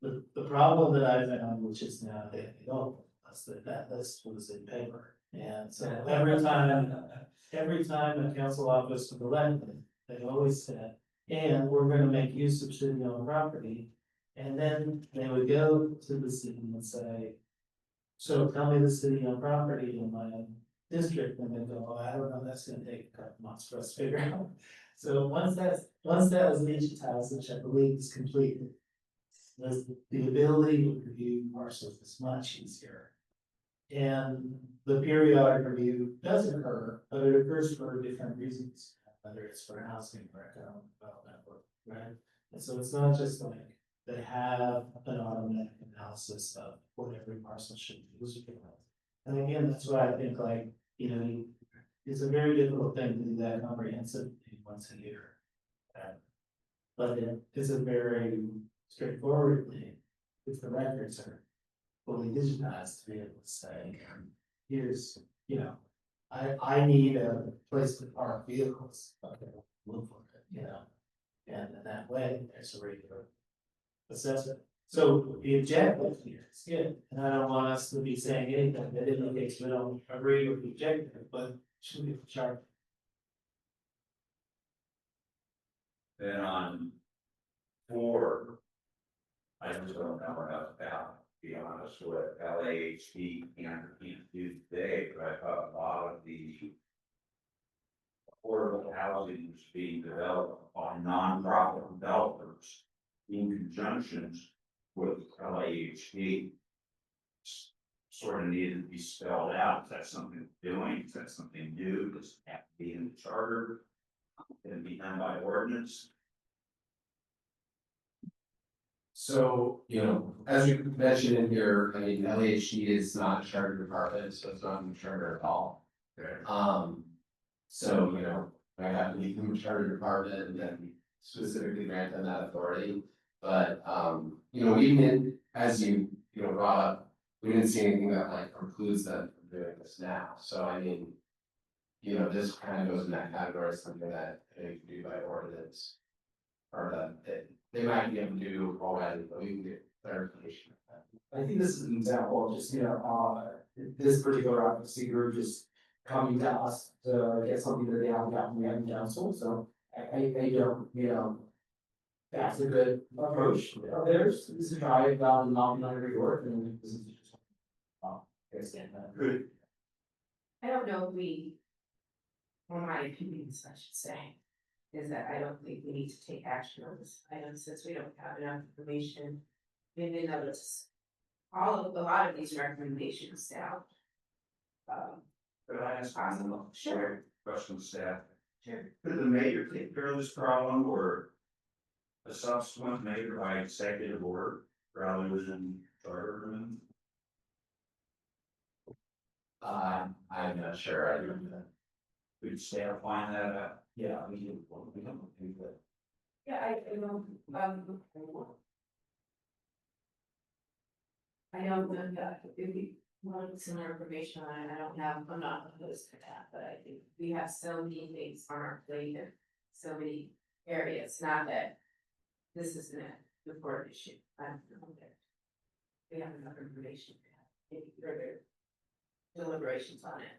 the problem that I found, which is now they don't, that's that list was in paper. And so every time a council office would elect them, they always said, and we're gonna make use of city-owned property. And then they would go to the city and say, so tell me the city-owned property in my district, and they go, oh, I don't know, that's gonna take a couple months for us to figure out. So once that was digitized, which I believe is completed, the ability to review parcels is much easier. And the periodic review does occur, but it occurs for different reasons, whether it's for housing or economic development, right? And so it's not just like they have an automatic analysis of what every parcel should be. And again, that's why I think it's a very difficult thing to do that comprehensively once a year. But it is a very straightforward thing, if the records are fully digitized, to be able to say, here's, I need a place to park vehicles, okay, look for it, and in that way, there's a regular assessment. So the objective here is good, and I don't want us to be saying anything that indicates we don't agree with the objective, but it should be the chart. Then on 4, I just don't know enough about, to be honest, what LAHD can't do today, but I thought a lot of the affordable housing was being developed by nonprofit developers in conjunction with LAHD. Sort of needed to be spelled out. Is that something we're doing? Is that something new? Does it have to be in the charter? Can it be done by ordinance? So, as we mentioned in here, I mean, LAHD is not a charter department, so it's not in the charter at all. So, I have to become a charter department and then specifically grant them that authority. But, we didn't, as you, brought up, we didn't see anything that like precludes them from doing this now. So, I mean, this kind of goes in that category, something that they can do by ordinance. Or that they might be able to do already, but we can get clarification. I think this is an example of just, this particular advocacy group just coming to us to get something that they haven't gotten from the council, so I don't, that's a good approach of theirs, is to try it out and not every work, and this is just. Good. I don't know if we, or my opinions, I should say, is that I don't think we need to take action on this item since we don't have enough information. In the notice, a lot of these recommendations down. Could I ask possible? Sure. question of staff? Sure. Could the mayor take care of this problem or a subsequent mayor by executive order rather than charter amendment? I'm not sure. I don't know. Could staff find that out? Yeah, we can do that. Yeah, I don't, I don't know if you want some more information on it, I'm not opposed to that, but I think we have so many things on our plate in so many areas, not that this isn't a important issue. I don't know that we have enough information to have any further deliberations on it.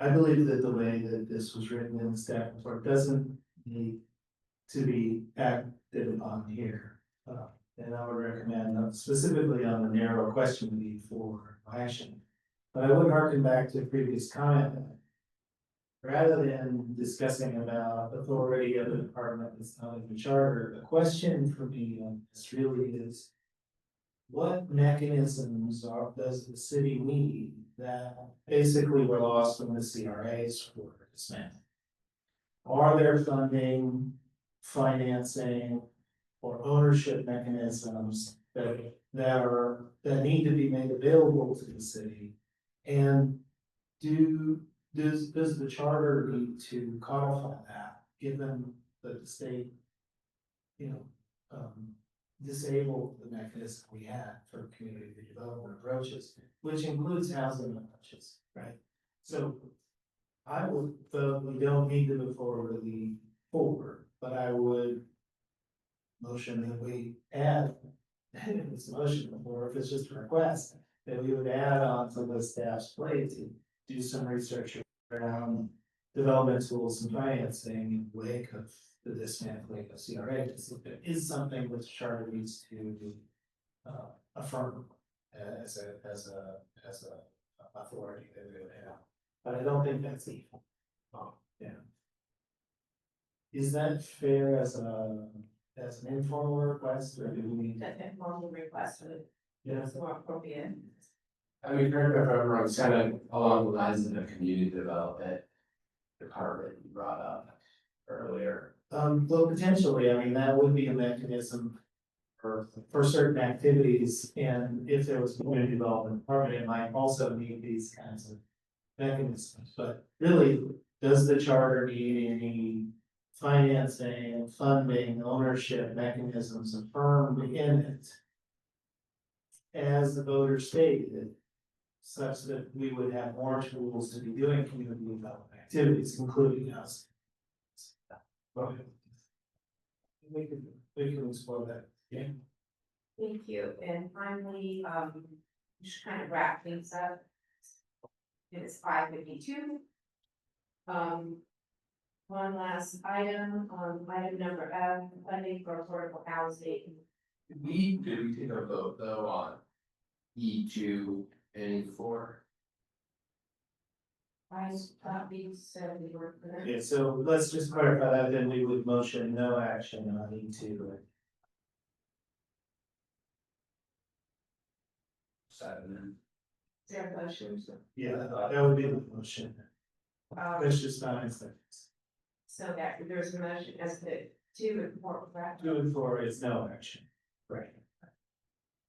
I believe that the way that this was written in the staff report doesn't need to be acted upon here. And I would recommend specifically on the narrow question need for action. But I would harken back to a previous comment. Rather than discussing about authority of the department that's not in the charter, the question for me on this really is, what mechanisms does the city need that basically were lost from the CRAs for dismantling? Are there funding, financing, or ownership mechanisms that need to be made available to the city? And does the charter need to codify that, given that the state, disabled the mechanism we had for community development approaches, which includes housing approaches, right? So I would, we don't need to move forward, but I would motion that we add, if it's a motion, or if it's just a request, that we would add on to the staff's plate to do some research around development tools and financing in the wake of the dismantling of CRA. It is something which charter needs to affirm as a authority that we would have. But I don't think that's evil. Yeah. Is that fair as an informal request, or do we need? That informal request would Yes. be more appropriate. I mean, correct me if I'm wrong, it's kind of along the lines of the community development department you brought up earlier. Well, potentially, I mean, that would be a mechanism for certain activities, and if there was a community development department, it might also need these kinds of mechanisms, but really, does the charter need any financing, funding, ownership mechanisms affirmed in it? As the voter stated, such that we would have more tools to be doing community development activities, including us. We can explore that. Yeah. Thank you, and finally, just kind of wrap things up. It's 5:52. One last item, item number F, funding for affordable housing. Did we take a vote though on E2 and E4? I thought we said we were gonna. Yeah, so let's just clarify that, then we would motion no action on E2. Seven. Is there a motion? Yeah, that would be the motion. That's just not instance. So that there's a motion as to 2 and 4, correct? 2 and 4 is no action. Right.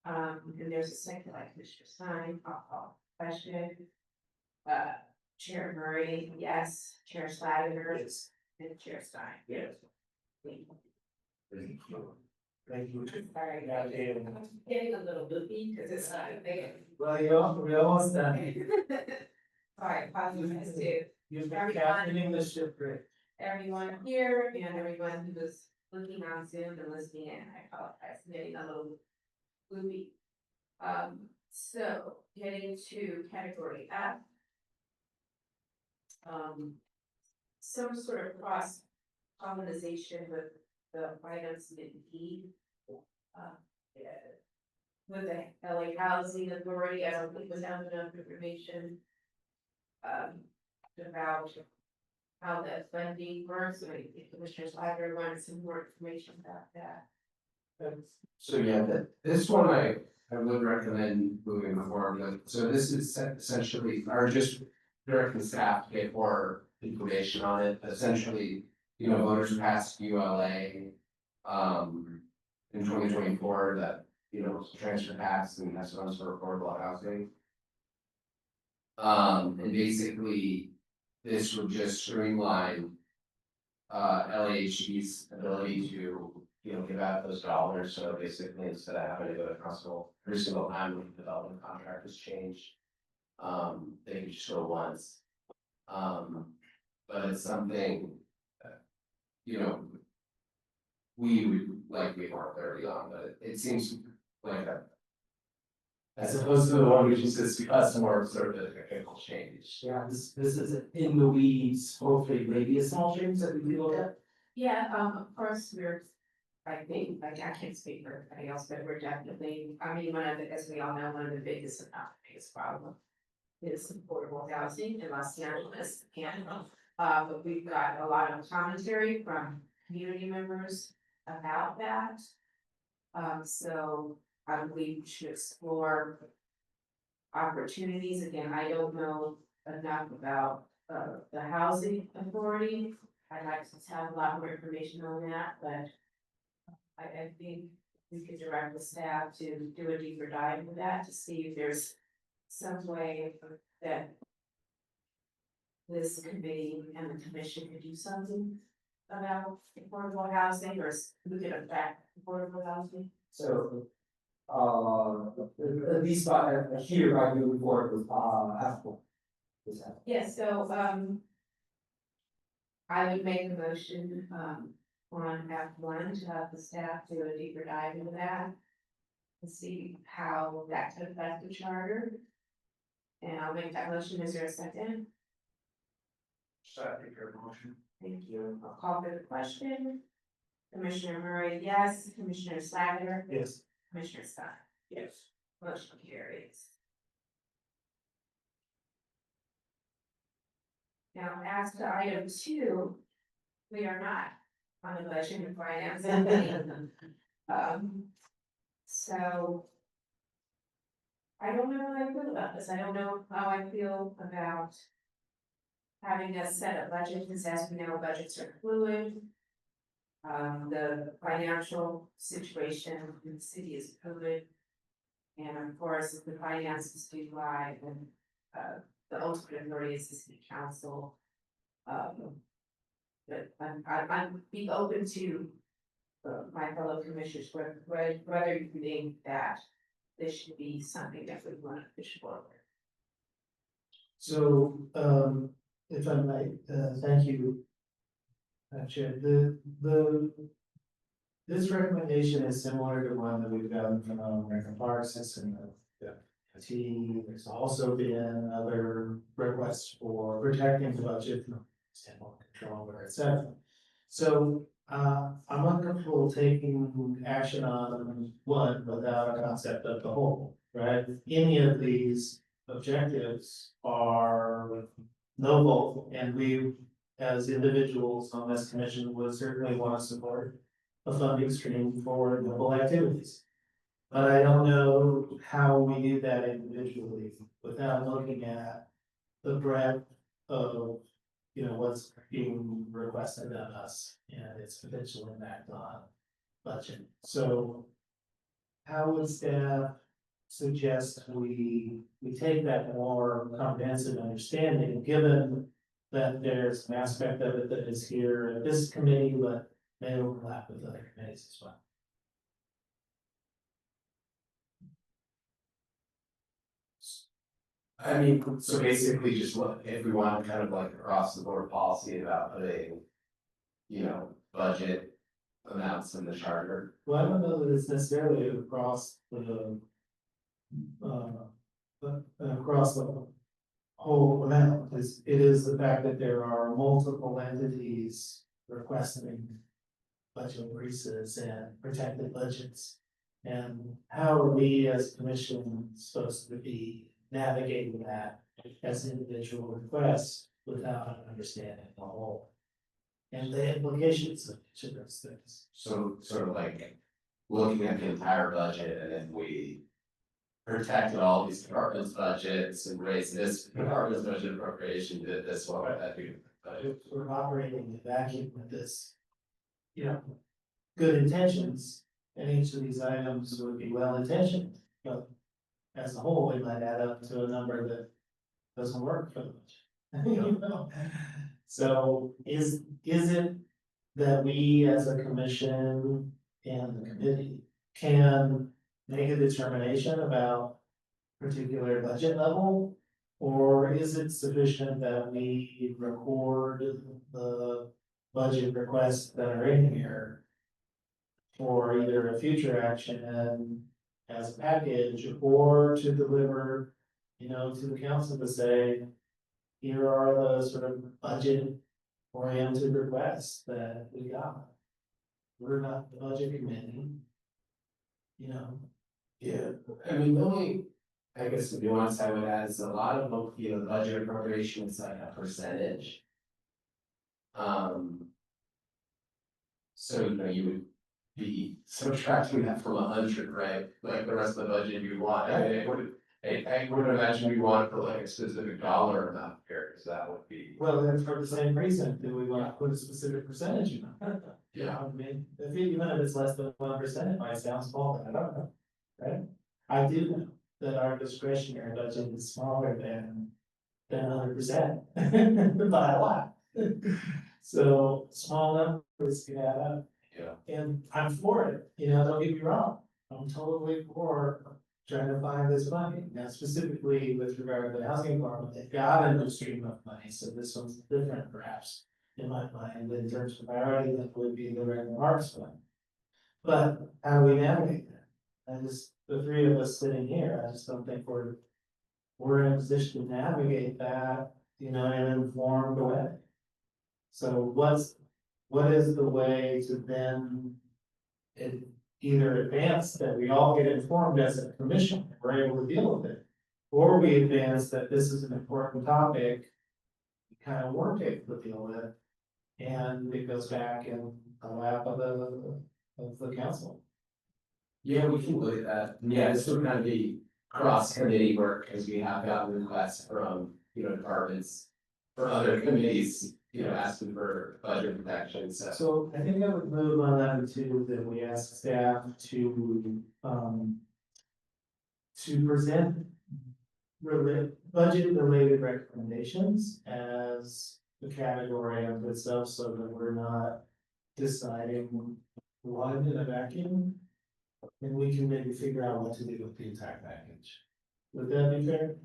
And there's a second by Commissioner Stein, I'll call question. Chair Murray, yes, Chair Slaviger. Yes. And Chair Stein. Yes. Thank you. Thank you. Sorry, Yeah, David. I'm getting a little loopy because it's not a big. Well, we almost done. Sorry, apologize to You've been everyone. captaining the ship, great. Everyone here and everyone who was looking on Zoom and listening in, I apologize, getting a little loopy. So getting to category F. Some sort of cross pollination with the items in D. With the LA Housing Authority, I don't think we have enough information. About how that funding works, so I think Commissioner Slager wanted some more information about that. So yeah, this one I would recommend moving forward with. So this is essentially, or just directing staff to get more information on it. Essentially, voters passed ULA in 2024 that, transfer tax and that's funds for affordable housing. And basically, this would just streamline LAHD's ability to, give out those dollars. So basically, instead of having to go to council every single time when the development contract is changed, they can just go once. But it's something that, we would like to be more clarity on, but it seems like As opposed to the one which is discussed more sort of a technical change. Yeah, this is in the weeds, hopefully maybe a small change that we can look at. Yeah, of course, I think, like, I can't speak for everybody else, but we're definitely, I mean, one of the, as we all know, one of the biggest, if not the biggest problem is affordable housing in Los Angeles, and, but we've got a lot of commentary from community members about that. So I believe we should explore opportunities. Again, I don't know enough about, the housing authority. I'd like to have a lot more information on that, but I think we could direct the staff to do a deeper dive into that to see if there's some way that this committee and the commission could do something about affordable housing, or who could affect affordable housing. So, at least here, I move forward with, applicable. Yes, so, I would make a motion, on F1 to have the staff do a deeper dive into that. To see how that could affect the charter. And I'll make that motion. Is there a second? Second your motion. Thank you. I'll call for the question. Commissioner Murray, yes. Commissioner Slavitter. Yes. Commissioner Scott. Yes. Motion carries. Now, as to item 2, we are not on the budget and finance. So I don't know how I feel about this. I don't know how I feel about having us set a budget, because as we know, budgets are fluid. The financial situation in the city is fluid. And of course, if the finances do lie, then the ultimate authority is the city council. But I'm be open to my fellow commissioners, whether you think that this should be something that we want to push forward. So, if I might, thank you. Chair, this recommendation is similar to one that we've gotten from American Parks and the T. There's also been other requests for protecting the budget from standpoint control, et cetera. So, I'm uncomfortable taking action on one without a concept of the whole, right? Any of these objectives are noble, and we, as individuals on this commission, would certainly want to support a funding stream for noble activities. But I don't know how we do that individually without looking at the breadth of, what's being requested of us and its potential impact on budget. So how would staff suggest we take that more comprehensive understanding, given that there's an aspect of it that is here at this committee, but may overlap with other committees as well? I mean, so basically just what, if we want kind of like across the board policy about putting, budget amounts in the charter. Well, I don't know that it's necessarily across the whole amount, because it is the fact that there are multiple entities requesting budget increases and protected budgets. And how are we as commission supposed to be navigating that as individual requests without understanding the whole? And the implications of each of those things. So sort of like looking at the entire budget, and then we protected all these departments' budgets and raised this department's budget appropriation, did this one, that do. We're operating in a vacuum with this, good intentions, and each of these items would be well intentioned, but as a whole, it might add up to a number that doesn't work for the budget. So is it that we as a commission and the committee can make a determination about particular budget level? Or is it sufficient that we record the budget requests that are in here for either a future action as a package or to deliver, you know, to the council to say, here are the sort of budget oriented requests that we got. We're not the budget committee. You know, Yeah, I mean, the only, I guess the nuance I would add is a lot of them, you know, the budget appropriation is like a percentage. So, you know, you would be subtracting that from 100, right? Like the rest of the budget you want, I would imagine we want to put like a specific dollar amount here, because that would be. well, then for the same reason, do we want to put a specific percentage in? Yeah. I mean, even if it's less than 1%, it might sound small, but I don't know, right? I do know that our discretionary budget is smaller than 100%, by a lot. So small numbers can add up. Yeah. And I'm for it, you know, don't get me wrong, I'm totally for trying to find this money. Now specifically with regard to the housing department, they've got a new stream of money, so this one's different perhaps. In my mind, in terms of priority, that would be the regular harvest fund. But how do we navigate that? The three of us sitting here, I just don't think we're in a position to navigate that, you know, in an informed way. So what is the way to then either advance that we all get informed as a commission, we're able to deal with it? Or we advance that this is an important topic, we kind of weren't able to deal with, and it goes back in the lap of the council. Yeah, we can look at that. Yeah, this would kind of be cross committee work, because we have gotten requests from, you know, departments for other committees, you know, asking for budget protection, so. So I think I would move on that too, that we ask staff to present budget related recommendations as the category of itself, so that we're not deciding one in a vacuum. And we can maybe figure out what to do with the entire package. Would that be fair?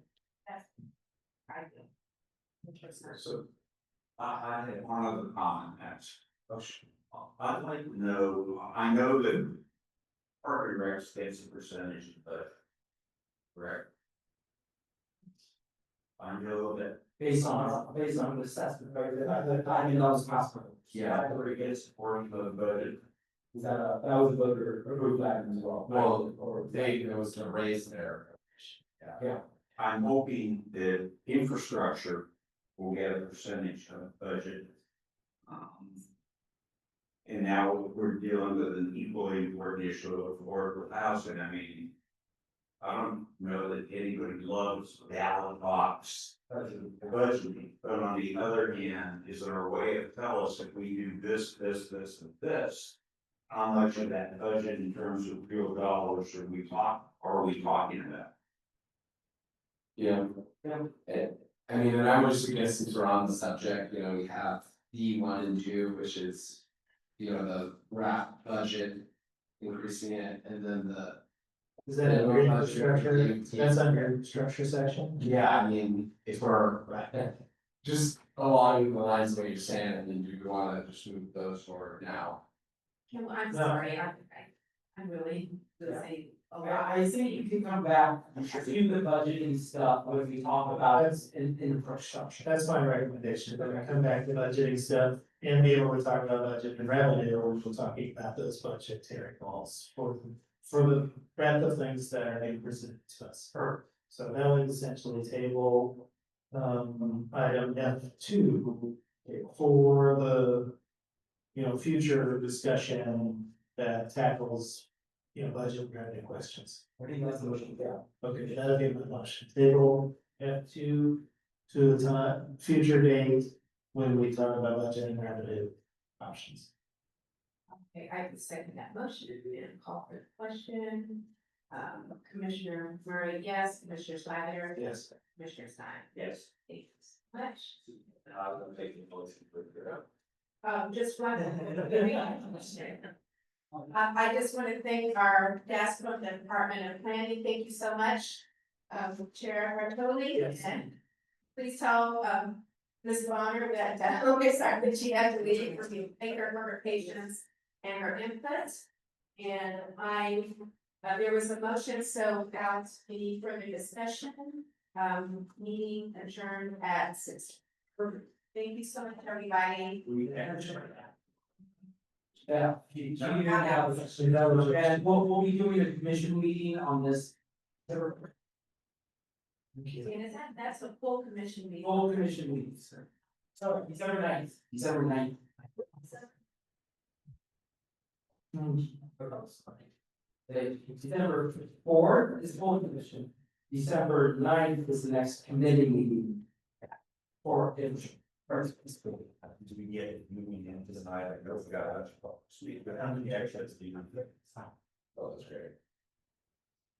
So, I had one other comment, I'd like to know, I know that Park and Rec gets a percentage, but, correct? I know that. Based on the assessment, right, I mean, that was possible. Yeah, I already get supporting the budget. Is that that was a voter approved item as well? Well, Or it was to raise their. yeah. I'm hoping that infrastructure will get a percentage of budget. And now we're dealing with an equally important issue of affordable housing. I mean, I don't know that anybody loves ballot box budgeting, but on the other hand, is there a way to tell us if we do this, this, this, and this? How much of that budget in terms of real dollars are we talking about? Yeah. I mean, and I would suggest, since we're on the subject, you know, we have D1 and 2, which is, you know, the RAP budget, increasing it, and then the. Is that under infrastructure? That's under infrastructure section? Yeah, I mean, if we're, just along the lines of what you're saying, I mean, do you wanna just move those forward now? I'm No. sorry, I'm really, say, a lot. I think you can come back to the budgeting stuff when we talk about in infrastructure. That's my recommendation, that we come back to budgeting stuff and be able to talk about budget and revenue, or we're talking about those budgetary goals for the breadth of things that are being presented to us. So that would essentially table item F2 for the, you know, future discussion that tackles, you know, budget and revenue questions. I think that's the motion, yeah. Okay, that'll be my motion. Table F2 to the time, future date, when we talk about budget and revenue options. Okay, I would second that motion and call for the question. Commissioner Murray, yes. Commissioner Snyder? Yes. Commissioner Stein? Yes. Thank you so much. I was gonna take the motion for it. Just one. I just want to thank our staff from the Department of Planning. Thank you so much. Chair Bartoli. Yes. And please tell, Ms. Bonner that, sorry, that she has to leave for me. Thank her for her patience and her input. And I There was a motion, so without any further discussion, meeting adjourned at 6. Thank you so much, everybody. Yeah, and we'll be doing a commission meeting on this. And that's a full commission meeting. Full commission meeting, sir. So December 9th. December 9th. December 4th is full commission. December 9th is the next committee meeting. For first. Do we get it moving into the night? I know we got a bunch of speak, but how many actions do you? Oh, that's great.